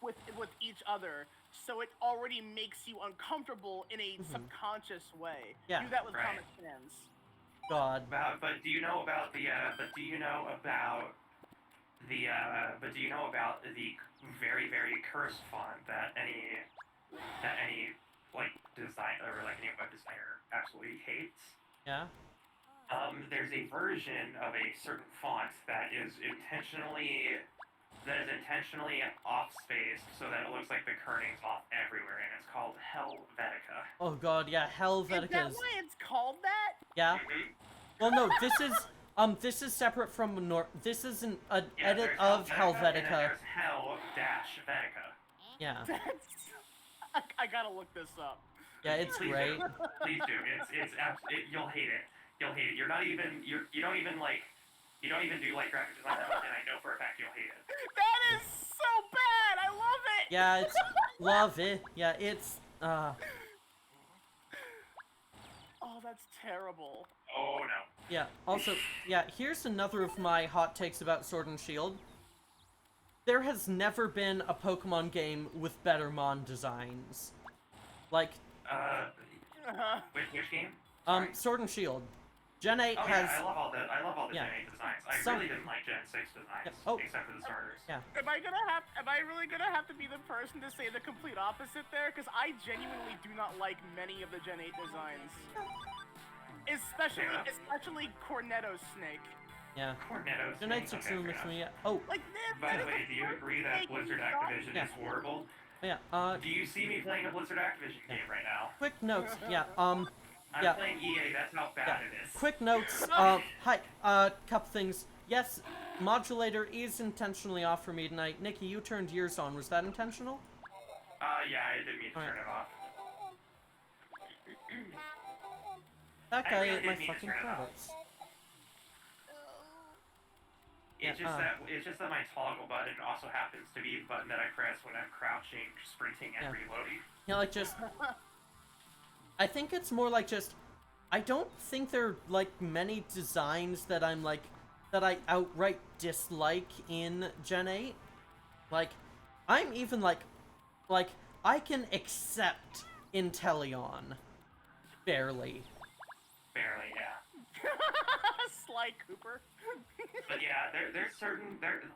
With each other, so it already makes you uncomfortable in a subconscious way. Yeah. Do that with Right. Comic Sans. God. But do you know about the very, very cursed font that any like design or like any web designer absolutely hates? Yeah. There's a version of a certain font that is intentionally off spaced so that it looks like the kerning's off everywhere, and it's called Helvetica. Oh God. Yeah. Is that Helvetica's. why it's called that? Yeah. Well, no. This is separate from This is an edit there's of Helvetica, and then Helvetica. there's Hell-Vetica. Yeah. I gotta look this up. Yeah. It's Please great. do. Please do. You'll hate it. You'll hate it. You don't even do like graphic design that much, and I know for a fact you'll hate it. That is so bad. I love it. Yeah. It's love it. Yeah. It's Oh, that's terrible. Oh no. Yeah, also, yeah, here's another of my hot takes about Sword and Shield. There has never been a Pokemon game with better Mon designs. Like, Which game? Sorry. Sword and Shield. Gen 8 Oh has... yeah, I love all the Yeah. Gen 8 designs. I Some- really didn't like Gen 6 designs, Yeah. Oh. except for the starters. Yeah. Am I really gonna have to be the person to say the complete opposite there? Because I genuinely do not like many of the Gen 8 designs. Especially Cornetto's snake. Yeah. Cornetto's Gen 8 okay, makes fair me... enough. Oh, Like, By the way, do you agree that Blizzard Activision Yeah. is horrible? yeah, Do you see me playing a Blizzard Activision game right now? quick notes. Yeah, I'm Yeah. playing EA, that's how bad it is. quick notes. Hi, couple things. Yes, modulator is intentionally off for me tonight. Nikki, you turned yours on. Was that intentional? Yeah, I didn't mean to turn it off. That I guy really ate my didn't mean to fucking turn it off. credits. It's just that my toggle button also happens to be the button that I press when I'm crouching, sprinting, and Yeah. reloading. Yeah, like just... I think it's more like just... I don't think there are, like, many designs that I'm, like... that I outright dislike in Gen 8. Like, I'm even, like, I can accept Inteleon. Barely. Barely, yeah. Sly Cooper. But yeah, there's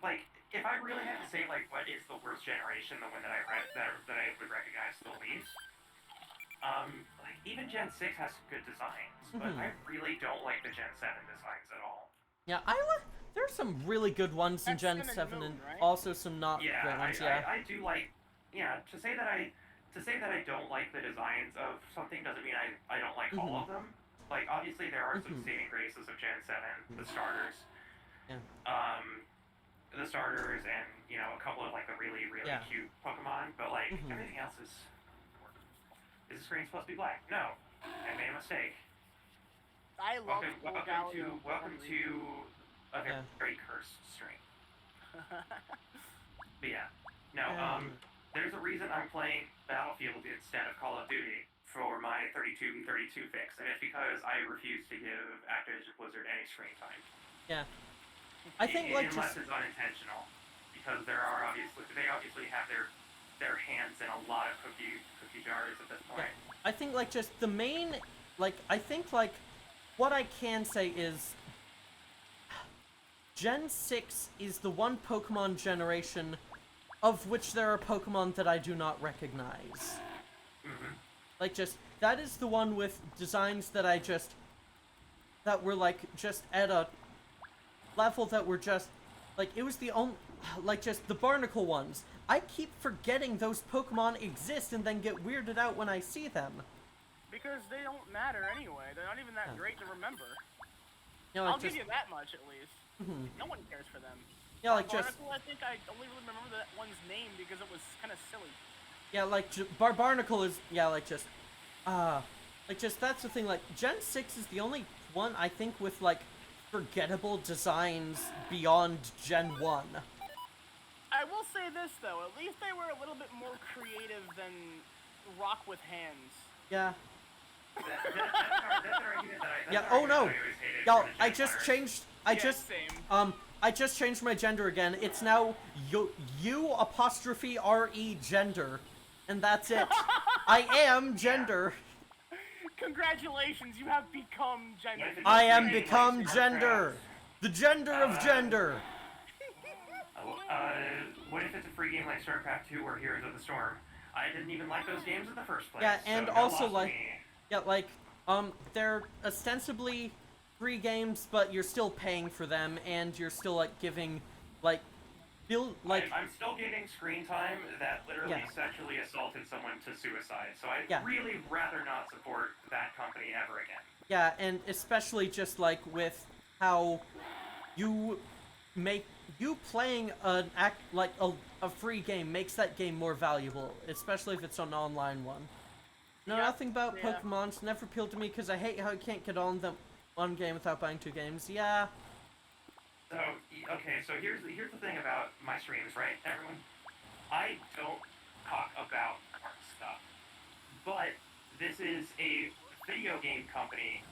like, if I really had to say, like, what is the worst generation, the one that I would recognize the least, like, even Gen 6 has some good designs, but I really don't like the Gen 7 designs at all. Yeah, there's some really good ones in That's Gen Sun and 7 Moon, and right? also some not Yeah, great ones, yeah. I do like, to say that I don't like the designs of something doesn't mean I don't like all of them. Like, obviously there are some saving graces of Gen 7, the starters. Yeah. The starters and, you know, a couple of, like, the really, really Yeah. cute Pokemon, but, like, everything else is... Is the screen supposed to be black? No. I made a mistake. I love Welcome to a Yeah. very cursed stream. But yeah, no. Yeah. There's a reason I'm playing Battlefield instead of Call of Duty for my 32v32 fix, and it's because I refuse to give Activision Blizzard any screen time. Yeah. I think like unless just it's unintentional, because they obviously have their hands in a lot of cookie jars at this point. I think like just the main I think like what I can say is Gen 6 is the one Pokemon generation of which there are Pokemon that I do not recognize. Mm-hmm. Like just that is the one with designs that that were like just at a level that were just like it was the only like just the barnacle ones. I keep forgetting those Pokemon exist and then get weirded out when I see them. Because they don't matter anyway. They're not even that great to remember. You know, I'll give you that much at least. No one cares for them. Yeah, like Barnacle, I think I only really remember that one's name because it was kind of silly. Yeah, like Barnacle is that's the thing. Like Gen 6 is the only one I think with like forgettable designs beyond Gen 1. I will say this though, at least they were a little bit more creative than Rock with Hands. Yeah. That's an argument that Yeah. Oh no. always hated Y'all, for the I Gen just Runners. changed. Same. I just changed my gender again. It's now U''RE gender, and that's it. I am gender. Congratulations, you have become gender. I am become gender. The gender of gender. What if it's a free game like StarCraft 2 or Heroes of the Storm? I didn't even like those games in the first place. Yeah, and so also lost like, me. yeah, like, they're ostensibly free games, but you're still paying for them, and you're still like giving, like, I'm still getting screen time that literally sexually assaulted someone to suicide. So I'd really rather not support that company ever again. Yeah, and especially just like with how you playing a free game makes that game more valuable, especially if it's an online one. No, nothing about Pokemon's never appealed to me because I hate how you can't get on them one game without buying 2 games. Yeah. So okay, so here's the thing about my streams, right, everyone? I don't talk about art stuff, but this is a video game company.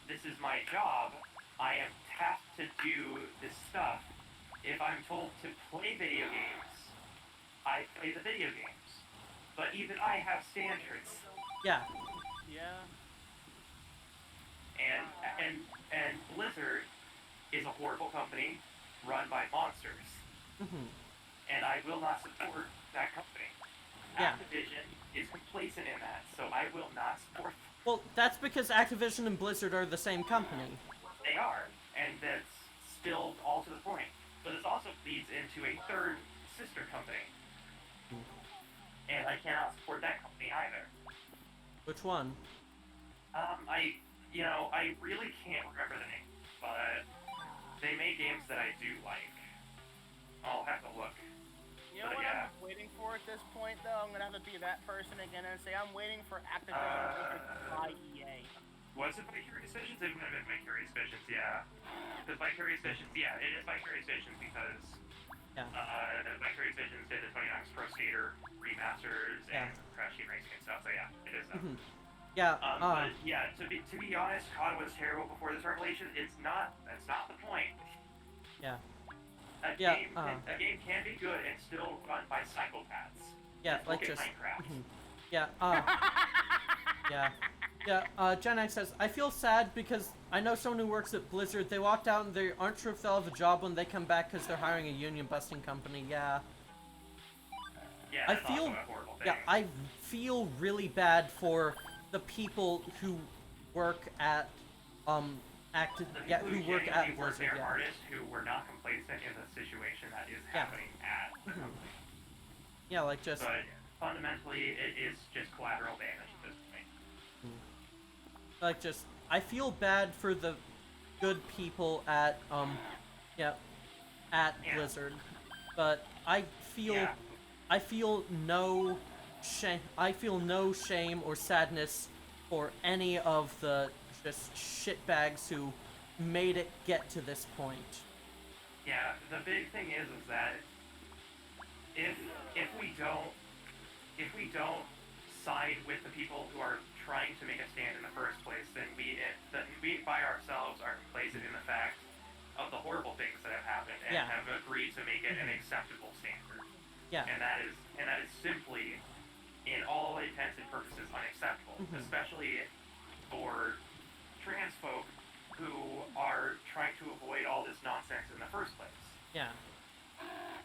This is my job. I am tasked to do this stuff. If I'm told to play video games, I play the video games. But even I have standards. Yeah. Yeah. And Blizzard is a horrible company run by monsters. And I will not support that company. Yeah. Activision is complacent in that, so I will not support them. Well, that's because Activision and Blizzard are the same company. They are, and that's still all to the point. But this also leads into a third sister company. And I cannot support that company either. Which one? I really can't remember the name, but they make games that I do like. I'll have to look. You know what I'm waiting for at this point, though? I'm gonna have to be that person again and say I'm waiting for Activision to buy EA. Was it Vicarious Visions? It would have been Vicarious Visions, yeah. Because Vicarious Visions, yeah, it is Vicarious Visions because the Vicarious Visions did the 29 Pro Skater remasters and Crash Team Racing and stuff, so yeah, it is them. But yeah, to be honest, COD was terrible before this revelation. That's not the point. Yeah. A game can be good and still run by psychopaths. Yeah, Just like look at Minecraft. Gen X says, I feel sad because I know someone who works at Blizzard. They walked out and they aren't sure if they'll have a job when they come back because they're hiring a union-busting company. Yeah. Yeah, that's also a horrible thing. Yeah, I feel really bad for the people who work at who work at Blizzard. They're artists who were not complacent in the situation that is happening at the company. Yeah, like just. But fundamentally, it is just collateral damage at this point. Like just, I feel bad for the good people at Blizzard, but I feel no shame or sadness for any of the just shitbags who made it get to this point. Yeah, the big thing is that if we don't side with the people who are trying to make a stand in the first place, then we by ourselves are complacent in the fact of the horrible things that have happened and Yeah. have agreed to make it an acceptable standard. Yeah. And that is simply, in all intents and purposes, unacceptable, especially for trans folk who are trying to avoid all this nonsense in the first place. Yeah.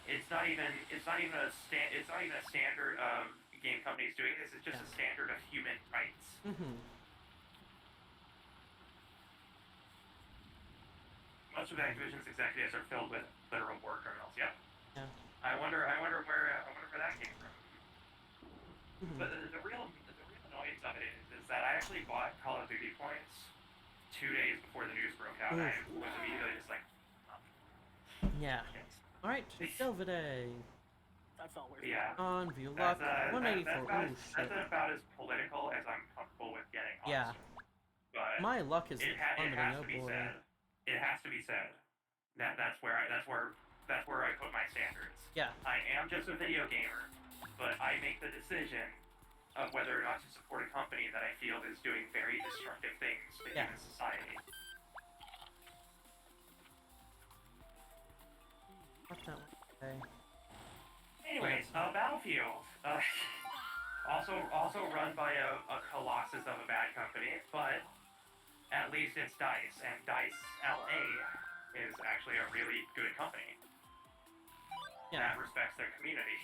It's not even a standard of game companies doing this. It's just a standard of human rights. Most of Activision's executives are filled with literal war criminals. Yep. Yeah. I wonder where that came from. But the real annoyance of it is that I actually bought Call of Duty points 2 days before the news broke out. And I was immediately just like, Yeah. All right, Silver Day. That's always yeah. On view luck, 184. Oh shit. That's about as political as I'm comfortable with getting. Yeah. Honestly. But My luck is it plummeting. has Oh to be boy. said. It has to be said. That's where I put my standards. Yeah. I am just a video gamer, but I make the decision of whether or not to support a company that I feel is doing very destructive things to human society. What that one? Okay. Anyways, Battlefield, also run by a colossus of a bad company, but at least it's DICE, and DICE LA is actually a really good company that respects their community.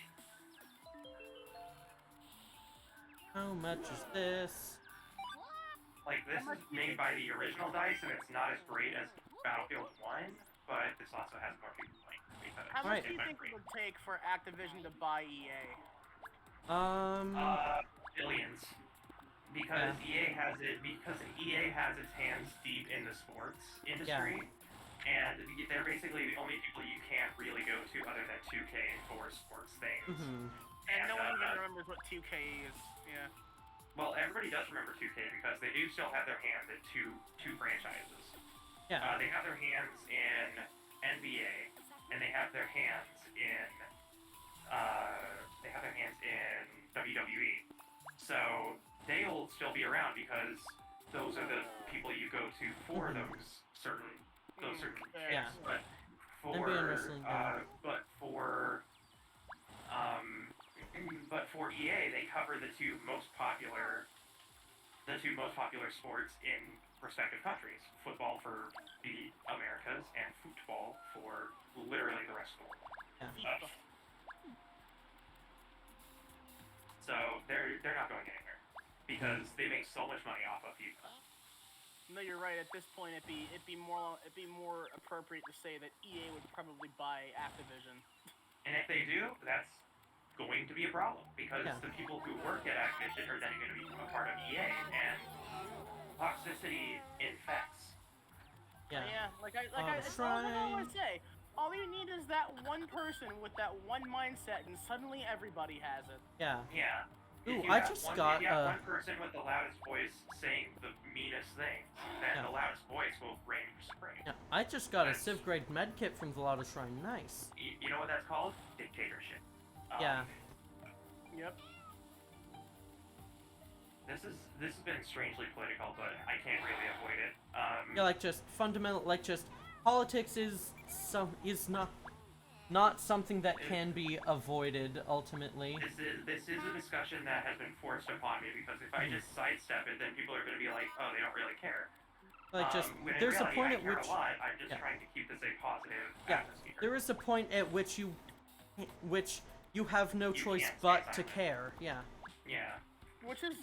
How much is this? Like, this is made by the original DICE, and it's not as great as Battlefield 1, but this also has more people playing. How much do you think it would take for Activision to buy EA? Billions. Because EA has its hands deep in the sports industry, and they're basically the only people you can't really go to other than 2K for sports things. And no one even remembers what 2K is. Yeah. Well, everybody does remember 2K because they do still have their hands in two franchises. Yeah. They have their hands in NBA, and they have their hands in WWE. So they'll still be around because those are the people you go to for those certain Yeah. things. But NBA and wrestling, but for EA, they cover the two most popular sports in respective countries: football for the Americas and football for literally the rest of the world. So they're not going anywhere because they make so much money off of FIFA. No, you're right. At this point, it'd be more appropriate to say that EA would probably buy Activision. And if they do, that's going to be a problem because the people who work at Activision are then going to become a part of EA, and toxicity infects. Yeah, it's all I always say. All you need is that one person with that one mindset, and suddenly everybody has it. Yeah. Yeah. Ooh, If you I have just one, got if you have one person with the loudest voice saying the meanest things, then the loudest voice will reign supreme. Yeah. I just got a Civ grade medkit from the Loudest Shrine. Nice. You know what that's called? Dictatorship. Yeah. Yep. This has been strangely political, but I can't really avoid it. Yeah, like just fundamental, like just politics is not something that can be avoided ultimately. This is a discussion that has been forced upon me because if I just sidestep it, then people are going to be like, oh, they don't really care. Like just when in there's a reality, point I at care which a lot. I'm just trying to keep this a positive atmosphere. there is a point at which you have no choice can't but say to silent. care. Yeah. Yeah. Which is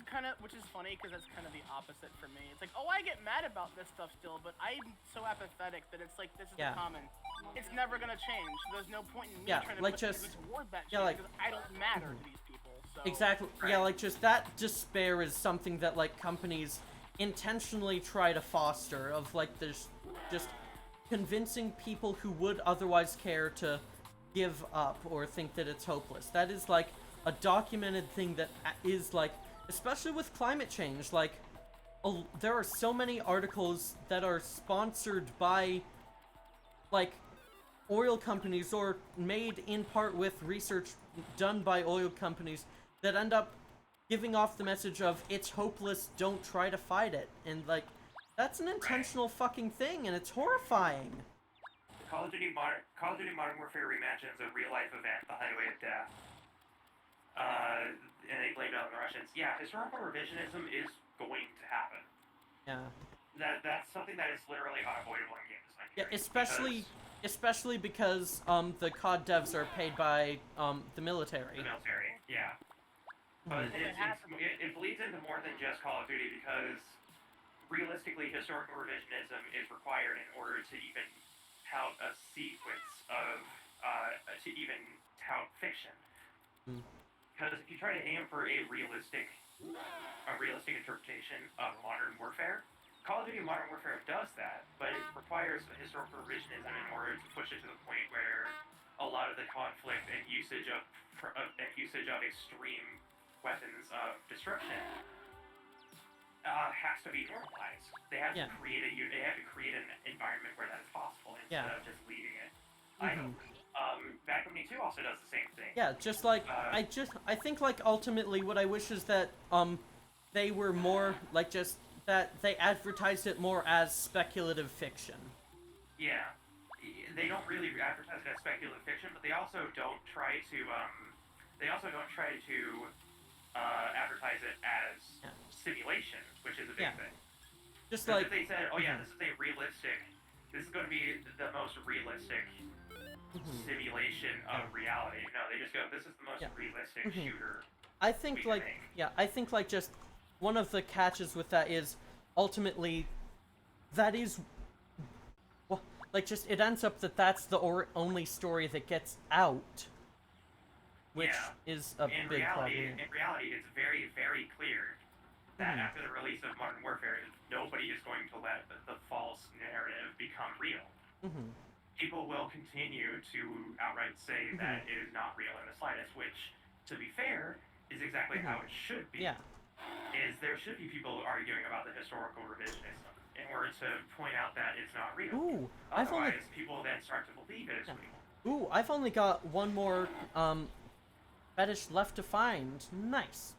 funny because that's kind of the opposite for me. It's like, oh, I get mad about this stuff still, but I'm so apathetic that it's like this is the common. It's never gonna change. There's no point in me trying to like put just toward that change like because I don't matter to these people. So exactly. Yeah, like just that despair is something that like companies intentionally try to foster. Of like there's just convincing people who would otherwise care to give up or think that it's hopeless. That is like a documented thing that is like, especially with climate change, like there are so many articles that are sponsored by, like, oil companies or made in part with research done by oil companies that end up giving off the message of it's hopeless, don't try to fight it. And, like, that's an intentional fucking thing, and it's horrifying. Call of Duty Modern Warfare reimagined a real-life event, The Highway of Death. And they blamed it on the Russians. Yeah, historical revisionism is going to happen. Yeah. That's something that is literally unavoidable in game design. Yeah, especially because the COD devs are paid by the military. The military, yeah. But it bleeds into more than just Call of Duty because realistically, historical revisionism is required in order to even tout a sequence of to even tout fiction. Because if you try to aim for a realistic interpretation of modern warfare, Call of Duty Modern Warfare does that, but it requires historical revisionism in order to push it to the point where a lot of the conflict and usage of extreme weapons of destruction has to be normalized. They have to create an environment where that is possible instead of just leaving it idle. Bad Company 2 also does the same thing. Yeah, just like I think like ultimately what I wish is that they were more like just that they advertised it more as speculative fiction. Yeah, they don't really advertise it as speculative fiction, but they also don't try to advertise it as simulation, which is a big thing. Just like like if they said, "Oh yeah, this is going to be the most realistic simulation of reality." No, they just go, "This is the most realistic shooter." I think like just one of the catches with that is ultimately that is well, like just it ends up that that's the only story that gets out, which is a big problem. In reality, it's very, very clear that after the release of Modern Warfare, nobody is going to let the false narrative become real. People will continue to outright say that it is not real in the slightest, which, to be fair, is exactly how it should be. Yeah. Is there should be people arguing about the historical revisionism in order to point out that it's not real. Ooh, Otherwise, people then start to believe it is real. Ooh, I've only got one more fetish left to find. Nice.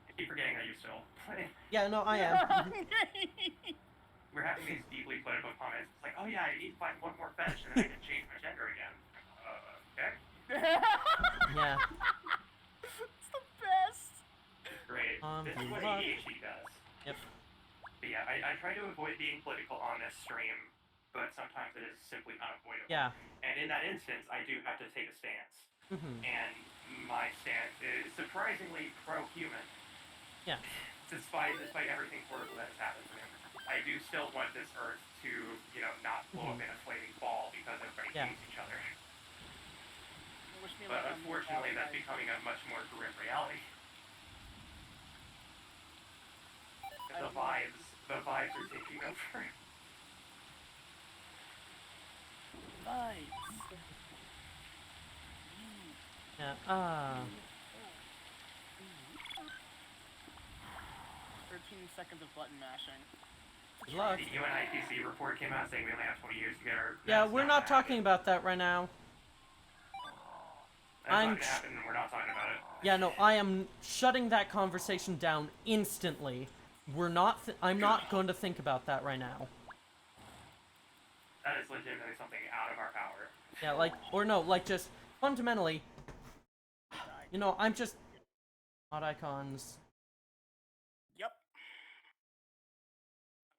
I keep forgetting that you still play. Yeah, no, I am. We're having these deeply political comments. It's like, oh yeah, I need to find one more fetish and then I can change my gender again. Okay? Yeah. It's the best. Great. This is what ADHD does. Yep. But yeah, I try to avoid being political on this stream, but sometimes it is simply unavoidable. Yeah. And in that instance, I do have to take a stance. And my stance is surprisingly pro-human. Yeah. Despite everything horrible that has happened to me. I do still want this Earth to, not blow up in a flaming ball because everybody hates each other. But unfortunately, that's becoming a much more grim reality. The vibes are taking over. Vibes. Yeah. 13 seconds of button mashing. Good luck. The UNIPC report came out saying we only have 20 years to get our... Yeah, we're not talking about that right now. That's not gonna happen, and we're not talking about it. Yeah, no, I am shutting that conversation down instantly. I'm not going to think about that right now. That is legitimately something out of our power. Yeah, just fundamentally, I'm just mod icons. Yep.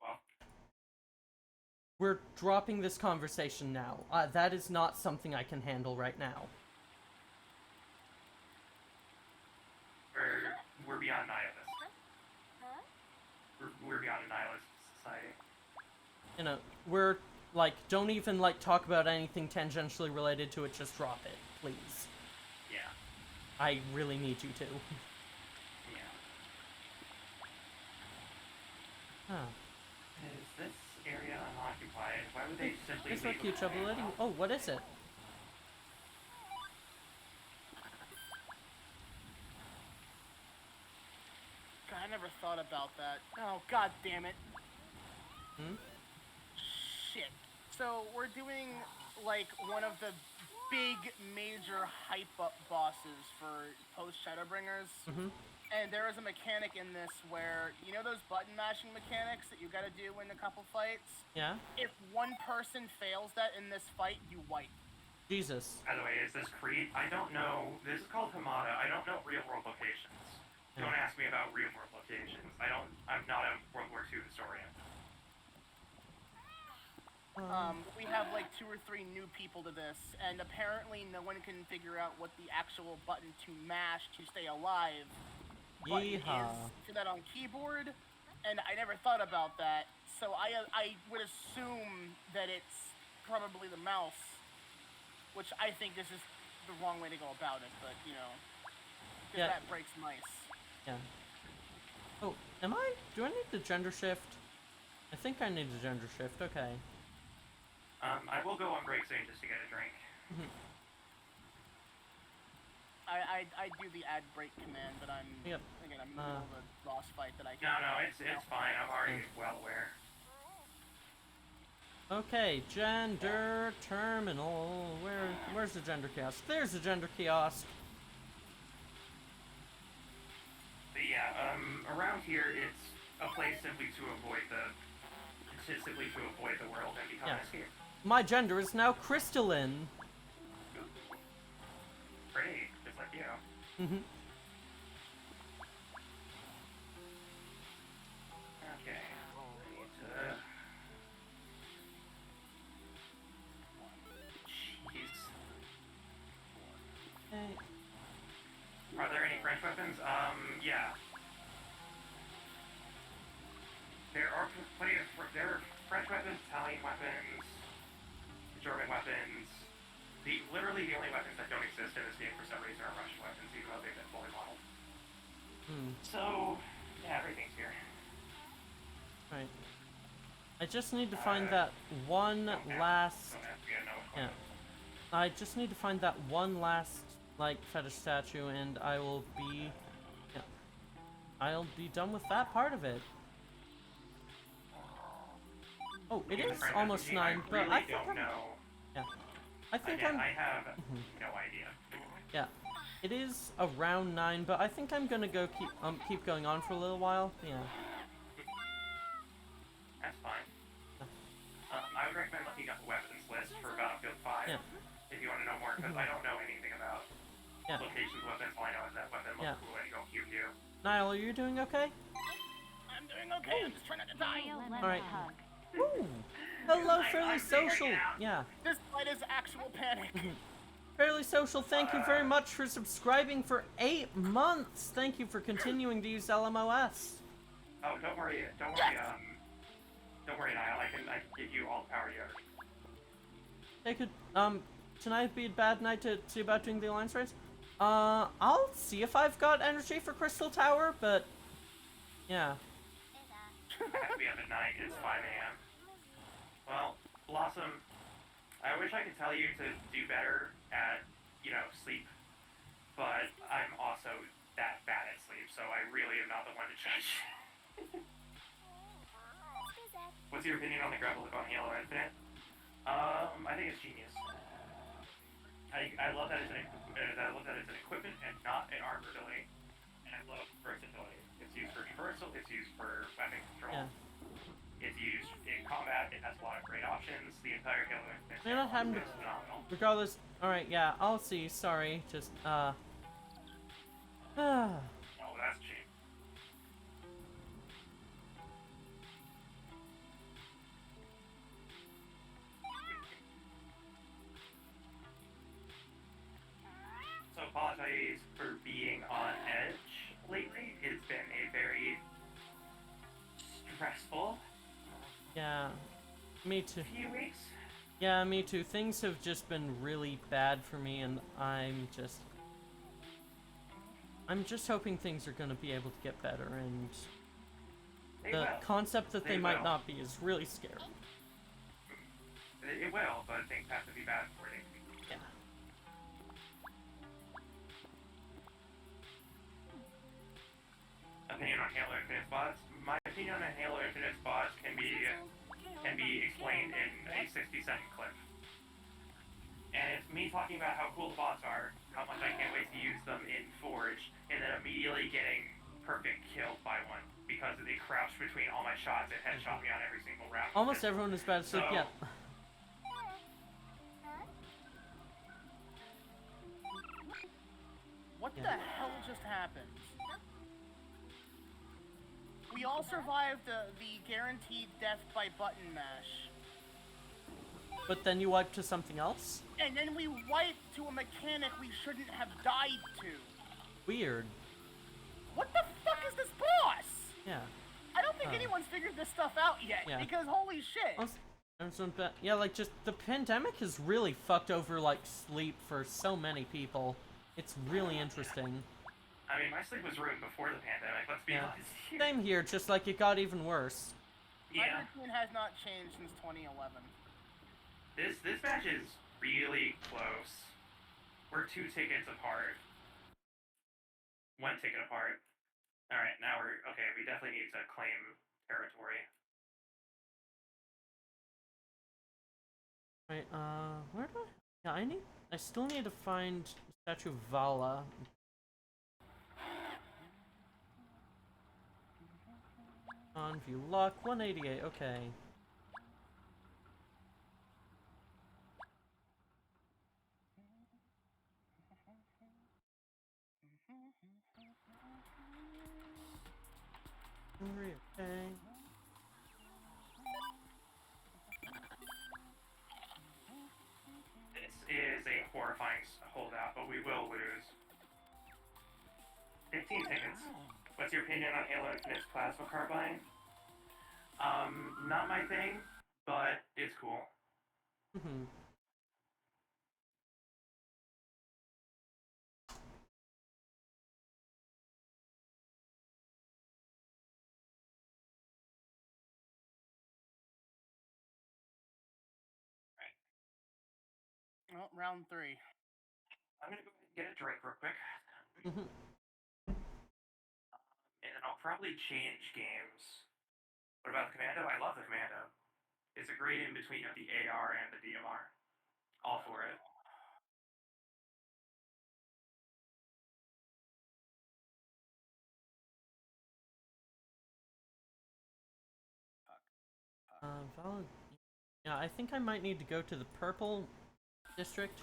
Well, we're dropping this conversation now. That is not something I can handle right now. We're beyond nihilist. We're beyond a nihilist society. We're don't even talk about anything tangentially related to it. Just drop it, please. Yeah. I really need you to. Yeah. Huh. Is this area unoccupied? Why would they simply It's leave like you it trouble. Oh, what is it? God, I never thought about that. Oh, god damn it. Hmm? Shit. So, we're doing, like, one of the big, major hype-up bosses for post-Shadowbringers. Mm-hmm. And there is a mechanic in this where, you know those button mashing mechanics that you gotta do in a couple fights? Yeah? If one person fails that in this fight, you wipe. Jesus. By the way, is this Crete? I don't know. This is called Hamada. I don't know real-world locations. Don't ask me about real-world locations. I'm not a World War II historian. We have like 2 or 3 new people to this, and apparently no one can figure out what the actual button to mash to stay alive button Yeehaw. is for that on keyboard, and I never thought about that, so I would assume that it's probably the mouse, which I think this is the wrong way to go about it, but you know, 'cause Yeah. that breaks mice. Yeah. Oh, do I need the gender shift? I think I need the gender shift, okay. I will go on break soon just to get a drink. I do the add break command, but I'm Yep. again I'm in the middle of a boss fight that I No, can't. it's fine. I'm already well aware. Okay, gender terminal. Where's the gender kiosk? There's the gender kiosk. But yeah, around here it's a place simply to avoid the world and become Yeah. an escape. My gender is now crystalline. Great, just like you. Mm-hmm. Okay. Jeez. Okay. Are there any French weapons? Yeah. There are plenty of there are French weapons, Italian weapons, German weapons. Literally the only weapons that don't exist in this game for some reason are Russian weapons, even though they've been fully modeled. So yeah, everything's here. Right. I just need to find that one last. Yeah. I just need to find that one last like fetish statue, and I will be. Yeah. I'll be done with that part of it. Oh, it is almost 9, but I think I'm. Yeah. I think Again, I'm. I have no idea. Yeah. It is around 9, but I think I'm gonna go keep going on for a little while. Yeah. That's fine. I would recommend looking up the weapons list for Battlefield 5 if you want to know more, because I don't know anything about locations of weapons. All I know is that weapon looks cool and go pew pew. Niall, are you doing okay? I'm doing okay. I'm just trying not to die. Alright. Woo! Hello, Fairly Social! Yeah. This fight is actual panic. Fairly Social, thank you very much for subscribing for 8 months! Thank you for continuing to use LMOS. Oh, don't worry, Niall. I can give you all the power you ever. Hey, could, tonight be a bad night to see about doing the Alliance race? I'll see if I've got energy for Crystal Tower, but, yeah. I have to be up at night. It's 5 a.m. Well, Blossom, I wish I could tell you to do better at, sleep, but I'm also that bad at sleep, so I really am not the one to judge. What's your opinion on the grapple hook on Halo Infinite? I think it's genius. I love that it's an equipment and not an armor ability, and I love versatility. It's used for traversal, it's used for weapon control. Yeah. It's used in combat, it has a lot of great options. The entire Halo Infinite May not have is phenomenal. Regardless, alright, yeah, I'll see, sorry, just, Oh, that's cheap. So apologize for being on edge lately. It's been a very stressful yeah, me too. few weeks. Yeah, me too. Things have just been really bad for me, and I'm just hoping things are gonna be able to get better, and They the will. concept that they They might will. not be is really scary. It will, but things have to be bad before they can be good. Yeah. opinion on Halo Infinite bots. My opinion on Halo Infinite bots can be explained in a 60-second clip. And it's me talking about how cool the bots are, how much I can't wait to use them in Forge, and then immediately getting perfect killed by one because they crouched between all my shots and headshot me on every single round. Almost everyone is bad, so yeah. What the hell just happened? We all survived the guaranteed death by button mash. But then you wipe to something else? And then we wiped to a mechanic we shouldn't have died to. Weird. What the fuck is this boss? Yeah. I don't think anyone's figured this stuff out yet, because holy shit. Yeah, like, just, the pandemic has really fucked over, like, sleep for so many people. It's really interesting. I mean, my sleep was ruined before the pandemic, let's be honest here. Same here, just like it got even worse. My routine has not changed since 2011. This match is really close. We're 2 tickets apart. 1 ticket apart. Alright, now we're... Okay, we definitely need to claim territory. Right, where do I... Yeah, I still need to find Statue of Vala. On view lock, 188, okay. Okay. This is a horrifying holdout, but we will lose. 15 tickets. What's your opinion on Halo Infinite's plasma carbine? Not my thing, but it's cool. Mm-hmm. Well, round 3. I'm gonna go ahead and get a drink real quick. Mm-hmm. And then I'll probably change games. What about the Commando? I love the Commando. It's a great in between of the AR and the DMR. All for it. Valid. Yeah, I think I might need to go to the purple district.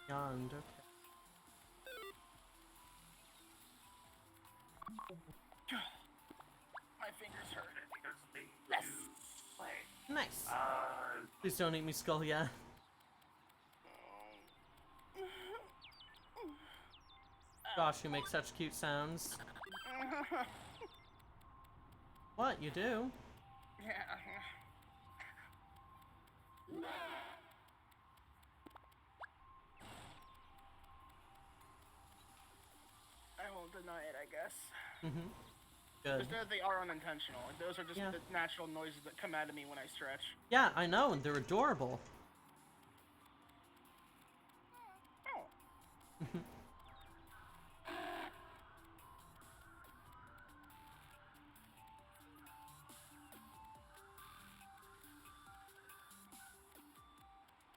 Beyond, okay. My fingers hurt. Yes. Nice. Please don't eat me, Skull. Yeah. Gosh, you make such cute sounds. What, you do? Yeah. I won't deny it, I guess. Mm-hmm. Good. Just that they are unintentional. Those are just the natural noises that come out of me when I stretch. Yeah, I know, and they're adorable. Oh.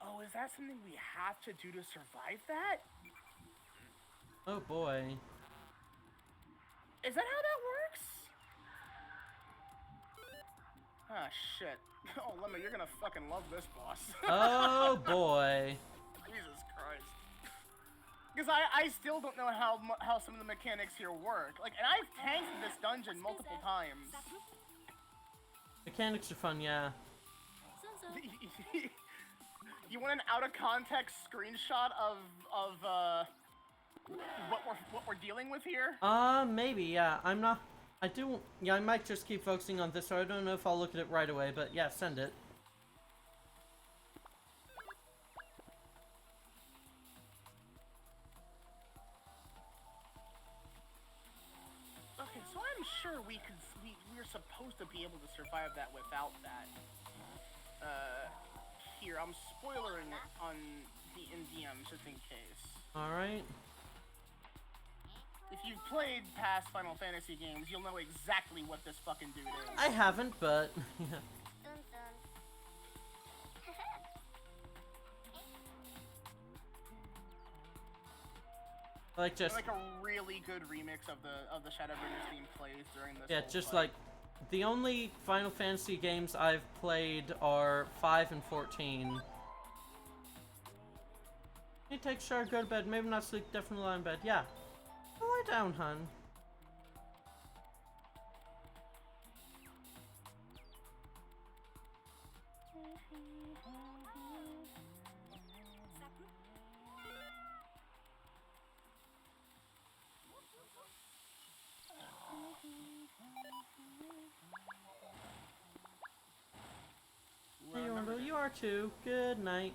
Oh, is that something we have to do to survive that? Oh boy. Is that how that works? Ah, shit. Oh, Lemma, you're gonna fucking love this boss. Oh boy. Jesus Christ. Because I still don't know how some of the mechanics here work. Like, and I've tanked this dungeon multiple times. Mechanics are fun, yeah. You want an out-of-context screenshot of what we're dealing with here? Maybe, yeah. I might just keep focusing on this, so I don't know if I'll look at it right away, but yeah, send it. Okay, so I'm sure we're supposed to be able to survive that without that. Here, I'm spoilering it on in DM, just in case. Alright. If you've played past Final Fantasy games, you'll know exactly what this fucking dude is. I haven't, but yeah. Like just like a really good remix of the Shadowbringers theme plays during this. yeah, whole just fight. like the only Final Fantasy games I've played are 5 and 14. You take Char, go to bed. Maybe not sleep. Definitely lie in bed. Yeah. Go lie down, hun. Hey, Orville, you are too. Good night.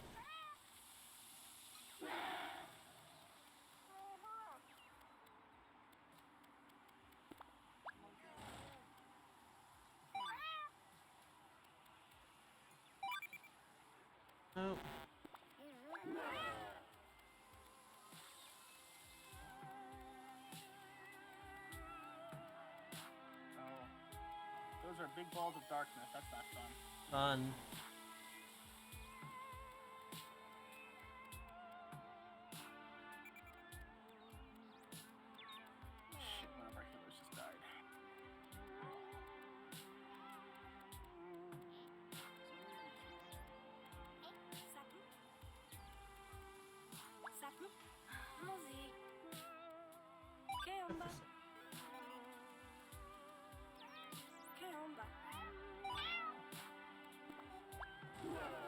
Oh. Those are big balls of darkness. That's not fun. Fun. Shit, one of our healers just died.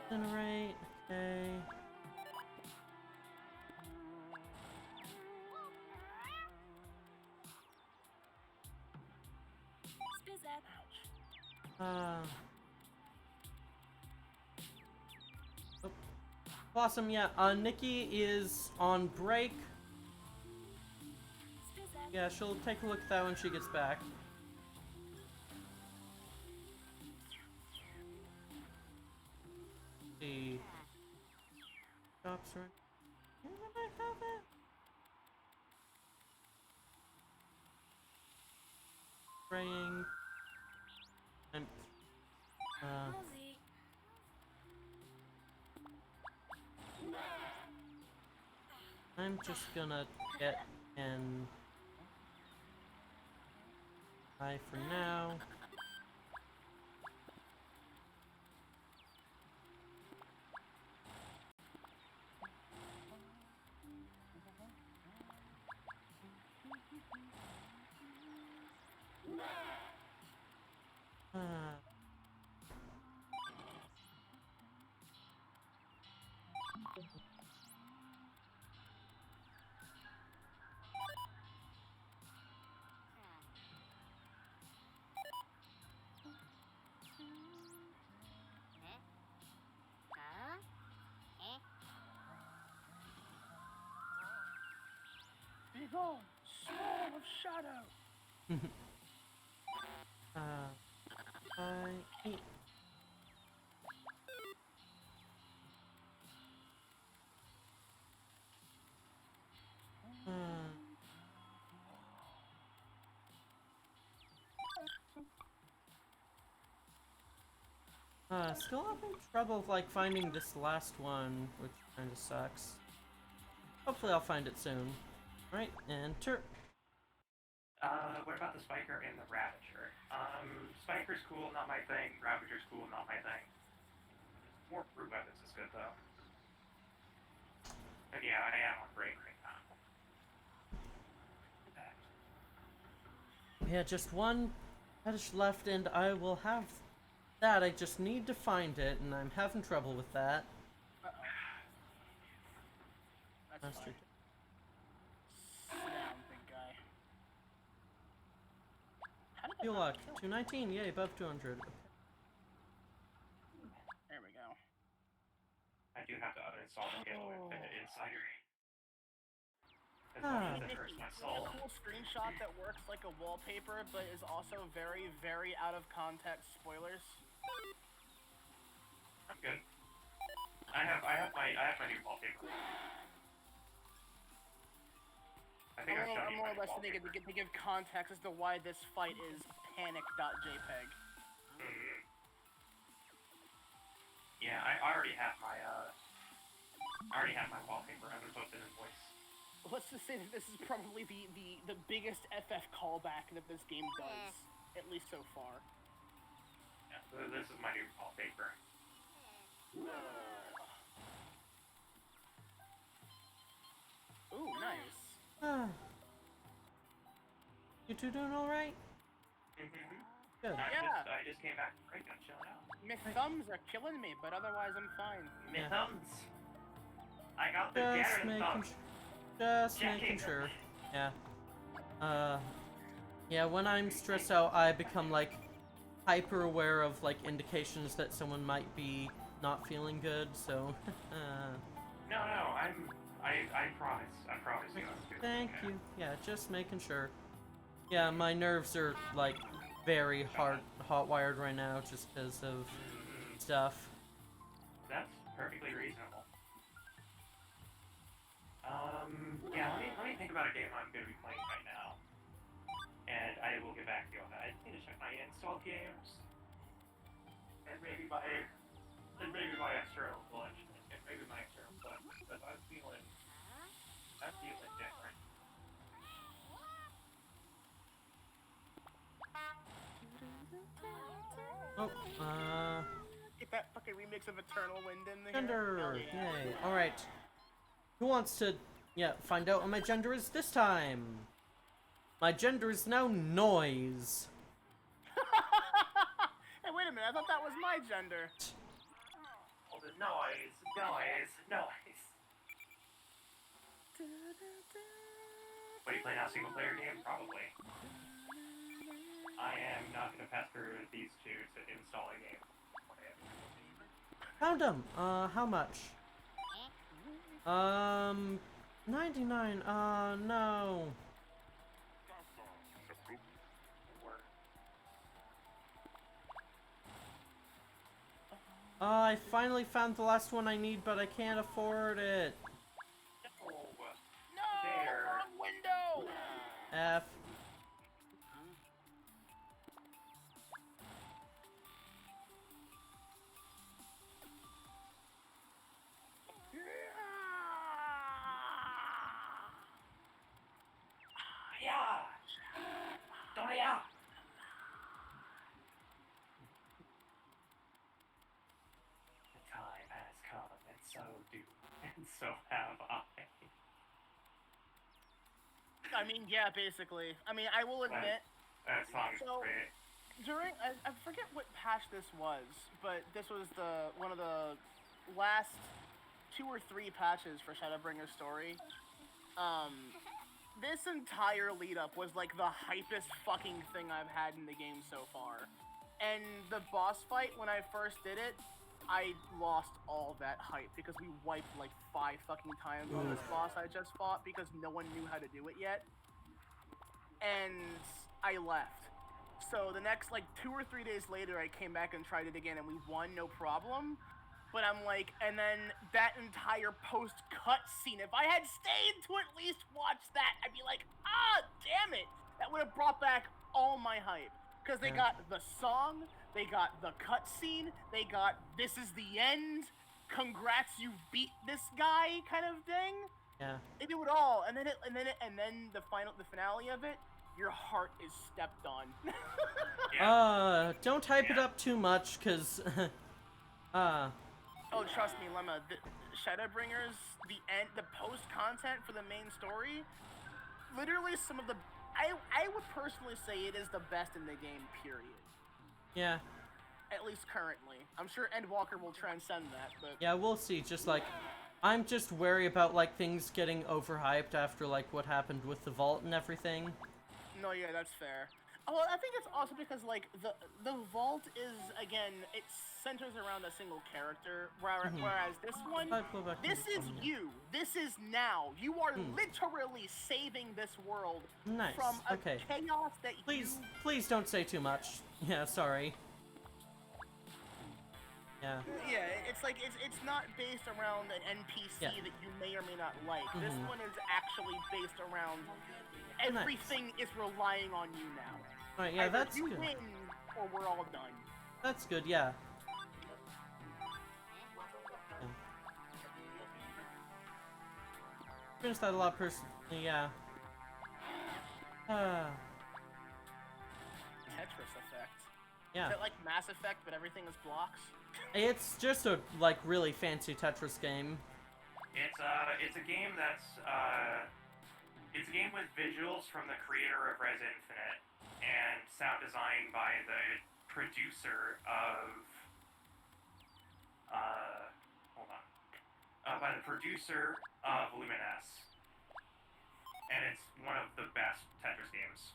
Generate. Okay. Oh. Blossom, yeah. Nikki is on break. Yeah, she'll take a look at that when she gets back. The shops right. Here's the back of it. Spraying. I'm just gonna get in high for now. Behold, Soul of Shadow! I eat. Still having trouble like finding this last one, which kind of sucks. Hopefully I'll find it soon. Alright, enter. What about the Spiker and the Ravager? Spiker's cool, not my thing. Ravager's cool, not my thing. More brute weapons is good though. And yeah, I am on break right now. Yeah, just one fetish left and I will have that. I just need to find it and I'm having trouble with that. That's fine. Sit down, big guy. How did that Feel not luck. kill me? 219, yay, above 200. There we go. I do have to uninstall the Halo Infinite Insider. As Ah. much as it hurts my soul. A cool screenshot that works like a wallpaper, but is also very, very out of context spoilers. I'm good. I have my my new wallpaper. I think I've shown I'm you more my or less thinking wallpaper. to give context as to why this fight is panic.jpg. Yeah, I already have my wallpaper. I haven't posted in voice. Let's just say that this is probably the biggest FF callback that this game does, at least so far. Yeah, this is my new wallpaper. Ooh, nice. You two doing alright? Good. I just came back from break. I'm chilling out. My thumbs are killing me, but otherwise I'm fine. My Yeah. thumbs. I got the Just Garen making thumbs. making sure. Yeah. Yeah, when I'm stressed out, I become, like, hyper aware of, like, indications that someone might be not feeling good, so, No, I promise. I promise you. Thank you. Yeah, just making sure. Yeah, my nerves are, like, very hot-wired right now just because of stuff. That's perfectly reasonable. Yeah, let me think about a game I'm going to be playing right now. And I will get back to you on that. I need to check my installed games. And maybe my external lunch. And maybe my external lunch. Because I'm feeling different. Oh, Get that fucking remix of Eternal Wind in there. gender! Hell yeah. Yay. Alright. Who wants to, find out what my gender is this time? My gender is now noise. Hey, wait a minute, I thought that was my gender. Oh, the noise. What, are you playing out a single player game? Probably. I am not going to pass through these two to install a game. Found him! How much? 99, no. I finally found the last one I need, but I can't afford it. No! There. Wrong window! F. The time has come, and so do, and so have I. I mean, yeah, basically. I mean, I will admit, That song is So- great. during I forget what patch this was, but this was one of the last 2 or 3 patches for Shadowbringers Story. This entire lead up was like the hypest fucking thing I've had in the game so far. And the boss fight, when I first did it, I lost all that hype because we wiped like 5 fucking times on this boss I just fought because no one knew how to do it yet. And I left. So the next like 2 or 3 days later, I came back and tried it again, and we won no problem. But I'm like, and then that entire post-cut scene, if I had stayed to at least watch that, I'd be like, ah, damn it! That would have brought back all my hype. Because they got the song, they got the cutscene, they got this is the end, congrats, you beat this guy kind of thing. Yeah. They do it all, and then the finale of it, your heart is stepped on. Don't hype it up too much, cause, Oh, trust me, Lemma. The Shadowbringers, the post content for the main story, literally some of the. I would personally say it is the best in the game. Period. yeah. At least currently. I'm sure Endwalker will transcend that, but. Yeah, we'll see. Just like, I'm just wary about like things getting overhyped after like what happened with the vault and everything. No, yeah, that's fair. Well, I think it's also because like the vault is again it centers around a single character, whereas this one, this is you. This is now. You are literally saving this world Nice. from a Okay. chaos that Please don't say too much. Yeah, sorry. Yeah. Yeah, it's like it's not based around an NPC Yeah. that you may or may not like. This Mhm. one is actually based around everything is relying on you now. Alright, yeah, Either that's you good. win or we're all done. That's good, yeah. Finished that a lot personally, yeah. Tetris effect. Yeah. Is that like Mass Effect, but everything is blocks? It's just a, like, really fancy Tetris game. It's a game that's it's a game with visuals from the creator of Res Infinite and sound design by the producer of hold on by the producer of Luminous, and it's one of the best Tetris games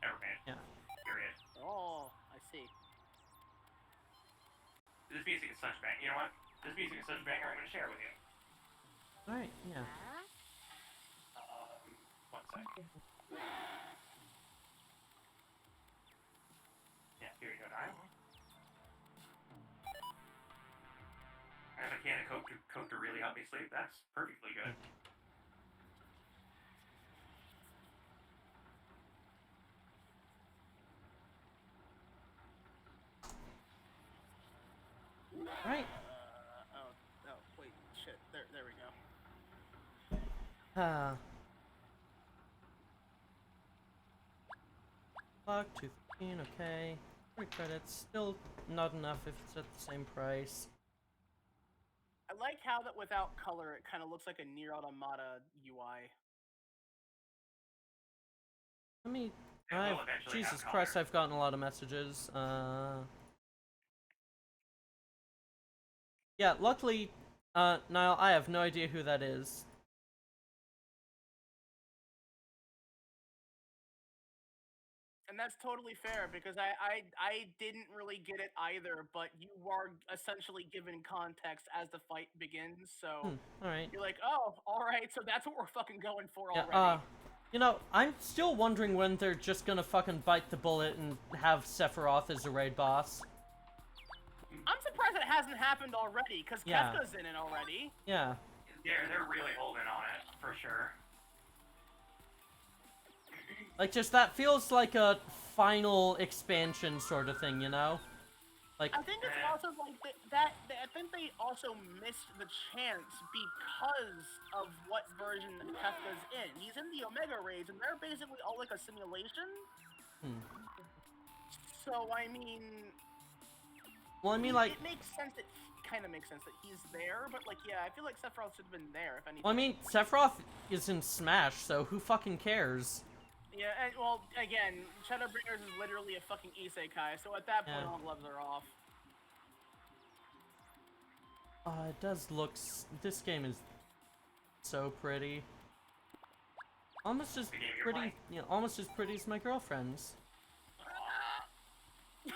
ever made. Yeah. Period. Oh, I see. This music is such a bang. You know what? This music is such a banger. I'm going to share it with you. Alright, yeah. One sec. Yeah, here you go, Niall. I have a can of Coke to really help me sleep. That's perfectly good. Alright. Oh, wait, shit. There we go. Clock, 215, okay. 30 credits, still not enough if it's at the same price. I like how that without color, it kind of looks like a Nier Automata UI. Let me... It will eventually Jesus have Christ, color. I've gotten a lot of messages. Yeah, luckily, Niall, I have no idea who that is. And that's totally fair because I didn't really get it either, but you are essentially given context as the fight begins, so Alright. you're like, oh, alright, so that's what we're fucking going for Yeah, already. you know, I'm still wondering when they're just gonna fucking bite the bullet and have Sephiroth as a raid boss. I'm surprised it hasn't happened already, because Yeah. Kefka's in it already. Yeah. They're really holding on it, for sure. Like, just that feels like a final expansion sort of thing, you know? Like, I think it's also like that I think they also missed the chance because of what version Kefka's in. He's in the Omega raids, and they're basically all like a simulation. So I mean, well, I mean, like, it makes sense. It kind of makes sense that he's there, but like, yeah, I feel like Sephiroth should have been there if anything. well, I mean, Sephiroth is in Smash, so who fucking cares? Yeah, and well, again, Shadowbringers is literally a fucking isekai, so at that point, Yeah. all gloves are off. It does look. This game is so pretty. Almost as pretty, you know, almost as pretty as my girlfriend's. I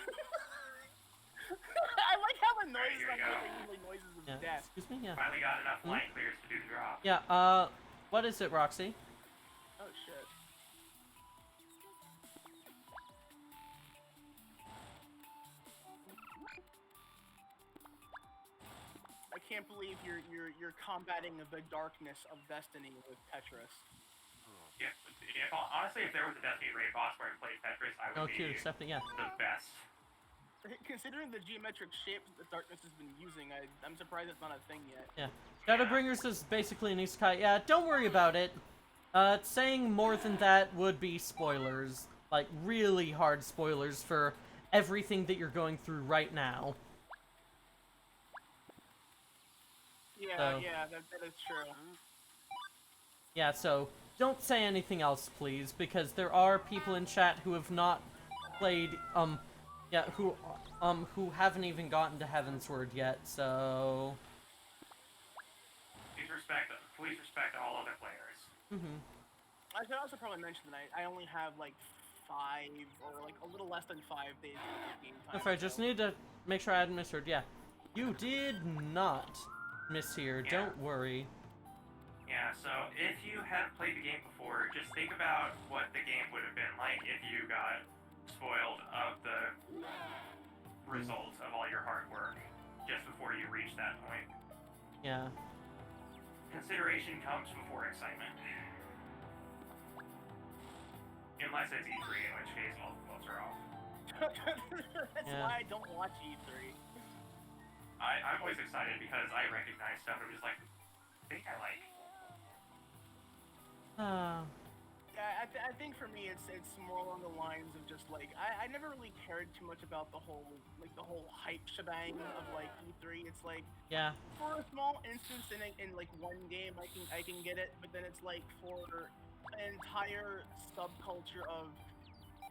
like how the noises on are usually noises of Yeah. death. Excuse me. Yeah. Finally got enough line clears to do the drop. Yeah. What is it, Roxy? Oh shit. I can't believe you're combating the darkness of Destiny with Tetris. Yeah, honestly, if there was a Destiny raid boss where I played Tetris, I would Oh, cute, be accepting. Yeah. the best. Considering the geometric shapes that darkness has been using, I'm surprised it's not a thing yet. Yeah. Shadowbringers is basically an isekai. Yeah. Don't worry about it. Saying more than that would be spoilers. Like, really hard spoilers for everything that you're going through right now. Yeah, So- yeah, that is true. Yeah, so don't say anything else, please, because there are people in chat who have not played, who haven't even gotten to Heavensward yet, so... Please respect all other players. I should also probably mention that I only have like 5 or like a little less than 5 days of game time. If I just need to make sure I hadn't misheard, yeah. You did not mishear, don't worry. Yeah, so if you have played the game before, just think about what the game would have been like if you got spoiled of the results of all your hard work. just before you reach that point. Yeah. Consideration comes before excitement. Unless it's E3, in which case all the gloves are off. That's why I don't watch E3. I'm always excited because I recognize stuff and I'm just like, I think I like. Yeah, I think for me it's more along the lines of just like I never really cared too much about the whole hype shebang of like E3. It's like for a small instance in like one game I can get it, but then it's like for an entire subculture of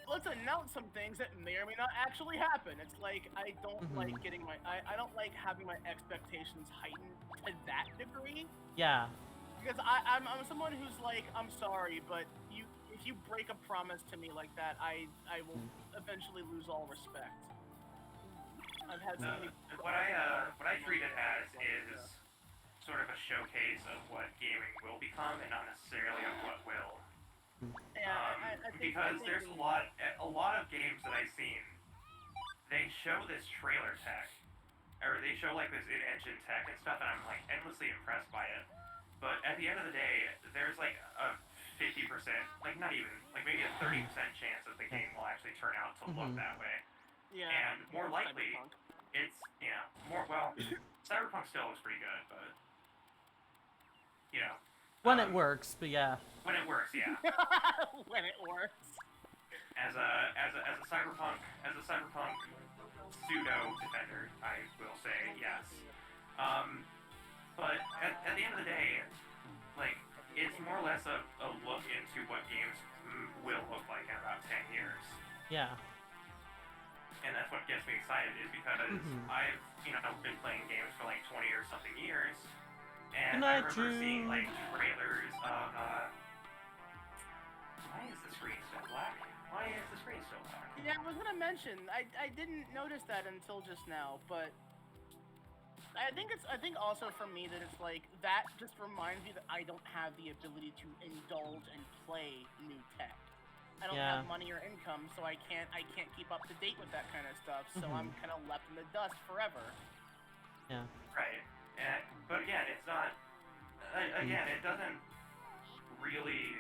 let's announce some things that may or may not actually happen. It's like I don't like getting I don't like having my expectations heightened to that degree. Yeah. Because I'm someone who's like, I'm sorry, but if you break a promise to me like that, I will eventually lose all respect. I've had so many. What I treat it as is sort of a showcase of what gaming will become, and not necessarily of what will. Yeah, I think, because there's a lot of games that I've seen. They show this trailer tech, or they show like this in-engine tech and stuff, and I'm like endlessly impressed by it. But at the end of the day, there's like a 50%, like not even, like maybe a 30% chance that the game will actually turn out to look that way. Yeah. And more likely, Cyberpunk. it's, Cyberpunk still looks pretty good, but, when it works, but yeah. When it works, yeah. When it works. As a cyberpunk pseudo defender, I will say yes. But at the end of the day, like, it's more or less a look into what games will look like in about 10 years. Yeah. And that's what gets me excited, is because I've, been playing games for like 20 or something years, and I remember seeing like trailers of, why is the screen still black? Why is the screen still black? Yeah, I was gonna mention, I didn't notice that until just now, but I think also for me that it's like that just reminds me that I don't have the ability to indulge and play new tech. I don't have money or income, so I can't keep up to date with that kind of stuff. So I'm kind of left in the dust forever. Yeah. Right. But again, it's not. Again, it doesn't really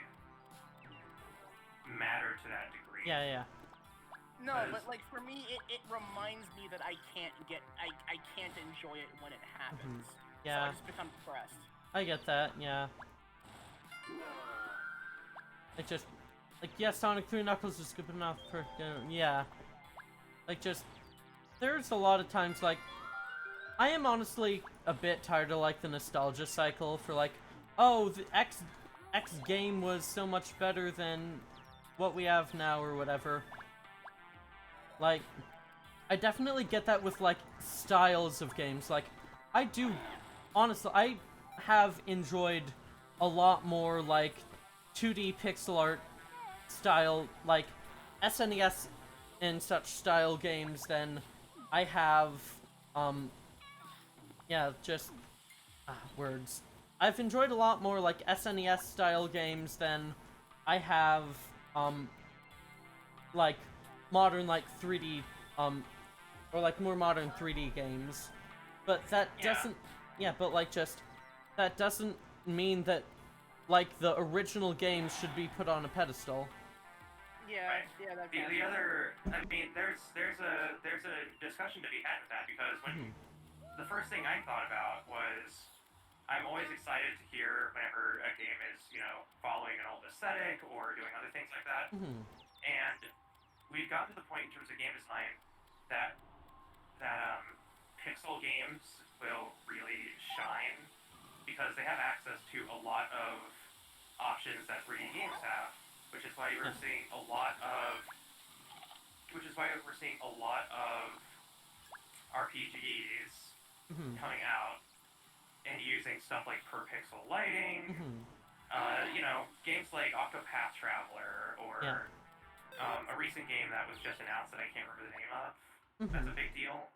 matter to that degree. Yeah. No, but like for me, it reminds me that I can't enjoy it when it happens. Yeah. So I just become depressed. I get that. Yeah. It just, like, Sonic 3 Knuckles is good enough for, yeah. Like, just, there's a lot of times, like, I am honestly a bit tired of, like, the nostalgia cycle for, like, oh, the X game was so much better than what we have now or whatever. Like, I definitely get that with, like, styles of games. Like, I do, honestly, I have enjoyed a lot more, like, 2D pixel art style, like, SNES and such style games than I have, words. I've enjoyed a lot more, like, SNES style games than I have, like, modern, like, 3D, or, like, more modern 3D games. But that doesn't, but, like, just, that doesn't mean that, like, the original game should be put on a pedestal. Yeah, right. Yeah, that's the other, I mean, there's a discussion to be had with that, because when the first thing I thought about was, I'm always excited to hear whenever a game is, following an old aesthetic or doing other things like that. And we've gotten to the point in terms of game design that pixel games will really shine because they have access to a lot of options that 3D games have, which is why we're seeing a lot of RPGs coming out and using stuff like per pixel lighting. Games like Octopath Traveler or a recent game that was just announced that I can't remember the name of. That's a big deal.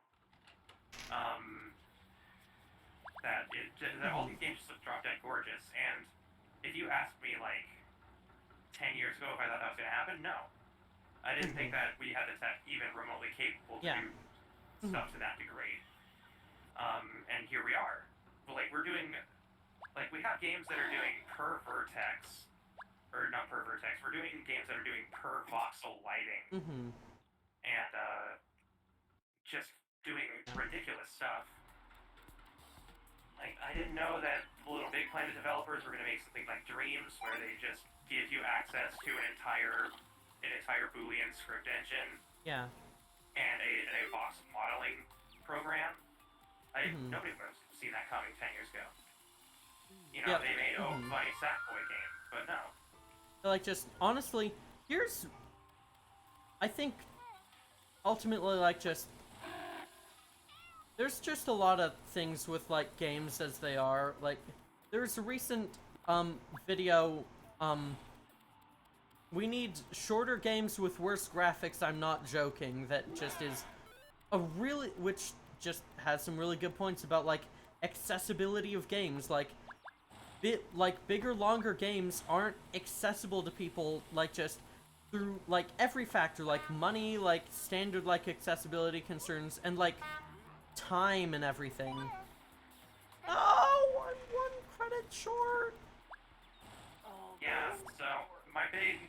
That all these games just look drop dead gorgeous. And if you asked me like 10 years ago if I thought that was going to happen, no. I didn't think that we had the tech even remotely capable to do stuff to that degree. And here we are. But, like, we're doing, like, we have games that are doing per vertex, or not per vertex, we're doing games that are doing per voxel lighting, Mm-hmm. and, just doing ridiculous stuff. Like, I didn't know that the Little Big Planet developers were going to make something like Dreams, where they just give you access to an entire Boolean script engine Yeah. and a voxel modeling program. Nobody would have seen that coming 10 years ago. You know, Yep. they made funny Sackboy game, but no. Like, just honestly, I think ultimately, like, there's just a lot of things with, like, games as they are. Like, there's a recent video, we need shorter games with worse graphics, I'm not joking, that just is which just has some really good points about, like, accessibility of games. Like, bigger, longer games aren't accessible to people, like, just through, like, every factor, like money, like, standard, like, accessibility concerns, and, like, time and everything. Oh, I'm one credit short! Yeah, so my big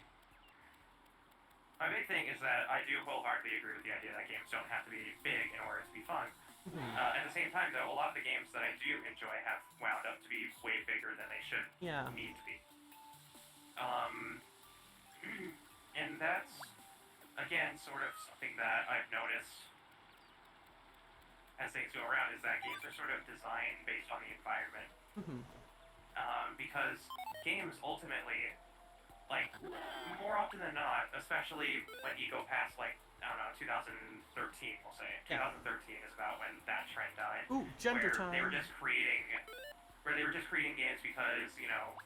thing is that I do wholeheartedly agree with the idea that games don't have to be big in order to be fun. At the same time, though, a lot of the games that I do enjoy have wound up to be way bigger than they should need to be. And that's, again, sort of something that I've noticed as things go around, is that games are sort of designed based on the environment. Because games ultimately, like, more often than not, especially when you go past, like, I don't know, 2013, we'll say. Yeah. 2013 is about when that trend died. Ooh, gender time. They were just creating games because, you know,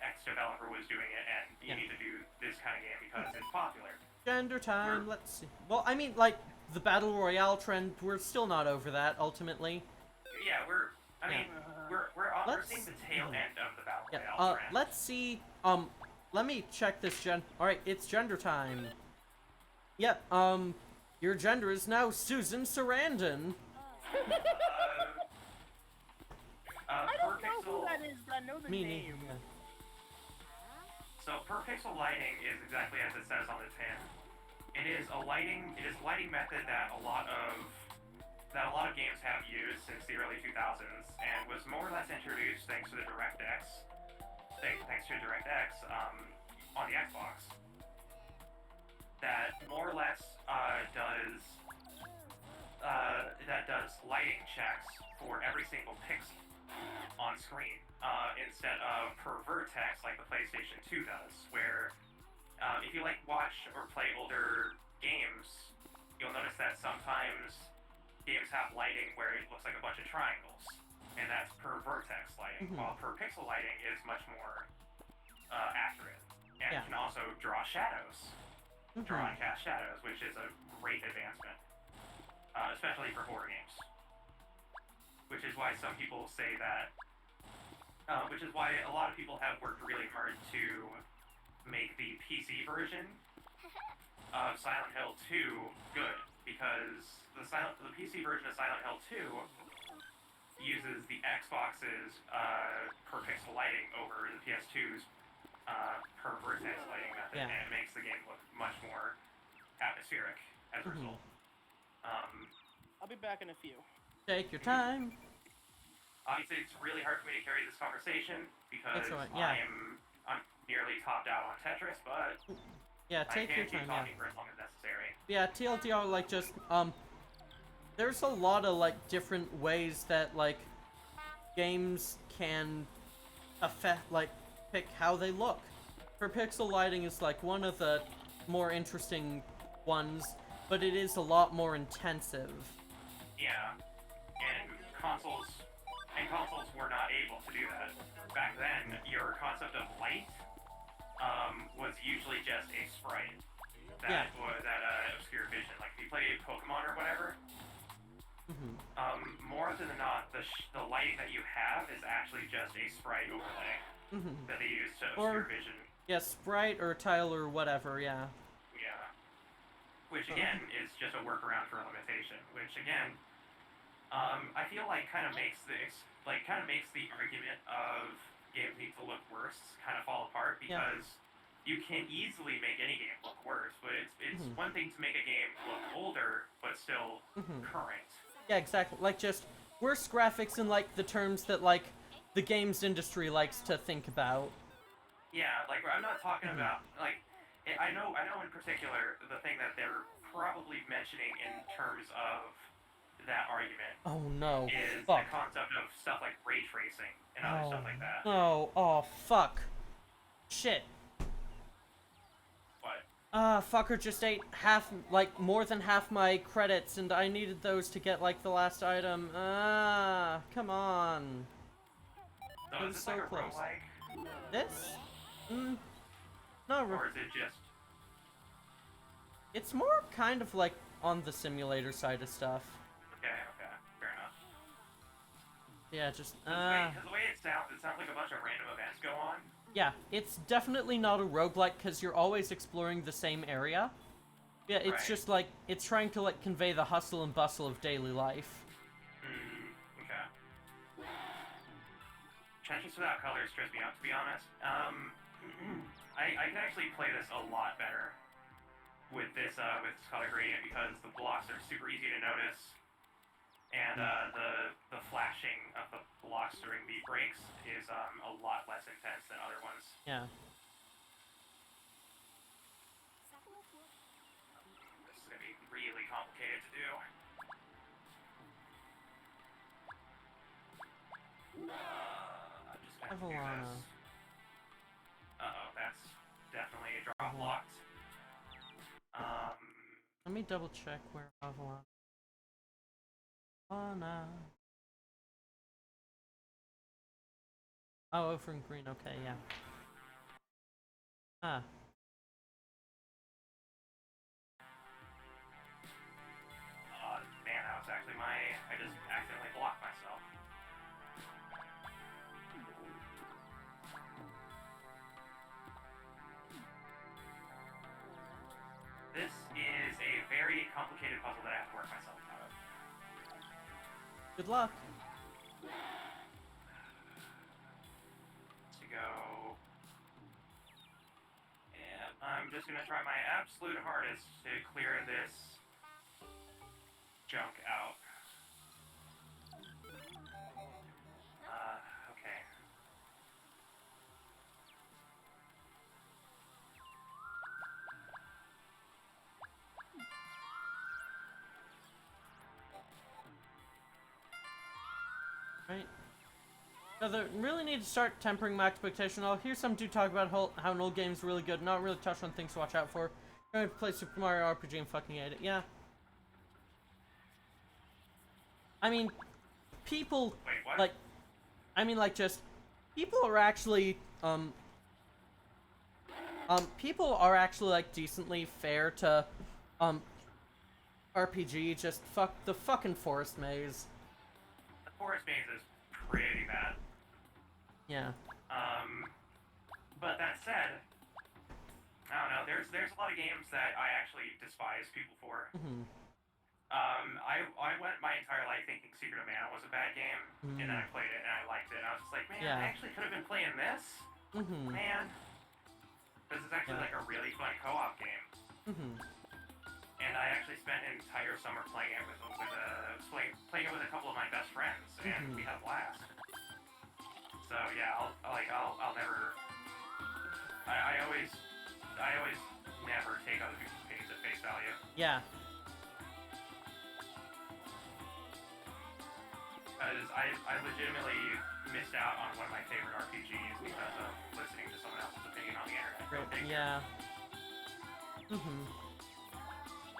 X developer was doing it, and you need to do this kind of game because it's popular. Gender time, let's see. Well, I mean, like, the Battle Royale trend, we're still not over that, ultimately. Yeah, we're seeing the tail end of the Battle Royale trend. Let's see, let me check this alright, it's gender time. Yep, your gender is now Susan Sarandon. I don't know who that is, but I know the name. So per pixel lighting is exactly as it says on the tin. It is a lighting method that a lot of games have used since the early 2000s, and was more or less introduced thanks to DirectX on the Xbox. That more or less does lighting checks for every single pixel on screen, instead of per vertex like the PlayStation 2 does, where if you like watch or play older games, you'll notice that sometimes games have lighting where it looks like a bunch of triangles, and that's per vertex lighting, while per pixel lighting is much more accurate, and can also draw shadows, draw and cast shadows, which is a great advancement, especially for horror games. Which is why some people say that, which is why a lot of people have worked really hard to make the PC version of Silent Hill 2 good, because the PC version of Silent Hill 2 uses the Xbox's per pixel lighting over the PS2's per vertex lighting method, and it makes the game look much more atmospheric as a result. I'll be back in a few. Take your time. Obviously, it's really hard for me to carry this conversation because I'm nearly topped out on Tetris, but take your keep time. talking for as long as necessary. Yeah, TLDR, like, just there's a lot of, like, different ways that, like, games can affect, like, pick how they look. Per pixel lighting is, like, one of the more interesting ones, but it is a lot more intensive. Yeah, and consoles were not able to do that. Back then, your concept of light was usually just a sprite that was at obscure vision. Like if you play Pokemon or whatever, more often than not, the light that you have is actually just a sprite overlay that they use to obscure vision. Yeah, sprite or tile or whatever. Yeah. Yeah. Which again is just a workaround for a limitation. Which again, I feel like kind of makes the argument of games need to look worse kind of fall apart Yeah. because you can easily make any game look worse, but it's Mhm. one thing to make a game look older but still Mhm. current. Yeah, exactly. Like, just worse graphics in, like, the terms that, like, the games industry likes to think about. Yeah, like I'm not talking Mhm. about like I know in particular the thing that they're probably mentioning in terms of that argument Oh no. is the Fuck. concept of stuff like ray tracing and other Oh stuff like that. no. Oh, fuck. Shit. But Fucker just ate half, like, more than half my credits, and I needed those to get, like, the last item. Come on. so It is was this so like a close. roguelike? This? No, Or is it just it's more kind of, like, on the simulator side of stuff. okay, fair enough. Yeah, just, Because the way it sounds like a bunch of random events go on. yeah, it's definitely not a roguelike because you're always exploring the same area. Yeah, it's Right. just like, it's trying to, like, convey the hustle and bustle of daily life. Okay. Trenches without colors stress me out, to be honest. I can actually play this a lot better with this color gradient because the blocks are super easy to notice, and the flashing of the blocks during beat breaks is a lot less intense than other ones. Yeah. This is gonna be really complicated to do. I'm just gonna do Avalana. this. Uh-oh, that's definitely a drop locked. Let me double check where Avalana. Oh, over in green, okay, yeah. Ah. Man, that was actually I just accidentally blocked myself. This is a very complicated puzzle that I have to work myself out of. Good luck. To go. And I'm just gonna try my absolute hardest to clear this junk out. Okay. Right. So they really need to start tempering my expectation. I'll hear some dude talk about how an old game's really good, not really touch on things to watch out for. I'm gonna play Super Mario RPG and fucking hate it. Yeah. I mean, people Wait, what? like, just people are actually people are actually like decently fair to RPG. Just fuck the fucking forest maze. The forest maze is pretty bad. Yeah. But that said, I don't know. There's a lot of games that I actually despise people for. I went my entire life thinking Secret of Mana was a bad game, and then I played it and I liked it. And I was just like, man, Yeah. I actually could have been playing this. Man, this is actually like a really fun co-op game. And I actually spent an entire summer playing it playing it with a couple of my best friends, and we had a blast. So yeah, I'll never. I always never take other people's opinions at face value. Yeah. Because I legitimately missed out on one of my favorite RPGs because of listening to someone else's opinion on the internet. Go figure. Yeah.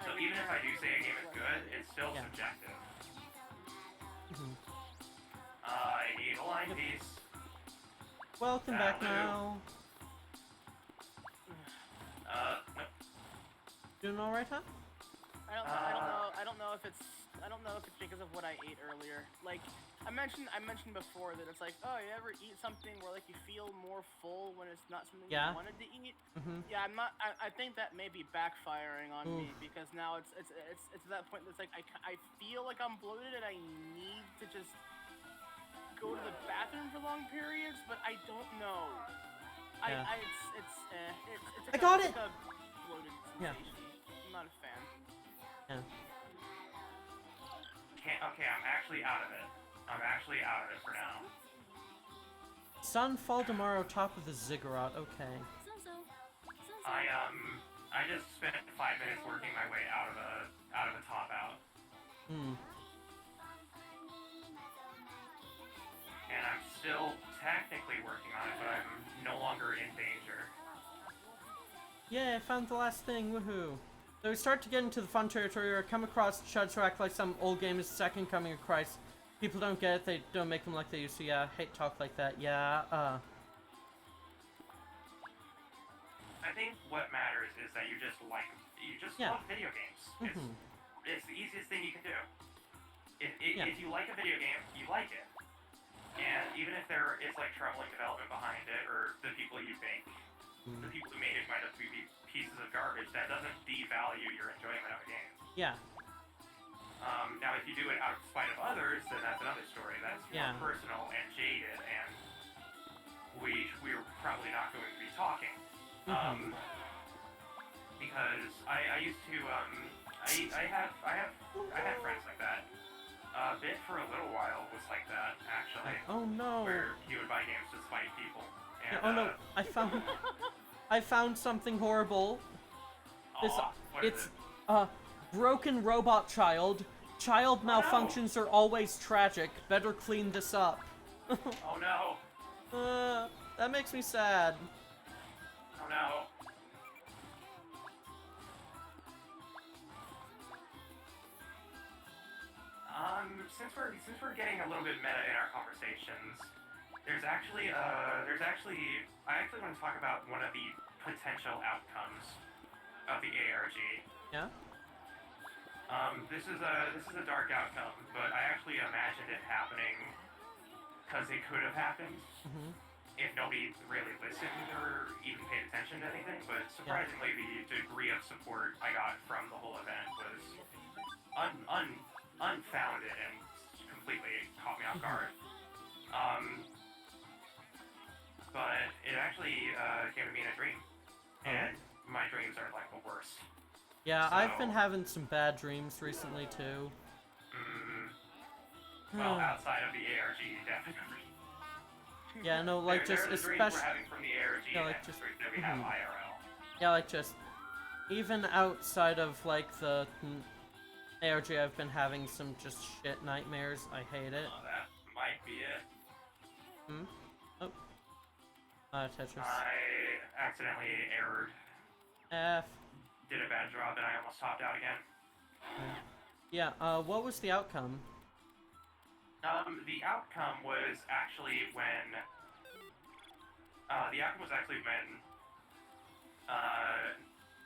So even if I do say a game is good, it's still Yeah. subjective. I need a line piece. Welcome back now. Nope. Doing all right, huh? I don't know if it's I don't know if it's because of what I ate earlier. Like, I mentioned before that it's like, oh, you ever eat something where like you feel more full when it's not something Yeah. you wanted to eat? Mm-hmm. Yeah, I'm not. I think that may be backfiring on me Oof. because now it's to that point that's like I feel like I'm bloated and I need to just go to the bathroom for long periods, but I don't know. Yeah. It's I got it's it! like a bloated Yeah. sensation. I'm not a fan. Yeah. Okay, I'm actually out of it. I'm actually out of it for now. Sun fall tomorrow, top of the ziggurat. Okay. I just spent 5 minutes working my way out of a top out. Hmm. And I'm still technically working on it, but I'm no longer in danger. Yay, I found the last thing, woohoo. So we start to get into the fun territory where I come across chuds who act like some old game is second coming of Christ. People don't get it, they don't make them like they used to. Yeah, hate talk like that. Yeah, I think what matters is that you just Yeah. love video games. Mhm. It's the easiest thing you can do. Yeah. If you like a video game, you like it. And even if there is like troubling development behind it, or the people you think, the people who made it might have be pieces of garbage, that doesn't devalue your enjoyment of a game. Yeah. Now, if you do it out of spite of others, then that's another story. That's Yeah. more personal and jaded, and we're probably not going to be talking. Because I used to I had friends like that. Bit for a little while was like that actually. Oh no. Where he would buy games to spite people. And, Yeah, oh no, I found something horrible. What is It's it? broken robot child. Child malfunctions are always tragic. Better clean this up. Oh no. That makes me sad. Oh no. Since we're getting a little bit meta in our conversations, I actually want to talk about one of the potential outcomes of the ARG. Yeah? This is a dark outcome, but I actually imagined it happening because it could have happened if nobody really listened or even paid attention to anything. But surprisingly, the degree of support I got from the whole event was unfounded and completely caught me off guard. But it actually came to me in a dream, and my dreams are like the worst. Yeah, So, I've been having some bad dreams recently too. Well, outside of the ARG, definitely. Yeah, no, like There just are the dreams we're especially. having from the ARG, Yeah, like and just- dreams that we have IRL. Yeah, like just even outside of like the ARG, I've been having some just shit nightmares. I hate it. That might be it. Oh. Tetris. I accidentally errored, F. did a bad job, and I almost topped out again. Yeah, what was the outcome? The outcome was actually when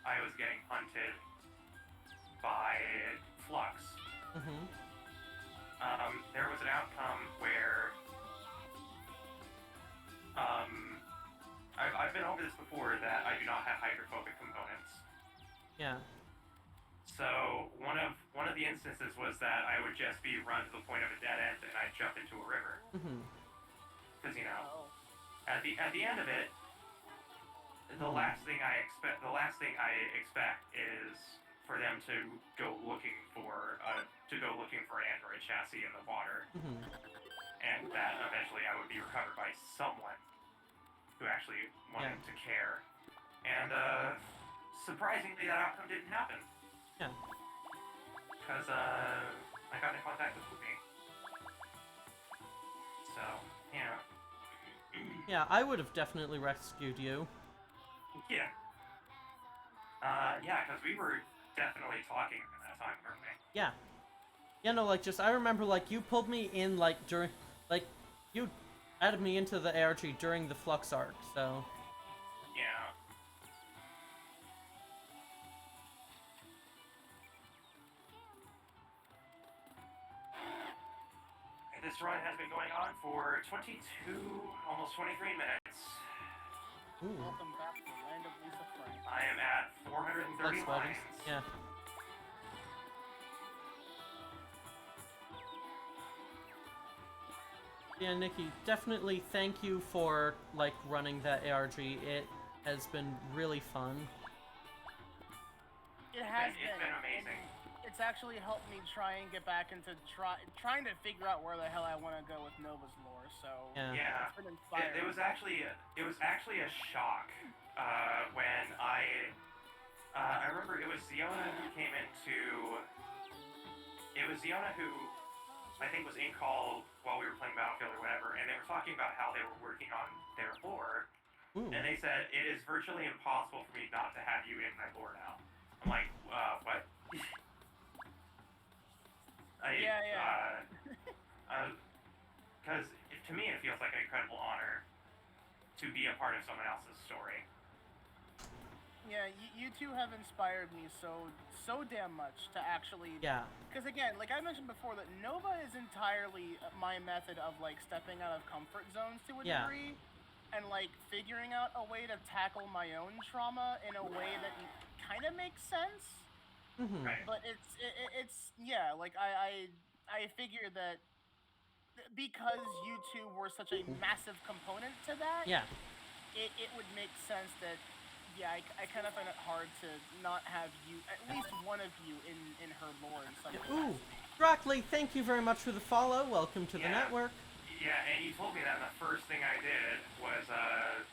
I was getting hunted by Flux. There was an outcome where I've been over this before, that I do not have hydrophobic components. Yeah. So one of the instances was that I would just be run to the point of a dead end and I'd jump into a river. Because at the end of it, the last thing I expect is for them to go looking for an Android chassis in the water, and that eventually I would be recovered by someone who actually wanted to care. And surprisingly, that outcome didn't happen. Yeah. Because I got in contact with me. So, yeah. Yeah, I would have definitely rescued you. Yeah. Yeah, because we were definitely talking at that time, weren't we? Yeah. Yeah, no, like, just, I remember, like, you pulled me in, like, during, like, you added me into the ARG during the Flux arc, so. Yeah. run has been going on for 22, almost 23 minutes. Ooh. Welcome back to the land of Lisa Frank. I am at 430 Flex lines. buddies. Yeah. Yeah, Nikki, definitely thank you for, like, running that ARG. It has been really fun. It has It's been amazing. It's actually helped me try and get back into trying to figure out where the hell I want to go with Nova's lore. So Yeah. it's been inspiring. It was actually a shock when I remember it was Ziona who came into. It was Ziona who I think was in call while we were playing Battlefield or whatever, and they were talking about how they were working on their lore, Ooh. and they said it is virtually impossible for me not to have you in my lore now. I'm like, what? Because to me it feels like an incredible honor to be a part of someone else's story. Yeah, you two have inspired me so damn much to actually. Yeah. Because again, like I mentioned before, that Nova is entirely my method of like stepping out of comfort zones to a degree, and like figuring out a way to tackle my own trauma in a way that kind of makes sense. Mm-hmm. Right. But it's yeah, like I figure that because you two were such a massive component to that, Yeah. it would make sense that. Yeah, I kind of find it hard to not have you, at least one of you, in her lore in some Ooh. capacity. Broccoli, thank you very much for the follow. Welcome to the network. Yeah, and you told me that, and the first thing I did was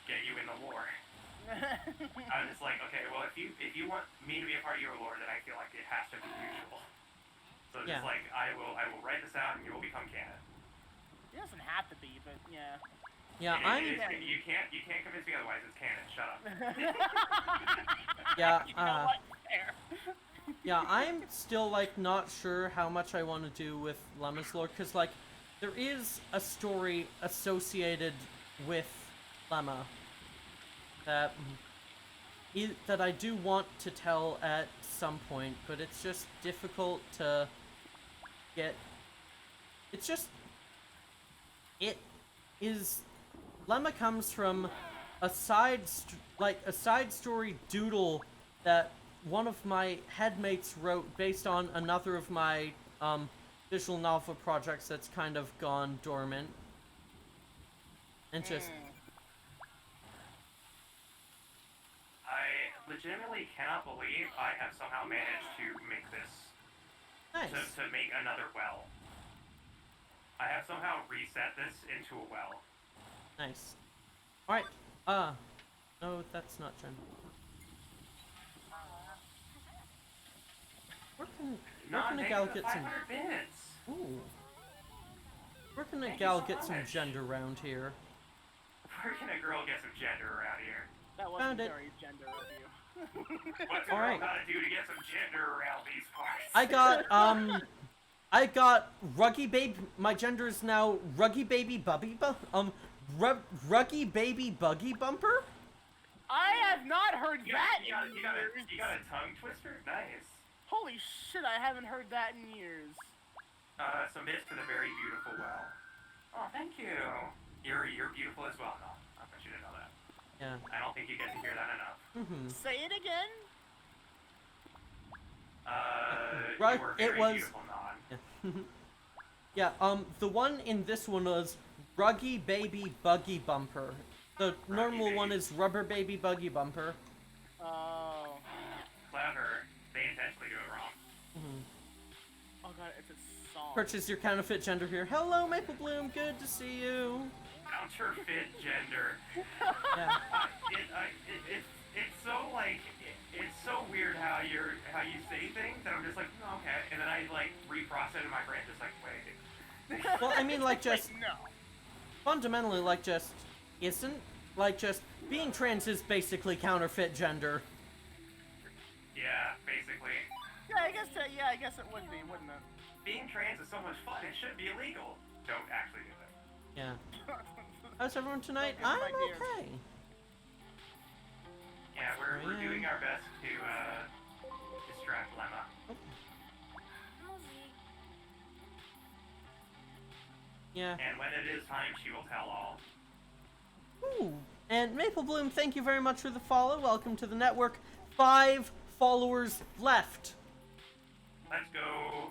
get you in the lore. I was just like, okay, well, if you want me to be a part of your lore, then I feel like it has to be mutual. So just like I will write this out, and you will become canon. It doesn't have to be, but yeah. Yeah, You can't convince me otherwise. It's canon. Shut up. Yeah. You know what? Fair. Yeah, I'm still like not sure how much I want to do with Lemma's lore, because like there is a story associated with Lemma that I do want to tell at some point, but it's just difficult to get. It's just it is. Lemma comes from a side story doodle that one of my headmates wrote based on another of my visual novel projects that's kind of gone dormant. And just I legitimately cannot believe I have somehow managed to make this nice. to make another well. I have somehow reset this into a well. Nice. Alright, no, that's not Jen. Where can a gal get some... Ooh. Where can a gal get some gender around here? Where can a girl get some gender around here? That wasn't Found it. very gender of you. What's a girl gotta do to get some gender around these parts? I got Ruggy Baby. My gender is now Ruggy Baby Bubby Ruggy Baby Buggy Bumper? I have not heard that you in got years. You got a tongue twister? Nice. Holy shit, I haven't heard that in years. Some bits to the very beautiful well. Oh, thank you. You're beautiful as well, no? I bet you didn't know that. Yeah. I don't think you get to hear that enough. Mm-hmm. Say it again? You were very beautiful, non. Yeah, the one in this one was Ruggy Baby Buggy Bumper. The normal one is Rubber Baby Buggy Bumper. Oh. Clever. They intentionally do it wrong. Mm-hmm. Oh god, it's a song. Purchase your counterfeit gender here. Hello, Maple Bloom. Good to see you. Counterfeit gender. Yeah. It's so like it's so weird how you say things, and I'm just like, oh, okay, and then I like reprocess it in my brain, just like, wait. Well, I mean, like, just no. fundamentally, like, just isn't like just being trans is basically counterfeit gender. Yeah, basically. Yeah, I guess it would be, wouldn't it? Being trans is so much fun. It should be illegal. Don't actually do it. Yeah. How's everyone tonight? Okay, I'm my dear. okay. Yeah, we're doing our best to distract Lemma. Oh. Yeah. And when it is time, she will tell all. Ooh. And Maple Bloom, thank you very much for the follow. Welcome to the network. 5 followers left. Let's go.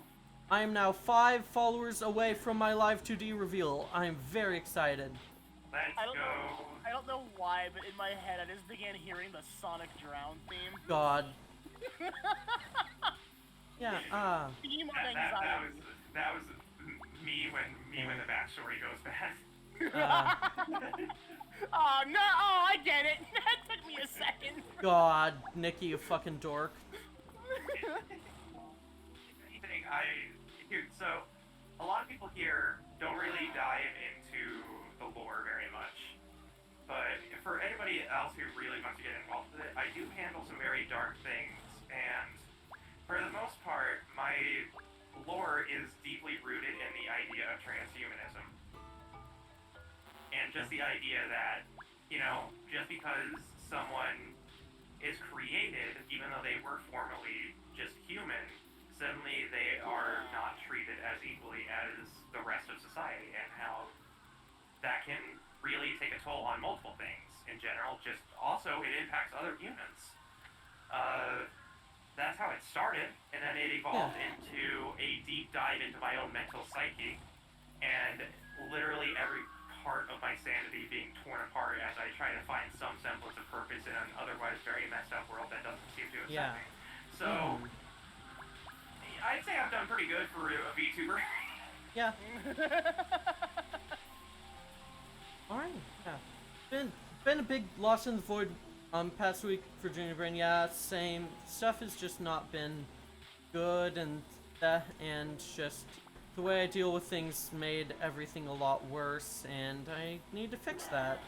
I am now 5 followers away from my live 2D reveal. I am very excited. Let's go. I don't know why, but in my head I just began hearing the Sonic Drown theme. God. Yeah, Theme of That anxiety. was me when the backstory goes bad. Oh no! Oh, I get it. That took me a second. God, Nikki, you fucking dork. So a lot of people here don't really dive into the lore very much. But for anybody else who really wants to get involved with it, I do handle some very dark things, and for the most part, my lore is deeply rooted in the idea of transhumanism. And just the idea that, just because someone is created, even though they were formerly just human, suddenly they are not treated as equally as the rest of society, and how that can really take a toll on multiple things in general. Just also, it impacts other humans. That's how it started, and then it evolved into a deep dive into my own mental psyche, and literally every part of my sanity being torn apart as I try to find some semblance of purpose in an otherwise very messed up world that doesn't seem to accept me. So, I'd say I've done pretty good for a VTuber. Yeah. Alright, yeah. Been a big loss in the void past week for Junior Brain. Yeah, same. Stuff has just not been good, and just the way I deal with things made everything a lot worse, and I need to fix that.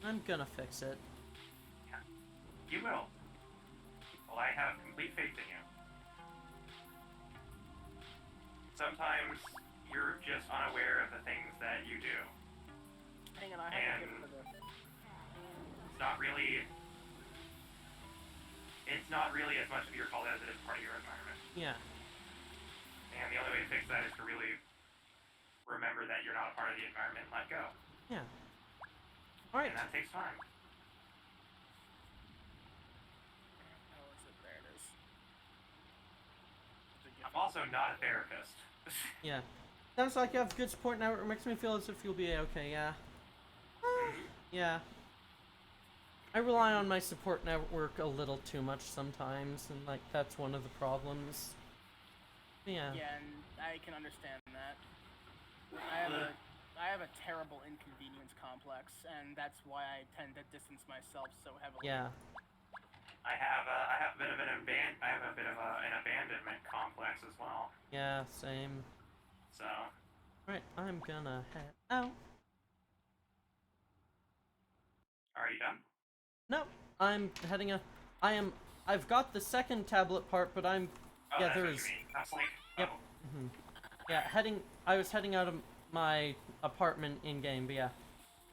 I'm gonna fix it. Yeah. You will. Well, I have complete faith in you. Sometimes you're just unaware of the things that you do. Hang on, I have to get rid of this. It's not really as much of your fault as it is part of your environment. Yeah. And the only way to fix that is to really remember that you're not a part of the environment and let go. Yeah. Alright. And that takes time. Oh, is it? There it is. I'm also not a therapist. Yeah. Sounds like you have a good support network. It makes me feel as if you'll be okay, yeah. Yeah. I rely on my support network a little too much sometimes, and like that's one of the problems. Yeah. Yeah, and I can understand that. I have a terrible inconvenience complex, and that's why I tend to distance myself so heavily. Yeah. I have a bit of an abandonment complex as well. Yeah, same. So. Right, I'm gonna head out. Are you done? No, I'm heading I've got the second tablet part, but I'm, Oh, yeah, that's there what is. you mean. That's like, Yep. oh. Yeah, I was heading out of my apartment in-game, but yeah.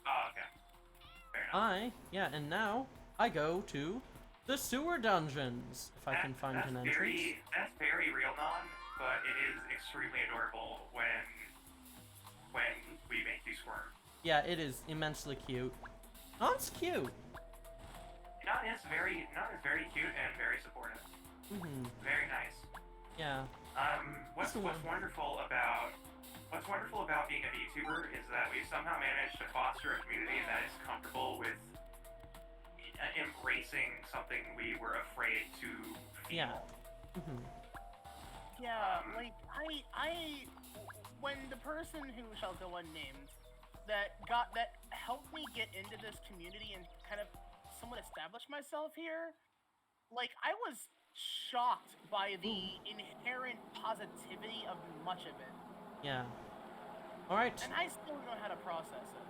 Oh, okay. Fair enough. And now I go to the sewer dungeons, if I can find an entrance. That's very real, Non, but it is extremely adorable when we make you squirm. Yeah, it is immensely cute. Non's cute. Non is very cute and very supportive. Very nice. Yeah. What's wonderful about being a VTuber is that we've somehow managed to foster a community that is comfortable with embracing something we were afraid to feel. Yeah. Yeah, like I when the person who shall go unnamed that helped me get into this community and kind of somewhat establish myself here, like I was shocked by the inherent positivity of much of it. Yeah. Alright. And I still don't know how to process it.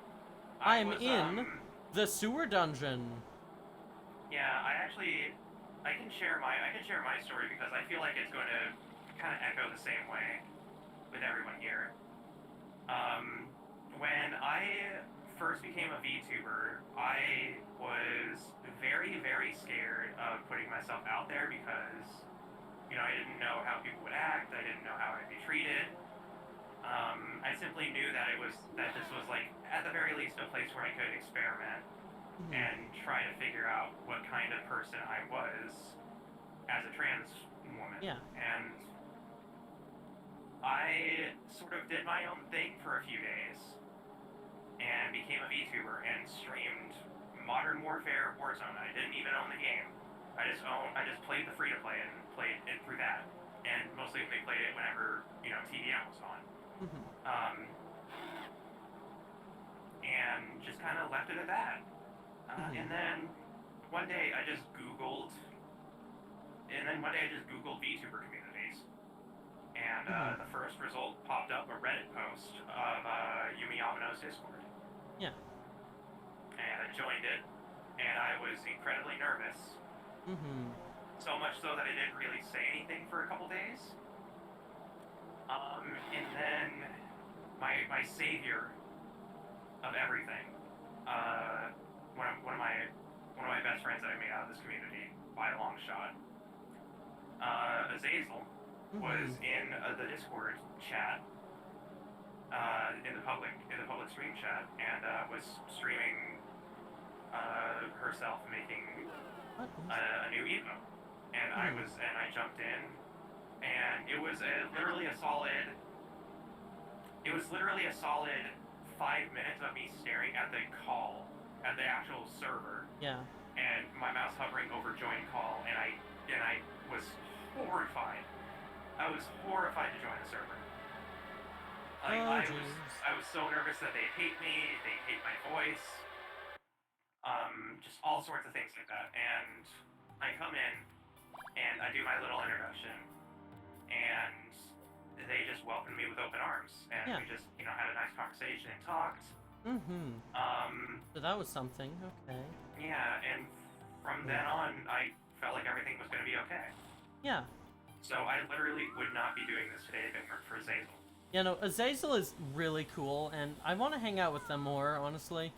I'm in the sewer dungeon. Yeah, I can share my story because I feel like it's going to kind of echo the same way with everyone here. When I first became a VTuber, I was very, very scared of putting myself out there because, I didn't know how people would act, I didn't know how I'd be treated, I simply knew that this was like at the very least a place where I could experiment and try to figure out what kind of person I was as a trans woman. Yeah. And I sort of did my own thing for a few days and became a VTuber and streamed Modern Warfare Warzone. I didn't even own the game. I just played the free to play and played it through that. And mostly they played it whenever, TVM was on. And just kind of left it at that. And then one day I just Googled VTuber communities. And the first result popped up a Reddit post of Yumi Amano's Discord. Yeah. And I joined it, and I was incredibly nervous. So much so that I didn't really say anything for a couple days. And then my savior of everything, one of my best friends that I made out of this community by a long shot, Azazel, was in the Discord chat, in the public stream chat, and was streaming herself making a new emote, and I jumped in, and it was literally a solid 5 minutes of me staring at the call, at the actual server. Yeah. And my mouse hovering over join call, and I was horrified. I was horrified to join the server. Like, I was so nervous that they hate me, they hate my voice, just all sorts of things like that. And I come in, and I do my little introduction, and they just welcomed me with open arms, and we just, had a nice conversation and talked. So that was something, okay. Yeah, and from then on, I felt like everything was going to be okay. Yeah. So I literally would not be doing this today if it weren't for Azazel. Yeah, no, Azazel is really cool, and I want to hang out with them more, honestly.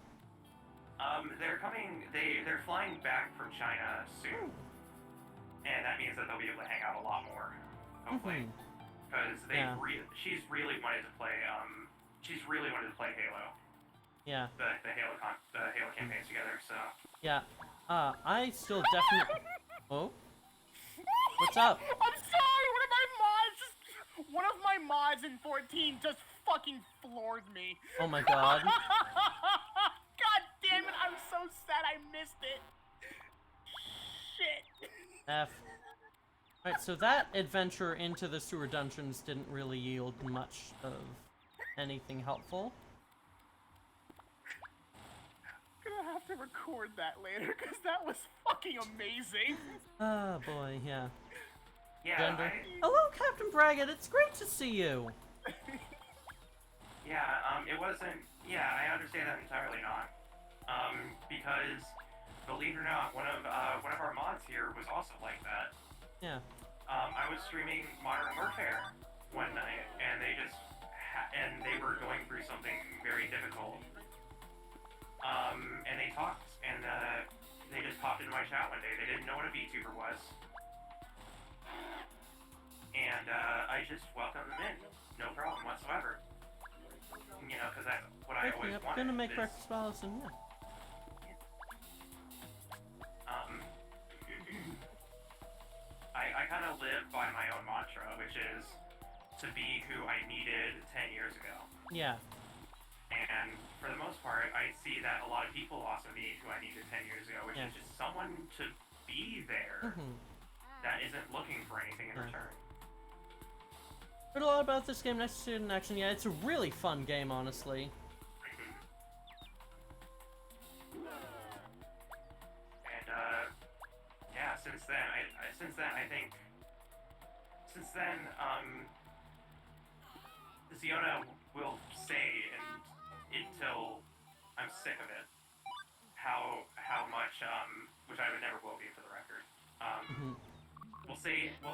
They're flying back from China soon. And that means that they'll be able to hang out a lot more, hopefully. Because she's really wanted to play Halo. Yeah. The Halo campaigns together, so. Yeah. I still definitely... Oh? What's up? I'm sorry, one of my mods in 14 just fucking floored me. Oh my god. God damn it, I'm so sad I missed it. Shit. F. Alright, so that adventure into the sewer dungeons didn't really yield much of anything helpful. I'm gonna have to record that later, because that was fucking amazing. Oh boy, yeah. Yeah, Hello, Captain Braggett, it's great to see you! Yeah, it wasn't... Yeah, I understand that entirely not. Because, believe it or not, one of our mods here was also like that. Yeah. I was streaming Modern Warfare one night, and they were going through something very difficult. And they talked, and they just popped into my chat one day. They didn't know what a VTuber was. And I just welcomed them in, no problem whatsoever. Because that's what I always wanted. I'm gonna make breakfast balls and I kind of live by my own mantra, which is to be who I needed 10 years ago. Yeah. And for the most part, I see that a lot of people also need who I needed 10 years ago, which is just someone to be there that isn't looking for anything in return. Heard a lot about this game, nice to see it in action. Yeah, it's a really fun game, honestly. And yeah, since then, Ziona will say, and until I'm sick of it, how much, which I would never will be for the record, we'll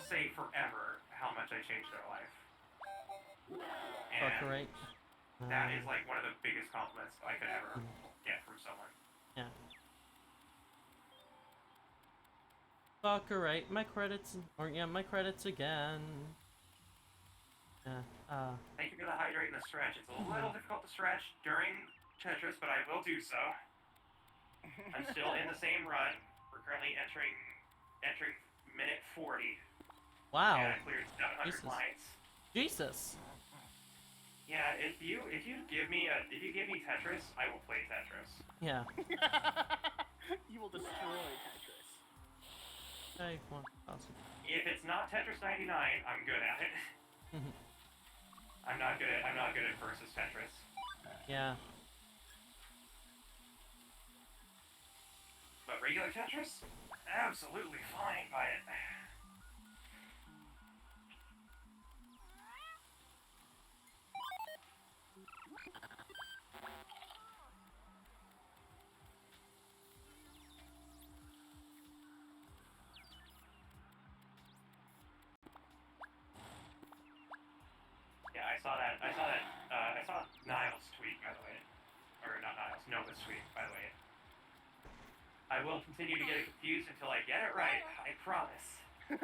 say forever how much I changed their life. And right. That is like one of the biggest compliments I could ever get from someone. Yeah. Fuck, alright, my credits again. Thank you for the hydrate and the stretch. It's a little difficult to stretch during Tetris, but I will do so. I'm still in the same run. We're currently entering minute 40. Wow. And I cleared 700 Jesus. lines. Jesus. Yeah, if you give me Tetris, I will play Tetris. Yeah. You will destroy Tetris. If it's not Tetris 99, I'm good at it. I'm not good at versus Tetris. Yeah. But regular Tetris, absolutely fine by it. Yeah, I saw Niles' tweet, by the way. Or not Niles, Nova's tweet, by the way. I will continue to get it confused until I get it right, I promise. To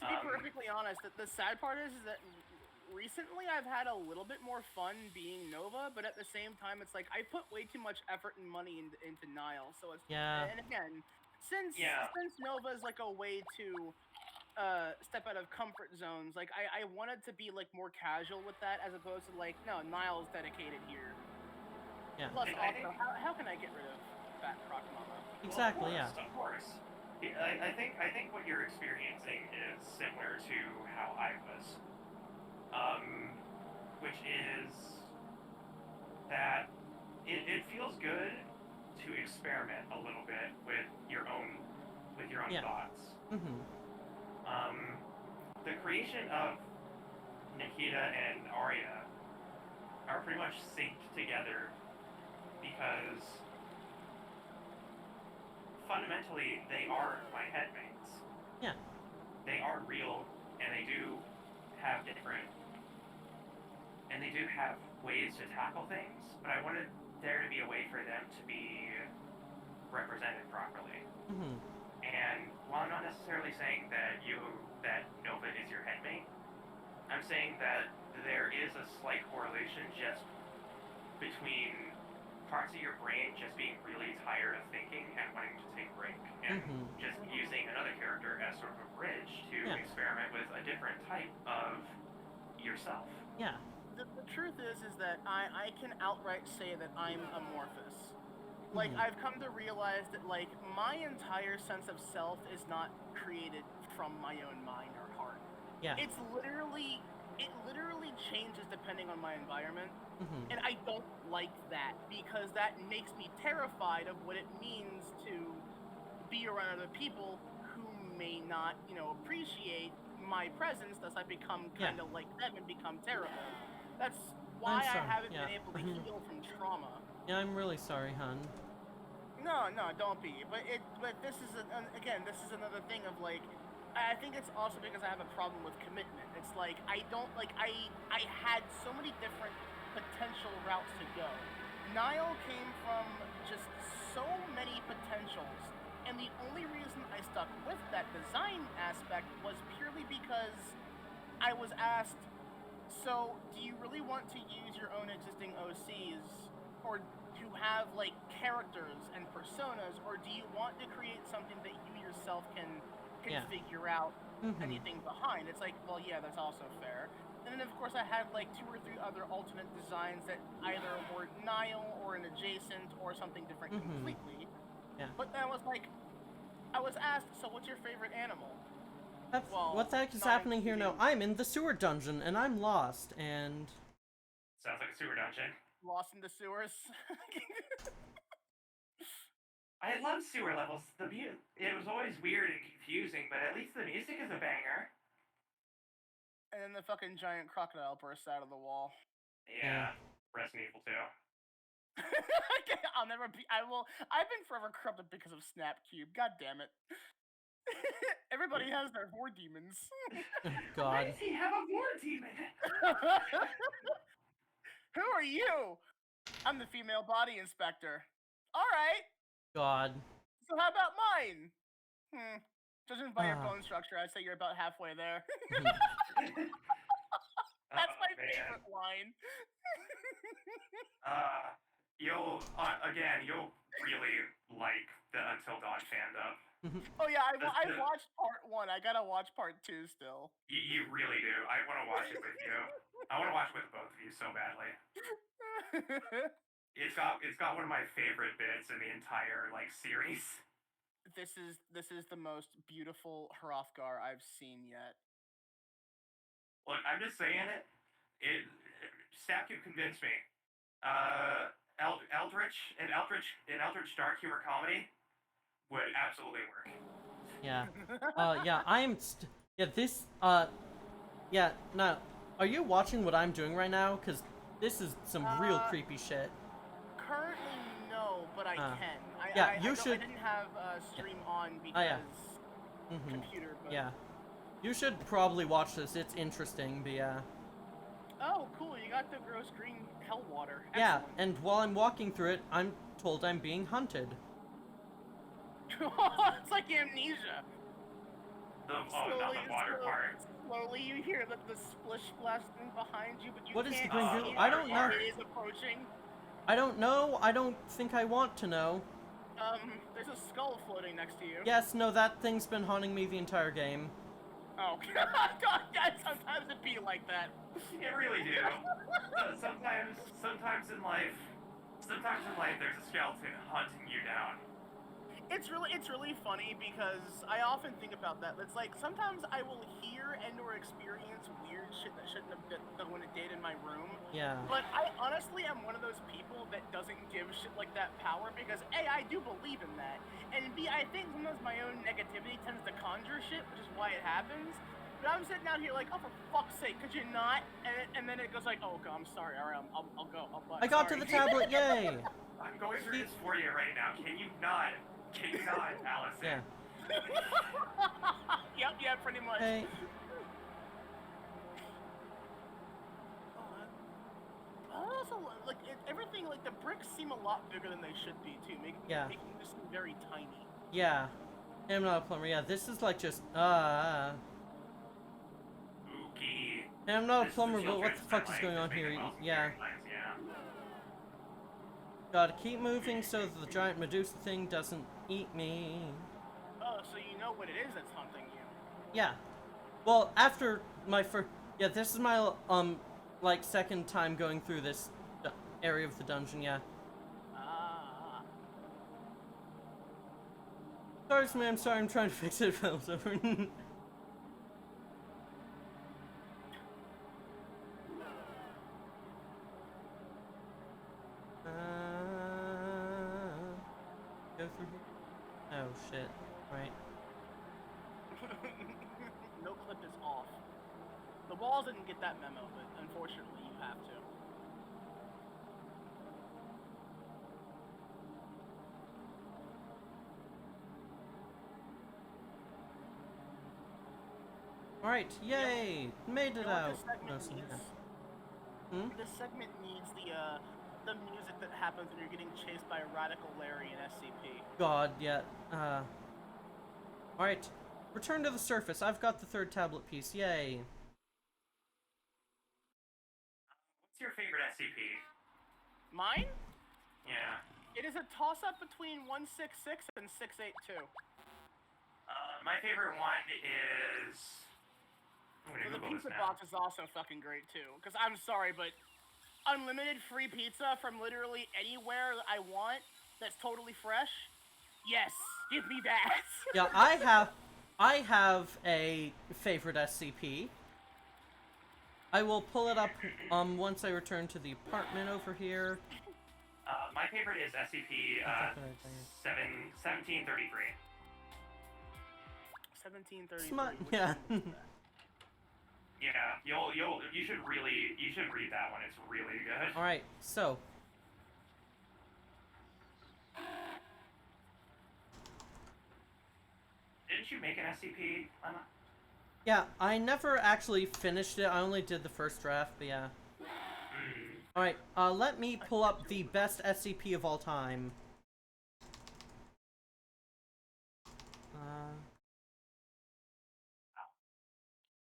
be perfectly honest, the sad part is that recently I've had a little bit more fun being Nova, but at the same time, it's like I put way too much effort and money into Niles. So it's And again, since Nova is like a way to step out of comfort zones, like I wanted to be like more casual with that as opposed to like, no, Niles dedicated here. Yeah. Plus, also, how can I get rid of Fat Croc Mama? Exactly. Well, of course. I think what you're experiencing is similar to how I was. Which is that it feels good to experiment a little bit with your own thoughts. The creation of Nikita and Arya are pretty much synced together because fundamentally they are my headmates. Yeah. They are real, and they do have ways to tackle things, but I wanted there to be a way for them to be represented properly. And while I'm not necessarily saying that Nova is your headmate, I'm saying that there is a slight correlation just between parts of your brain just being really tired of thinking and wanting to take a break, and just using another character as sort of a bridge to experiment with a different type of yourself. Yeah. The truth is that I can outright say that I'm amorphous. Like, I've come to realize that, like, my entire sense of self is not created from my own mind or heart. Yeah. It literally changes depending on my environment. And I don't like that, because that makes me terrified of what it means to be around other people who may not, appreciate my presence, thus I become kind of like them and become terrible. That's why I haven't been able to heal from trauma. Yeah, I'm really sorry, hun. No, don't be. But this is this is another thing of like, I think it's also because I have a problem with commitment. It's like I had so many different potential routes to go. Nile came from just so many potentials, and the only reason I stuck with that design aspect was purely because I was asked, so do you really want to use your own existing OCs, or to have like characters and personas, or do you want to create something that you yourself can figure out anything behind? It's like, well, yeah, that's also fair. And then of course I had like 2 or 3 other alternate designs that either were Nile or an adjacent or something different completely. Yeah. But then I was asked, so what's your favorite animal? What the heck is happening here now? I'm in the sewer dungeon and I'm lost, and sounds like a sewer dungeon. Lost in the sewers. I love sewer levels. It was always weird and confusing, but at least the music is a banger. And then the fucking giant crocodile bursts out of the wall. Yeah. Resident Evil 2. I've been forever corrupted because of Snapcube. God damn it. Everybody has their war demons. God. Why does he have a war demon? Who are you? I'm the female body inspector. Alright. God. So how about mine? Judging by your bone structure, I'd say you're about halfway there. That's my man. favorite line. You'll really like the Until Dawn fandom. Oh yeah, I watched part 1. I gotta watch part 2 still. You really do. I want to watch it with you. I want to watch it with both of you so badly. It's got one of my favorite bits in the entire series. This is the most beautiful Hrothgar I've seen yet. Look, I'm just saying it. Statue convinced me. Eldritch dark humor comedy would absolutely work. Yeah. Yeah, yeah, no. Are you watching what I'm doing right now? Because this is some real creepy shit. Currently, no, but I can. Yeah, you should. I didn't have stream on because computer. But... Yeah. You should probably watch this. It's interesting, but yeah. Oh, cool. You got the gross green hell water. Yeah, Excellent. and while I'm walking through it, I'm told I'm being hunted. It's like amnesia. Not the water part. Slowly you hear the splish splash thing behind you, but you What is can't the green see goo? I don't know. It is approaching. I don't know. I don't think I want to know. There's a skull floating next to you. Yes, no, that thing's been haunting me the entire game. Oh, God, sometimes it be like that. It really do. Sometimes in life, there's a skeleton hunting you down. It's really funny because I often think about that. It's like sometimes I will hear and or experience weird shit that shouldn't have been done when it did in my room. Yeah. But I honestly am one of those people that doesn't give shit like that power because A, I do believe in that, and B, I think sometimes my own negativity tends to conjure shit, which is why it happens. But I'm sitting out here like, oh, for fuck's sake, could you not? And then it goes like, oh, God, I'm sorry. All right, I'll go. I got to the tablet, yay! I'm going through dysphoria right now. Can you not, Allison? Yeah. Yep, pretty much. Hey. Also, like everything, like the bricks seem a lot bigger than they should be too, making them just seem very tiny. Yeah. I'm not a plumber. Yeah, this is like just Spooky. I'm not a plumber, but what the fuck is going on here? Yeah. Gotta keep moving so that the giant Medusa thing doesn't eat me. Oh, so you know what it is that's haunting you? Yeah. Well, after my first... Yeah, this is my, like, second time going through this area of the dungeon, yeah. Sorry, man, sorry, I'm trying to fix it. It fell over. Go through here? Oh, shit. Right. No clip is off. The walls didn't get that memo, but unfortunately you have to. Alright, yay! Made it out! No, This segment needs the music that happens when you're getting chased by a Radical Larry in SCP. God, yeah. Alright. Return to the surface. I've got the third tablet piece. Yay. What's your favorite SCP? Mine? Yeah. It is a toss-up between 166 and 682. My favorite one is... The pizza box is also fucking great, too. Because I'm sorry, but unlimited free pizza from literally anywhere I want that's totally fresh? Yes, give me that! Yeah, I have a favorite SCP. I will pull it up once I return to the apartment over here. My favorite is SCP 1733. 1733. Yeah. Yeah, you should read that one. It's really good. All right, so didn't you make an SCP, Emma? yeah, I never actually finished it. I only did the first draft, but yeah. All right, let me pull up the best SCP of all time.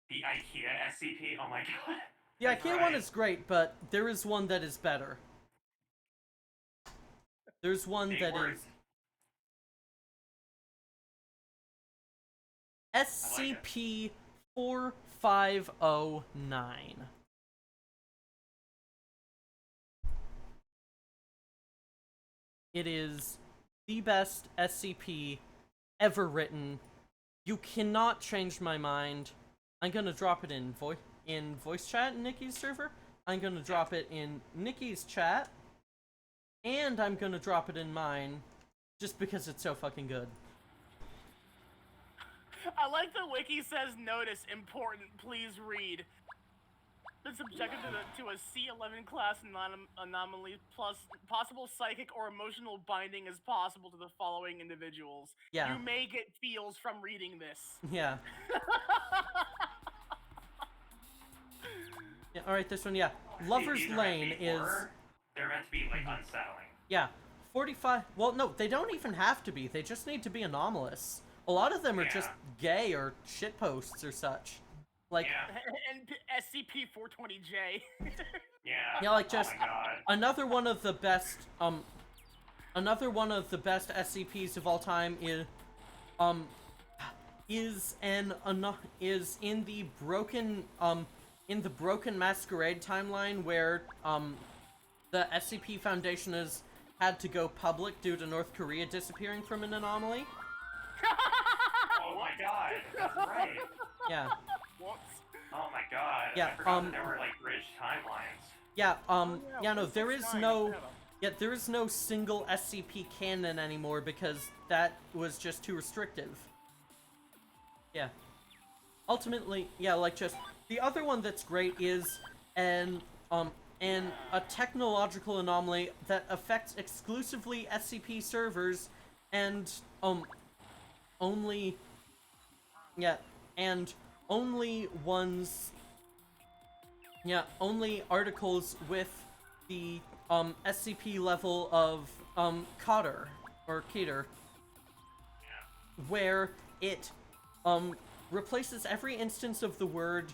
The IKEA SCP. The That's IKEA one is great, but there is one that is better. There's one Big that words. is like SCP-4509. It is the best SCP ever written. You cannot change my mind. I'm gonna drop it in voice chat in Nikki's server. I'm gonna drop it in Nikki's chat. And I'm gonna drop it in mine. Just because it's so fucking good. I like the wiki says notice important, please read. Been subjected to a C11 class anomaly plus possible psychic or emotional binding is possible to the following individuals. Yeah. You may get feels from reading this. Yeah. Yeah, alright, this one, yeah. Lover's These are Lane meant to be is... horror. They're meant to be, like, unsettling. Yeah. 45... Well, no, they don't even have to be. They just need to be anomalous. A lot of them are just gay or shitposts or such. Like... And SCP-420J. Yeah, like just... Oh my God. Another one of the best, Another one of the best SCPs of all time is in the Broken Masquerade timeline where, the SCP Foundation has had to go public due to North Korea disappearing from an anomaly. Oh my God, that's right. Yeah. Whoops. Oh my God. Yeah, I forgot that there were, like, bridge timelines. Yeah, yeah, no, there is 169, no... yeah. Yeah, there is no single SCP canon anymore because that was just too restrictive. Yeah. Ultimately, yeah, like just... The other one that's great is a technological anomaly that affects exclusively SCP servers and, only... Yeah, and only ones... Yeah, only articles with the, SCP level of, Cotter, or Keter, where it, replaces every instance of the word,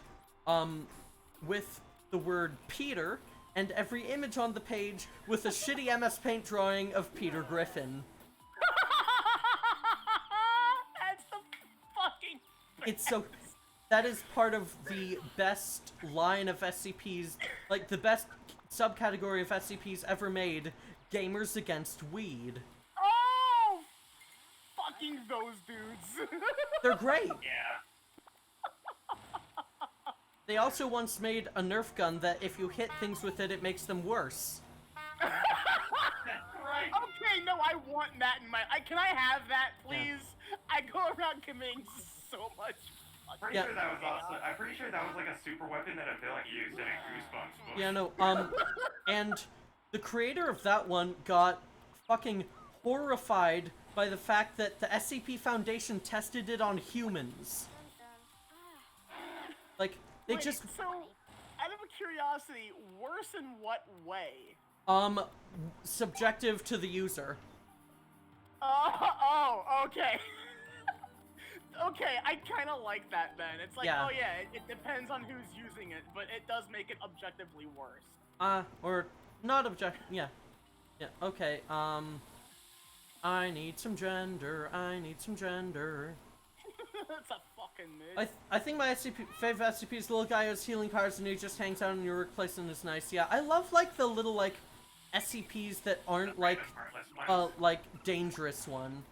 with the word Peter, and every image on the page with a shitty MS Paint drawing of Peter Griffin. That's the fucking It's so... That is part of the best line of SCPs, like the best subcategory of SCPs ever made, Gamers Against Weed. Oh! Fucking those dudes. They're great. Yeah. They also once made a Nerf gun that if you hit things with it, it makes them worse. Right. Okay, no, I want that in my... can I have that, please? I go around committing so much... Pretty sure that was also. I'm pretty sure that was like a super weapon that a villain used in a Goosebumps book. Yeah, no, and the creator of that one got fucking horrified by the fact that the SCP Foundation tested it on humans. Like, they Wait, just... So, out of a curiosity, worse in what way? Subjective to the user. Oh, okay. Okay, I kind of like that then. It's like, Yeah. oh yeah, it depends on who's using it, but it does make it objectively worse. Or not yeah. Yeah, okay, I need some gender, It's a fucking mid. I think my favorite SCP is the little guy who has healing powers and he just hangs out in your workplace and is nice. Yeah, I love, like, the little, like, SCPs that aren't, like, dangerous one.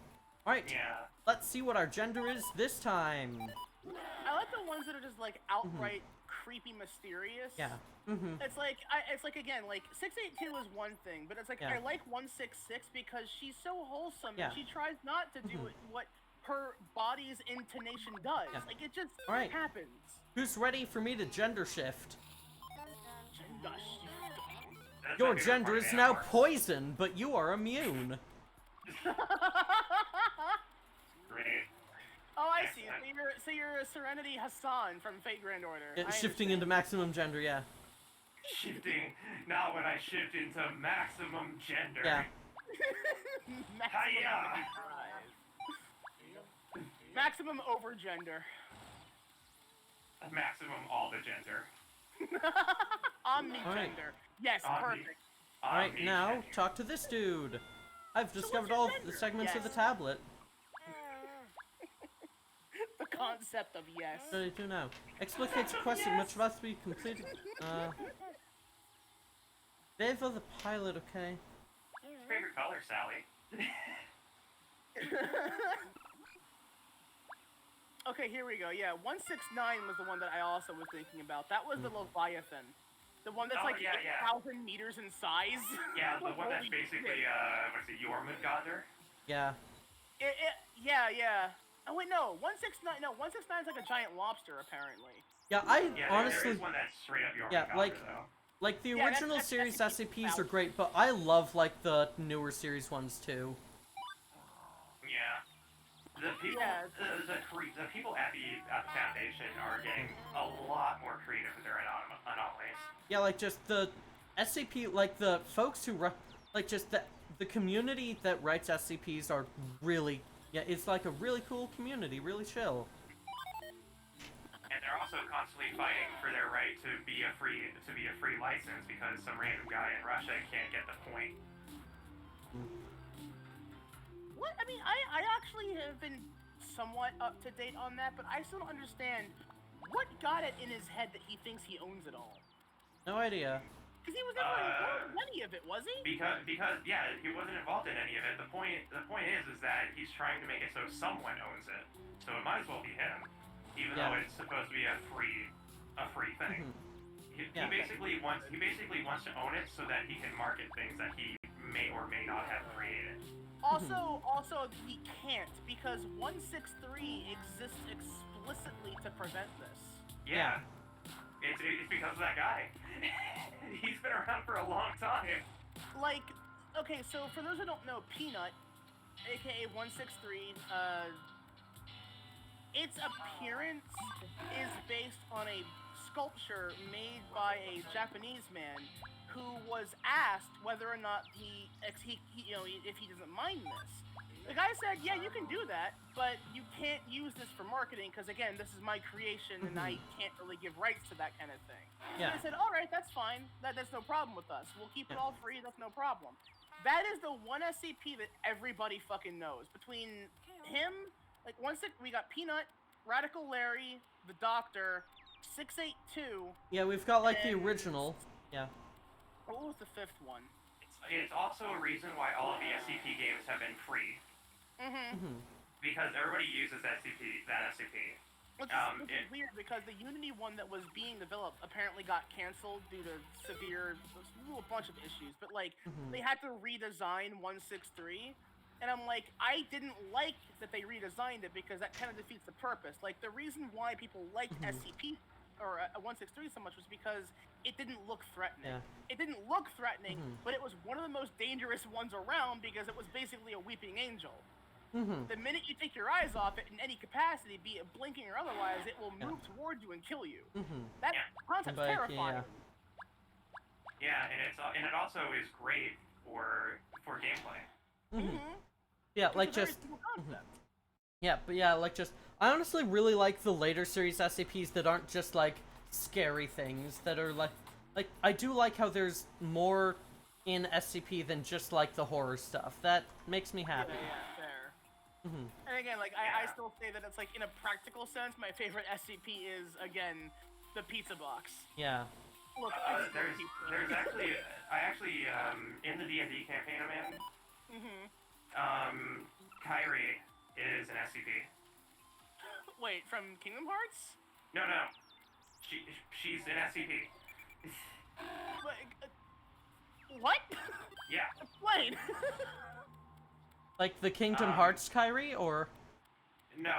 Alright. Yeah. Let's see what our gender is this time. I like the ones that are just like outright creepy, mysterious. Yeah. It's like again, like 682 is one thing, but it's like I like 166 because she's so wholesome and she tries not to do what her body's intonation does. Yeah. Like it just Alright. happens. Who's ready for me to gender shift? Gosh, That's Your my favorite gender part is of now Animorphs. poison, but you are immune. Great. Oh, I see. So you're a Serenity Hassan from Fate Grand Order. I Shifting understand. into maximum gender, yeah. Shifting. Now when I shift into maximum gender. Yeah. Maximum Maximum over gender. Maximum all the gender. Omnigender. Yes, perfect. Alright, now, talk to this dude. I've discovered all the segments of the tablet. The concept of yes. What do I do now? Explicates questing which must be completed. Deva the pilot, okay. Favorite color, Sally? Okay, here we go. Yeah, 169 was the one that I also was thinking about. That was the Leviathan. The one that's like 8,000 meters in size. Yeah, the one that's basically, what's it, Jormungandr? Yeah. Yeah. Oh wait, no, 169. No, 169 is like a giant lobster, apparently. Yeah, honestly. There is one that's straight up Jormungandr, Yeah, like the original series SCPs are great, but I love like the newer series ones too. Yeah. The people, the people at the foundation are getting a lot more creative with their anomalies. Yeah, like just the SCP, like the folks who like just the community that writes SCPs are really, yeah, it's like a really cool community, really chill. And they're also constantly fighting for their right to be a free license because some random guy in Russia can't get the point. What? I mean, I actually have been somewhat up to date on that, but I still don't understand what got it in his head that he thinks he owns it all. No idea. Because he was never involved in any of it, was he? Because yeah, he wasn't involved in any of it. The point is that he's trying to make it so someone owns it. So it might as well be him, even though it's supposed to be a free thing. He basically wants to own it so that he can market things that he may or may not have created. Also, he can't because 163 exists explicitly to prevent this. Yeah. It's because of that guy. He's been around for a long time. Like, okay, so for those who don't know, Peanut, aka 163, its appearance is based on a sculpture made by a Japanese man who was asked whether or not if he doesn't mind this. The guy said, yeah, you can do that, but you can't use this for marketing because, again, this is my creation and I can't really give rights to that kind of thing. Yeah. So they said, all right, that's fine. That's no problem with us. We'll keep it all free. That's no problem. That is the one SCP that everybody fucking knows. Between him, like, we got Peanut, Radical Larry, the Doctor, 682. Yeah, we've got, like, the original. Yeah. What was the fifth one? It's also a reason why all of the SCP games have been free. Because everybody uses that SCP. Which is weird because the Unity one that was being developed apparently got canceled due to a bunch of issues. But like, they had to redesign 163, and I'm like, I didn't like that they redesigned it because that kind of defeats the purpose. Like, the reason why people liked SCP or 163 so much was because it didn't look threatening. Yeah. It didn't look threatening, but it was one of the most dangerous ones around because it was basically a weeping angel. The minute you take your eyes off it in any capacity, be it blinking or otherwise, it will move towards you and kill you. That concept's terrifying. Yeah, and it also is great for gameplay. Yeah, like just. Yeah, but yeah, like just. I honestly really like the later series SCPs that aren't just like scary things that are like I do like how there's more in SCP than just like the horror stuff. That makes me happy. Yeah, fair. And again, like I still say that it's like in a practical sense, my favorite SCP is again the pizza box. Yeah. Look, there's actually in the D&D campaign I'm in, Kyrie is an SCP. Wait, from Kingdom Hearts? No. She's an SCP. What? Yeah. Explain. Like the Kingdom Hearts Kyrie, or? No,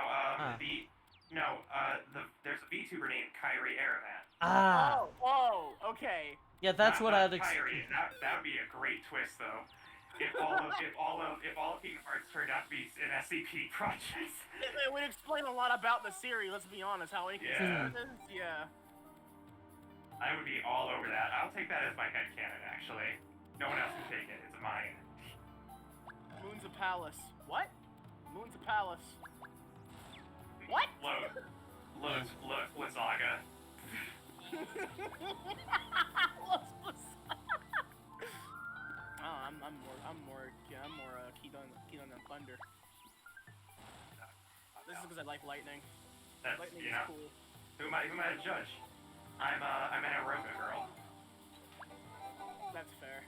there's a VTuber named Kyrie Aramat. Ah. Oh, okay. Yeah, that's what I'd Kyrie. That would be a great twist, though. If all of Kingdom Hearts turned out to be an SCP project. It would explain a lot about the series, let's be honest, how inconsistent it is. Yeah. I would be all over that. I'll take that as my headcanon, actually. No one else can take it. It's mine. Moon's a palace. What? Moon's a palace. What? Loads, Lazaga. Oh, I'm more keen on the thunder. This is because I like lightning. That's, Lightning you is know, cool. who am I to judge? I'm an aerobic girl. That's fair.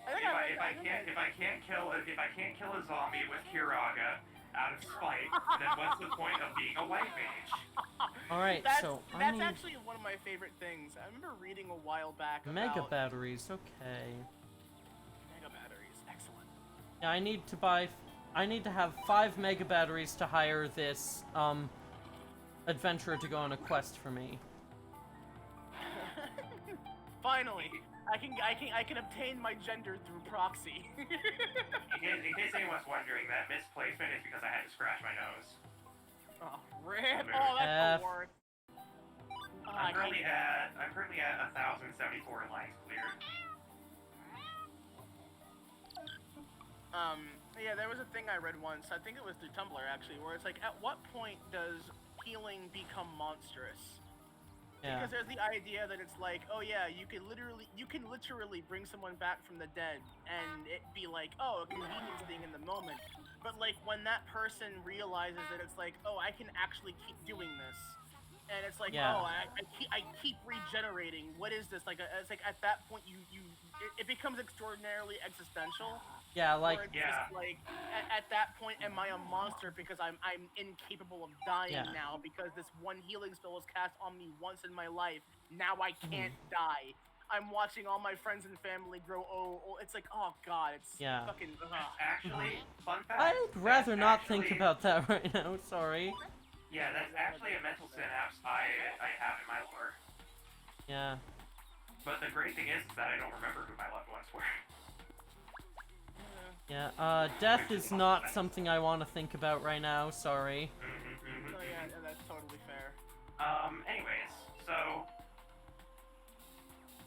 If I can't kill a zombie with Kiraga out of spite, then what's the point of being a white mage? Alright, That's so I that's need actually one of my favorite things. I remember reading a while back about mega batteries, okay. mega batteries. Excellent. Yeah, I need to have 5 mega batteries to hire this, adventurer to go on a quest for me. Finally, I can obtain my gender through proxy. In case anyone's wondering, that misplacement is because I had to scratch my nose. Oh, rip! Oh, that's the worst. Oh, I'm currently at 1,074 lines cleared. Yeah, there was a thing I read once. I think it was through Tumblr actually, where it's like, at what point does healing become monstrous? Yeah. Because there's the idea that it's like, oh yeah, you can literally bring someone back from the dead, and it be like, oh, a convenience thing in the moment. But like when that person realizes that it's like, oh, I can actually keep doing this, and it's like, Yeah. oh, I keep regenerating. What is this? Like, it's like at that point it becomes extraordinarily existential. Yeah, like, Or it's just like at that point, am I a monster because I'm incapable of dying now because this one healing spell was cast on me once in my life. Now I can't die. I'm watching all my friends and family grow old. It's like, oh god, it's fucking. Actually, fun fact. I'd rather not think about that right now. Sorry. Yeah, that's actually a mental synapse I have in my lore. Yeah. But the great thing is that I don't remember who my loved ones were. Yeah, death is not something I want to think about right now, sorry. So yeah, that's totally fair. Anyways, so...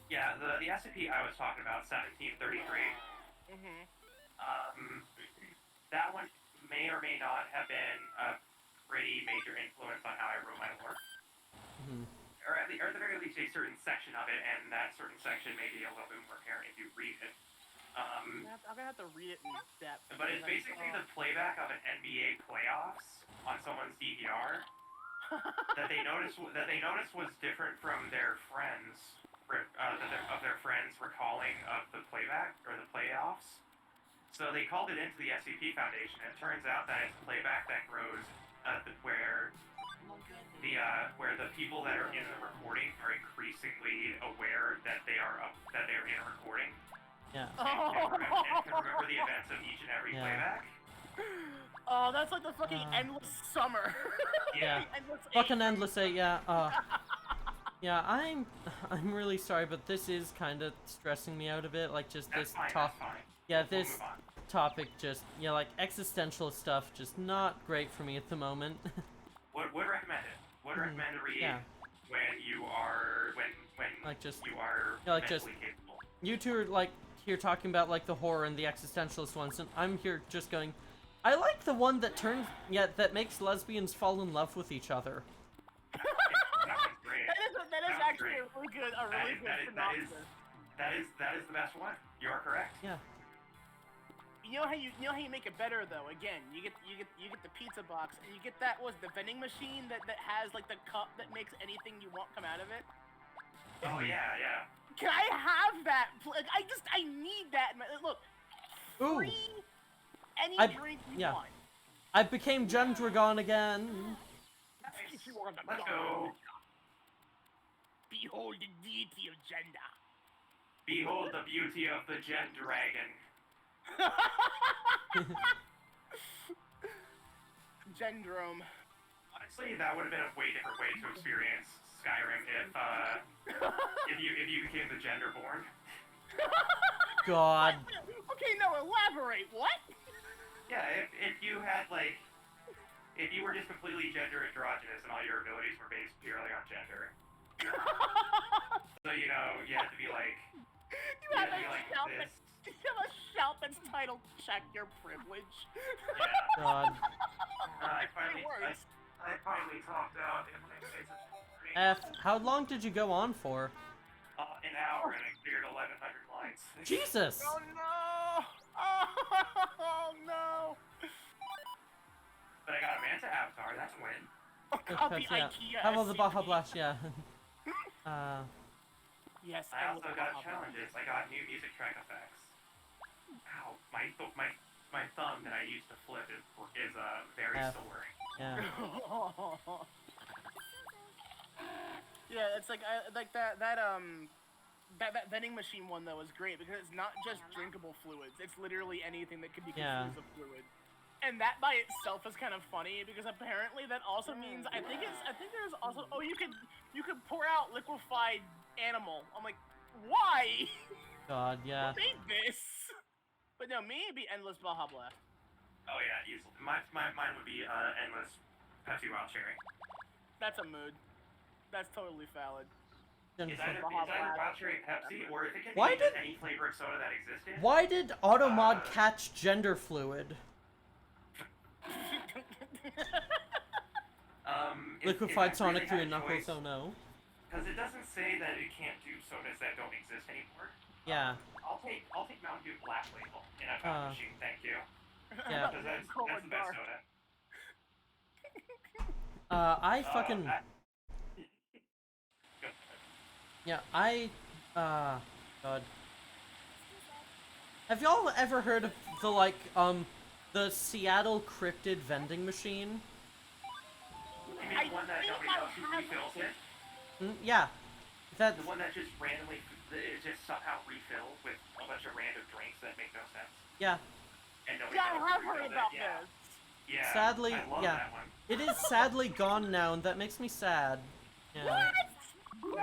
Yeah, the SCP I was talking about, 1733. That one may or may not have been a pretty major influence on how I wrote my lore. Or at the very least, a certain section of it, and that certain section may be a little bit more apparent if you read it. I'm gonna have to read it in depth. But it's basically the playback of an NBA playoffs on someone's DVR that they noticed was different from their friends, of their friends recalling of the playback or the playoffs. So they called it into the SCP Foundation. It turns out that it's playback that grows where the people that are in the recording are increasingly aware that they are in a recording. Yeah. And can remember the events of each and every playback. Oh, that's like the fucking endless summer. Yeah. Endless Fucking endless 8, yeah. Yeah, I'm really sorry, but this is kind of stressing me out a bit. Like, just this topic. Yeah, this topic just, like, existential stuff, just not great for me at the moment. Would recommend it. Would recommend to read when you are like just you are like just capable. You two are like here talking about like the horror and the existentialist ones, and I'm here just going, I like the one that that makes lesbians fall in love with each other. That is actually a really good synopsis. That is the best one. You are correct. Yeah. You know how you make it better though. Again, you get the pizza box, and you get the vending machine that has like the cup that makes anything you want come out of it. Oh yeah. Can I have that? Like, I need that. Look, free any drink you want. I became Gendragon again. Let's go. Behold the deity of gender. Behold the beauty of the Gen Dragon. Gendrome. Honestly, that would have been a way different way to experience Skyrim if you became the Genderborn. God. Okay, no, elaborate. What? Yeah, if you had if you were just completely gender androgynous and all your abilities were based purely on gender. So you had to be like. You have a shout that's titled "Check Your Privilege." Yeah. God. I finally topped out in my face. F. How long did you go on for? An hour, and I cleared 1,100 lines. Jesus! Oh no! Oh no! But I got a Manta Avatar, that's a win. Oh god, the Yeah. IKEA How about the SCP. Baja Blast? Yeah. Yes, I love also got Baja Blast. challenges. I got new music track effects. Ow, my thumb that I used to flip is very F. sore. Yeah. Yeah, it's like that vending machine one though is great because it's not just drinkable fluids. It's literally anything that could be Yeah. confused with fluid. And that by itself is kind of funny because apparently that also means I think there's also you could pour out liquefied animal. I'm like, why? God, yeah. Who made this? But no, me it'd be endless Baja Blast. Oh yeah, easily. Mine would be endless Pepsi Wild Cherry. That's a mood. That's totally valid. It's either Wild Cherry Pepsi, or if it can Why be just did- any flavor of soda that existed. Why did Automod catch gender fluid? Liquefied it Sonic really 3 had and a Knuckles, choice, oh no. Because it doesn't say that it can't do sodas that don't exist anymore. Yeah. I'll take Mountain Dew Black Label in a fountain machine, thank you. Yeah. Because that's the best soda. I fucking... Yeah, God. Have y'all ever heard of the, the Seattle Cryptid vending machine? You mean the one that nobody knows who refills it? Yeah. That's... The one that just randomly, it just somehow refills with a bunch of random drinks that make no sense. Yeah. And nobody Yeah, I knows have who heard refills about it. Yeah. this. Yeah. Sadly, I love yeah. that one. It is sadly gone now, and that makes me sad. Yeah.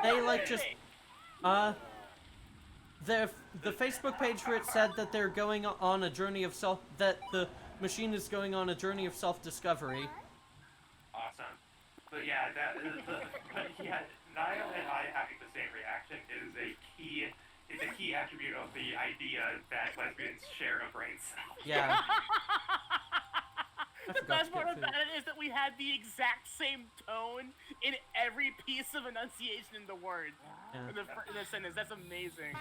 They, just... The Facebook page for it said that they're going on a journey of that the machine is going on a journey of self-discovery. Awesome. But yeah, Niall and I having the same reaction is a key attribute of the idea that lesbians share a brain cell. Yeah. The best part about it is that we had the exact same tone in every piece of enunciation in the word. Yeah. The sentence. That's amazing.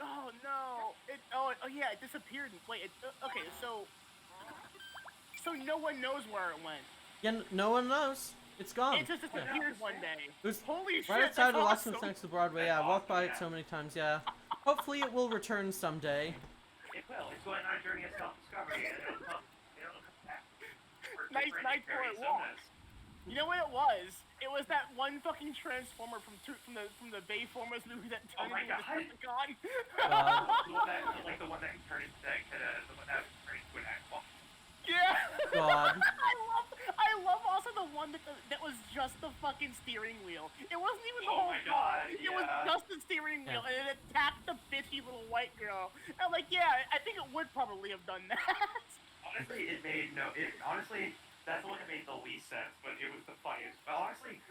Oh no! Oh yeah, it disappeared. Wait. Okay, so no one knows where it went. Yeah, no one knows. It's gone. It just disappeared one day. It was Holy shit! right outside of that's Lawson's awesome. next to Broadway. Yeah, I walked by it so many times. Yeah. Hopefully, it will return someday. It will. It's going on a journey of self-discovery, and it'll come back. Nice for it walk. You know what it was? It was that one fucking transformer from the Bayformers movie that turned into a Decepticon. The one that turned into an animal. Yeah. God. I love also the one that was just the fucking steering wheel. It wasn't even the whole car. God, It was just the steering wheel, and it attacked the bitchy little white girl. And I'm like, yeah, I think it would probably have done that. Honestly, honestly, that's the one that made the least sense, but it was the funniest. But honestly,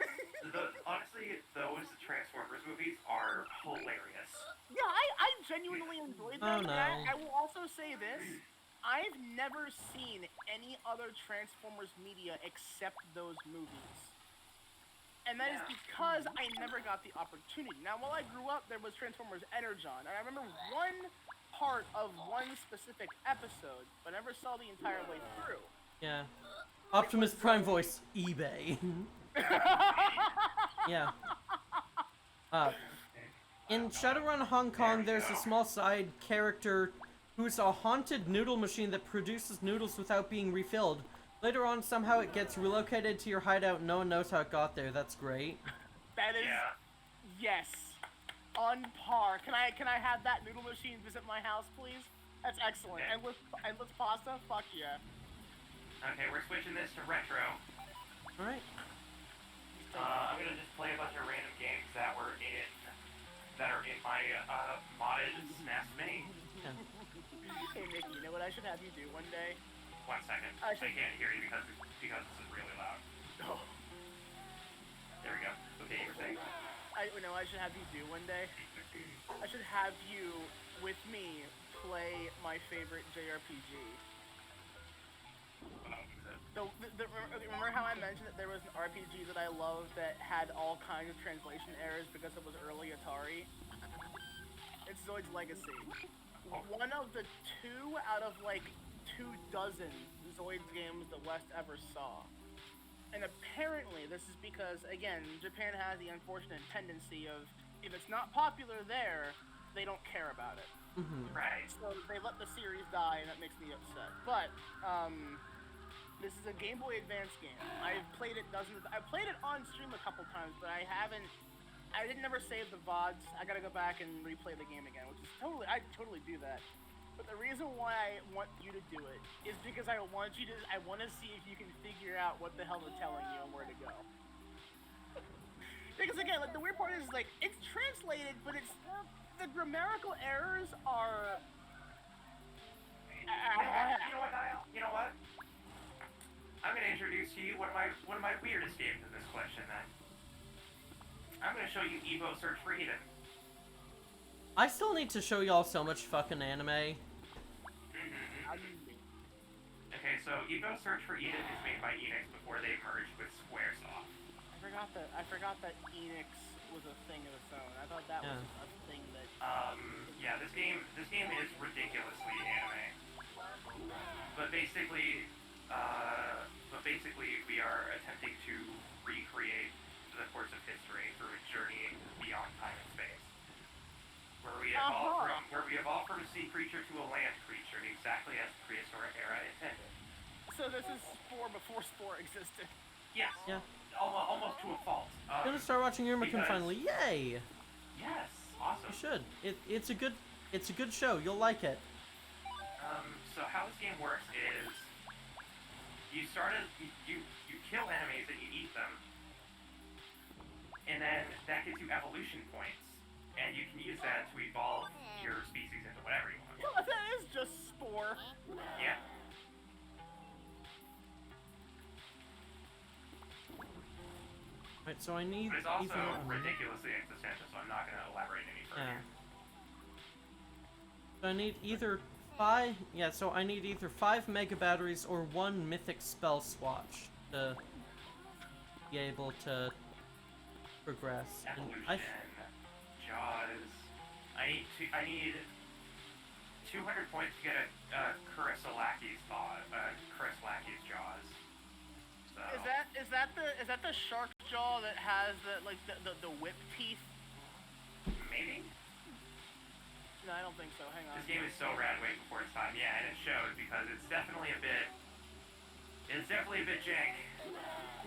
those Transformers movies are hilarious. Yeah, I genuinely enjoyed them. Oh, no. And I will also say this. I've never seen any other Transformers media except those movies. And that is because I never got the opportunity. Now, while I grew up, there was Transformers Energon. And I remember one part of one specific episode, but never saw the entire way through. Yeah. Optimus Prime voice, eBay. Yeah. In Shadowrun Hong Kong, there's a small side character who's a haunted noodle machine that produces noodles without being refilled. Later on, somehow it gets relocated to your hideout and no one knows how it got there. That's great. That is, yes, on par. Can I have that noodle machine visit my house, please? That's excellent. And with pasta, fuck yeah. Okay, we're switching this to retro. Alright. I'm gonna just play a bunch of random games that are in my modded SNES Mini. Yeah. Hey Mickey, you know what I should have you do one day? 1 second. I can't hear you because this is really loud. Oh. There we go. Okay, you were saying? I should have you do one day. I should have you with me play my favorite JRPG. Remember how I mentioned that there was an RPG that I loved that had all kinds of translation errors because it was early Atari? It's Zoid's Legacy. One of the 2 out of like 24 Zoid's games the West ever saw. And apparently this is because, again, Japan has the unfortunate tendency of, if it's not popular there, they don't care about it. Right. So they let the series die, and that makes me upset. But, this is a Game Boy Advance game. I've played it I've played it on stream a couple times, but I didn't ever save the VODs. I gotta go back and replay the game again, which is I'd totally do that. But the reason why I want you to do it is because I want to see if you can figure out what the hell they're telling you and where to go. Because again, like, the weird part is, like, it's translated, but it's, the grammatical errors are... You know what, Niall? You know what? I'm gonna introduce to you one of my weirdest games in this question. Then I'm gonna show you Evo Search for Eden. I still need to show y'all so much fucking anime. Okay, so Evo Search for Eden is made by Enix before they merged with Squaresoft. I forgot that Enix was a thing of its own. I thought that was a thing that... Yeah, this game is ridiculously anime. But basically, we are attempting to recreate the course of history through a journey beyond time and space. Where we evolve from a sea creature to a land creature, exactly as the prehistoric era intended. So this is Spore before Spore existed. Yes. Yeah. Almost to a fault. I'm gonna start watching Yurmakin finally. Yay! Yes. Awesome. You should. It's a good show. You'll like it. So how this game works is you kill enemies and you eat them, and then that gives you evolution points, and you can use that to evolve your species into whatever you want. Well, that is just Spore. Yeah. Right, so I need... But it's also ridiculously existential, so I'm not going to elaborate any further. Yeah. So I need either 5... Yeah, so I need either 5 mega batteries or 1 mythic spell swatch to be able to progress. Evolution, Jaws. I need 200 points to get a Kurislaki's Jaws. So. Is that the shark jaw that has the whip teeth? Maybe. No, I don't think so. Hang on. This game is so rad way before its time. Yeah, and it shows because it's definitely a bit jank.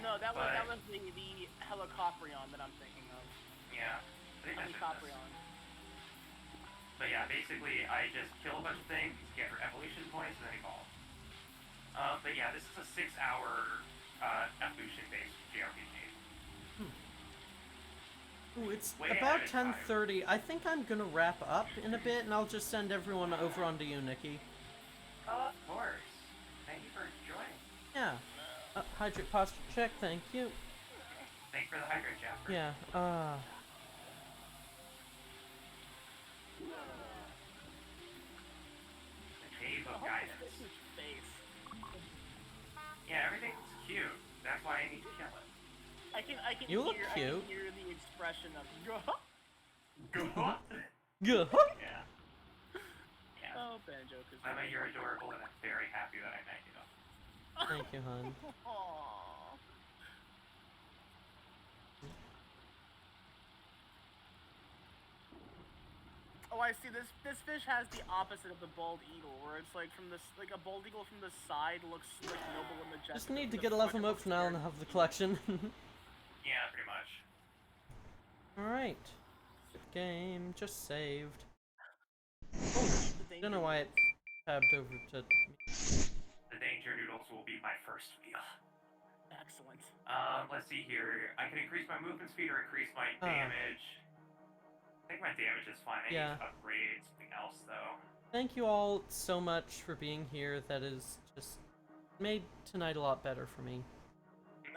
No, that was the Helicoprion that I'm thinking of. Yeah. Helicoprion. But yeah, basically I just kill a bunch of things, get evolution points, and then evolve. But yeah, this is a 6-hour evolution-based JRPG. Ooh, it's Way about ahead of time. 10:30. I think I'm gonna wrap up in a bit, and I'll just send everyone over onto you, Nikki. Of course. Thank you for joining. Yeah. Hydrate posture check, thank you. Thanks for the hydrate, Jasper. Yeah, The cave of guidance. Face. Yeah, everything's cute. That's why I need to kill it. I can You look I cute. can hear the expression of Good. Yeah. Yeah. Oh, Banjo Kazooie. Mama, you're adorable, and I'm very happy that I met you. Thank you, hon. Aww. Oh, I see. This fish has the opposite of the bald eagle, where it's like a bald eagle from the side looks like noble and majestic. Just need to from get the 11 front it up looks for now and scared. have the collection. Yeah, pretty much. Alright. Game just saved. The Don't know why it tabbed over to... The danger noodles will be my first meal. Excellent. Let's see here. I can increase my movement speed or increase my damage. I think my damage is fine. I Yeah. need to upgrade something else, though. Thank you all so much for being here. That is just made tonight a lot better for me.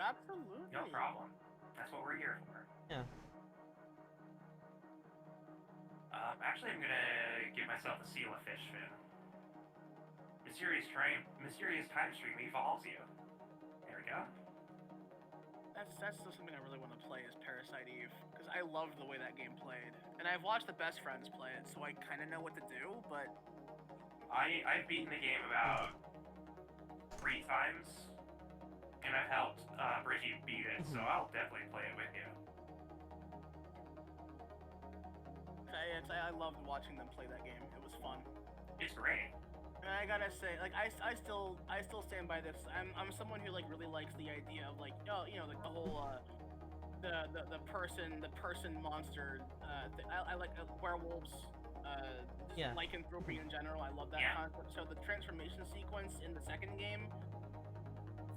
Absolutely. No problem. That's what we're here for. Yeah. Actually, I'm gonna give myself a seal of fish fin. Mysterious time stream evolves you. go. That's still something I really want to play is Parasite Eve, because I loved the way that game played. And I've watched the best friends play it, so I kind of know what to do, but... I've beaten the game about 3 times, and I've helped Bricky beat it, so I'll definitely play it with you. I loved watching them play that game. It was fun. It's great. And I gotta say, like, I still stand by this. I'm someone who, like, really likes the idea of, like, oh, you know, like, the whole, the person monster, I like werewolves, Yeah. lycanthropy in general. I love that concept. So the transformation sequence in the second game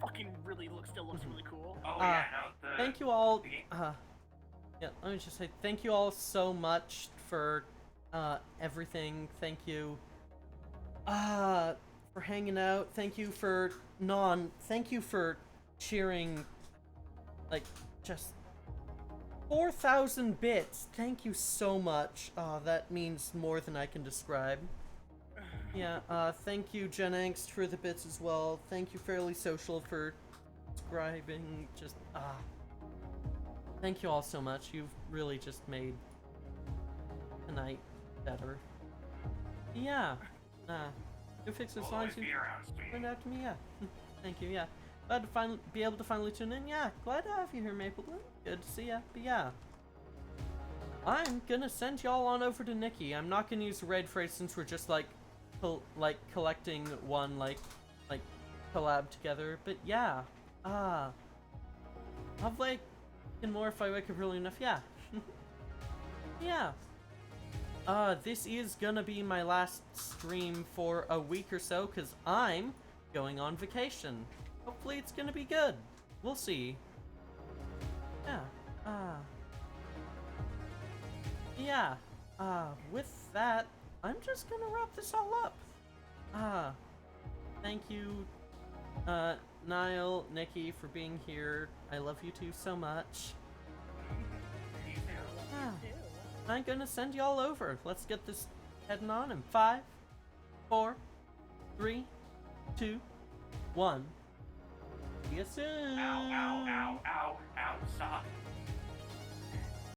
fucking really still looks really cool. Oh yeah, no, thank you all. Yeah, let me just say thank you all so much for everything. Thank you for hanging out. Thank you for thank you for cheering, like, just 4,000 bits. Thank you so much. That means more than I can describe. Yeah, thank you, Gen Angst, for the bits as well. Thank you, Fairly Social, for subscribing. Just, thank you all so much. You've really just made tonight better. Yeah, good fix as long as you point out to me, yeah. Thank you, yeah. Glad to be able to finally tune in, yeah. Glad to have you here, Maple Bloom. Good to see ya, but yeah. I'm gonna send y'all on over to Nikki. I'm not gonna use the raid phrase since we're just, like, collecting one, like, collab together, but yeah. I'll, like, and more if I wake up early enough, yeah. Yeah. This is gonna be my last stream for a week or so, because I'm going on vacation. Hopefully it's gonna be good. We'll see. Yeah. Yeah. With that, I'm just gonna wrap this all up. Thank you, Niall, Nikki, for being here. I love you two so much. I'm gonna send y'all over. Let's get this heading on in 5, 4, 3, 2, 1. See you soon. Ow, ow, ow, ow.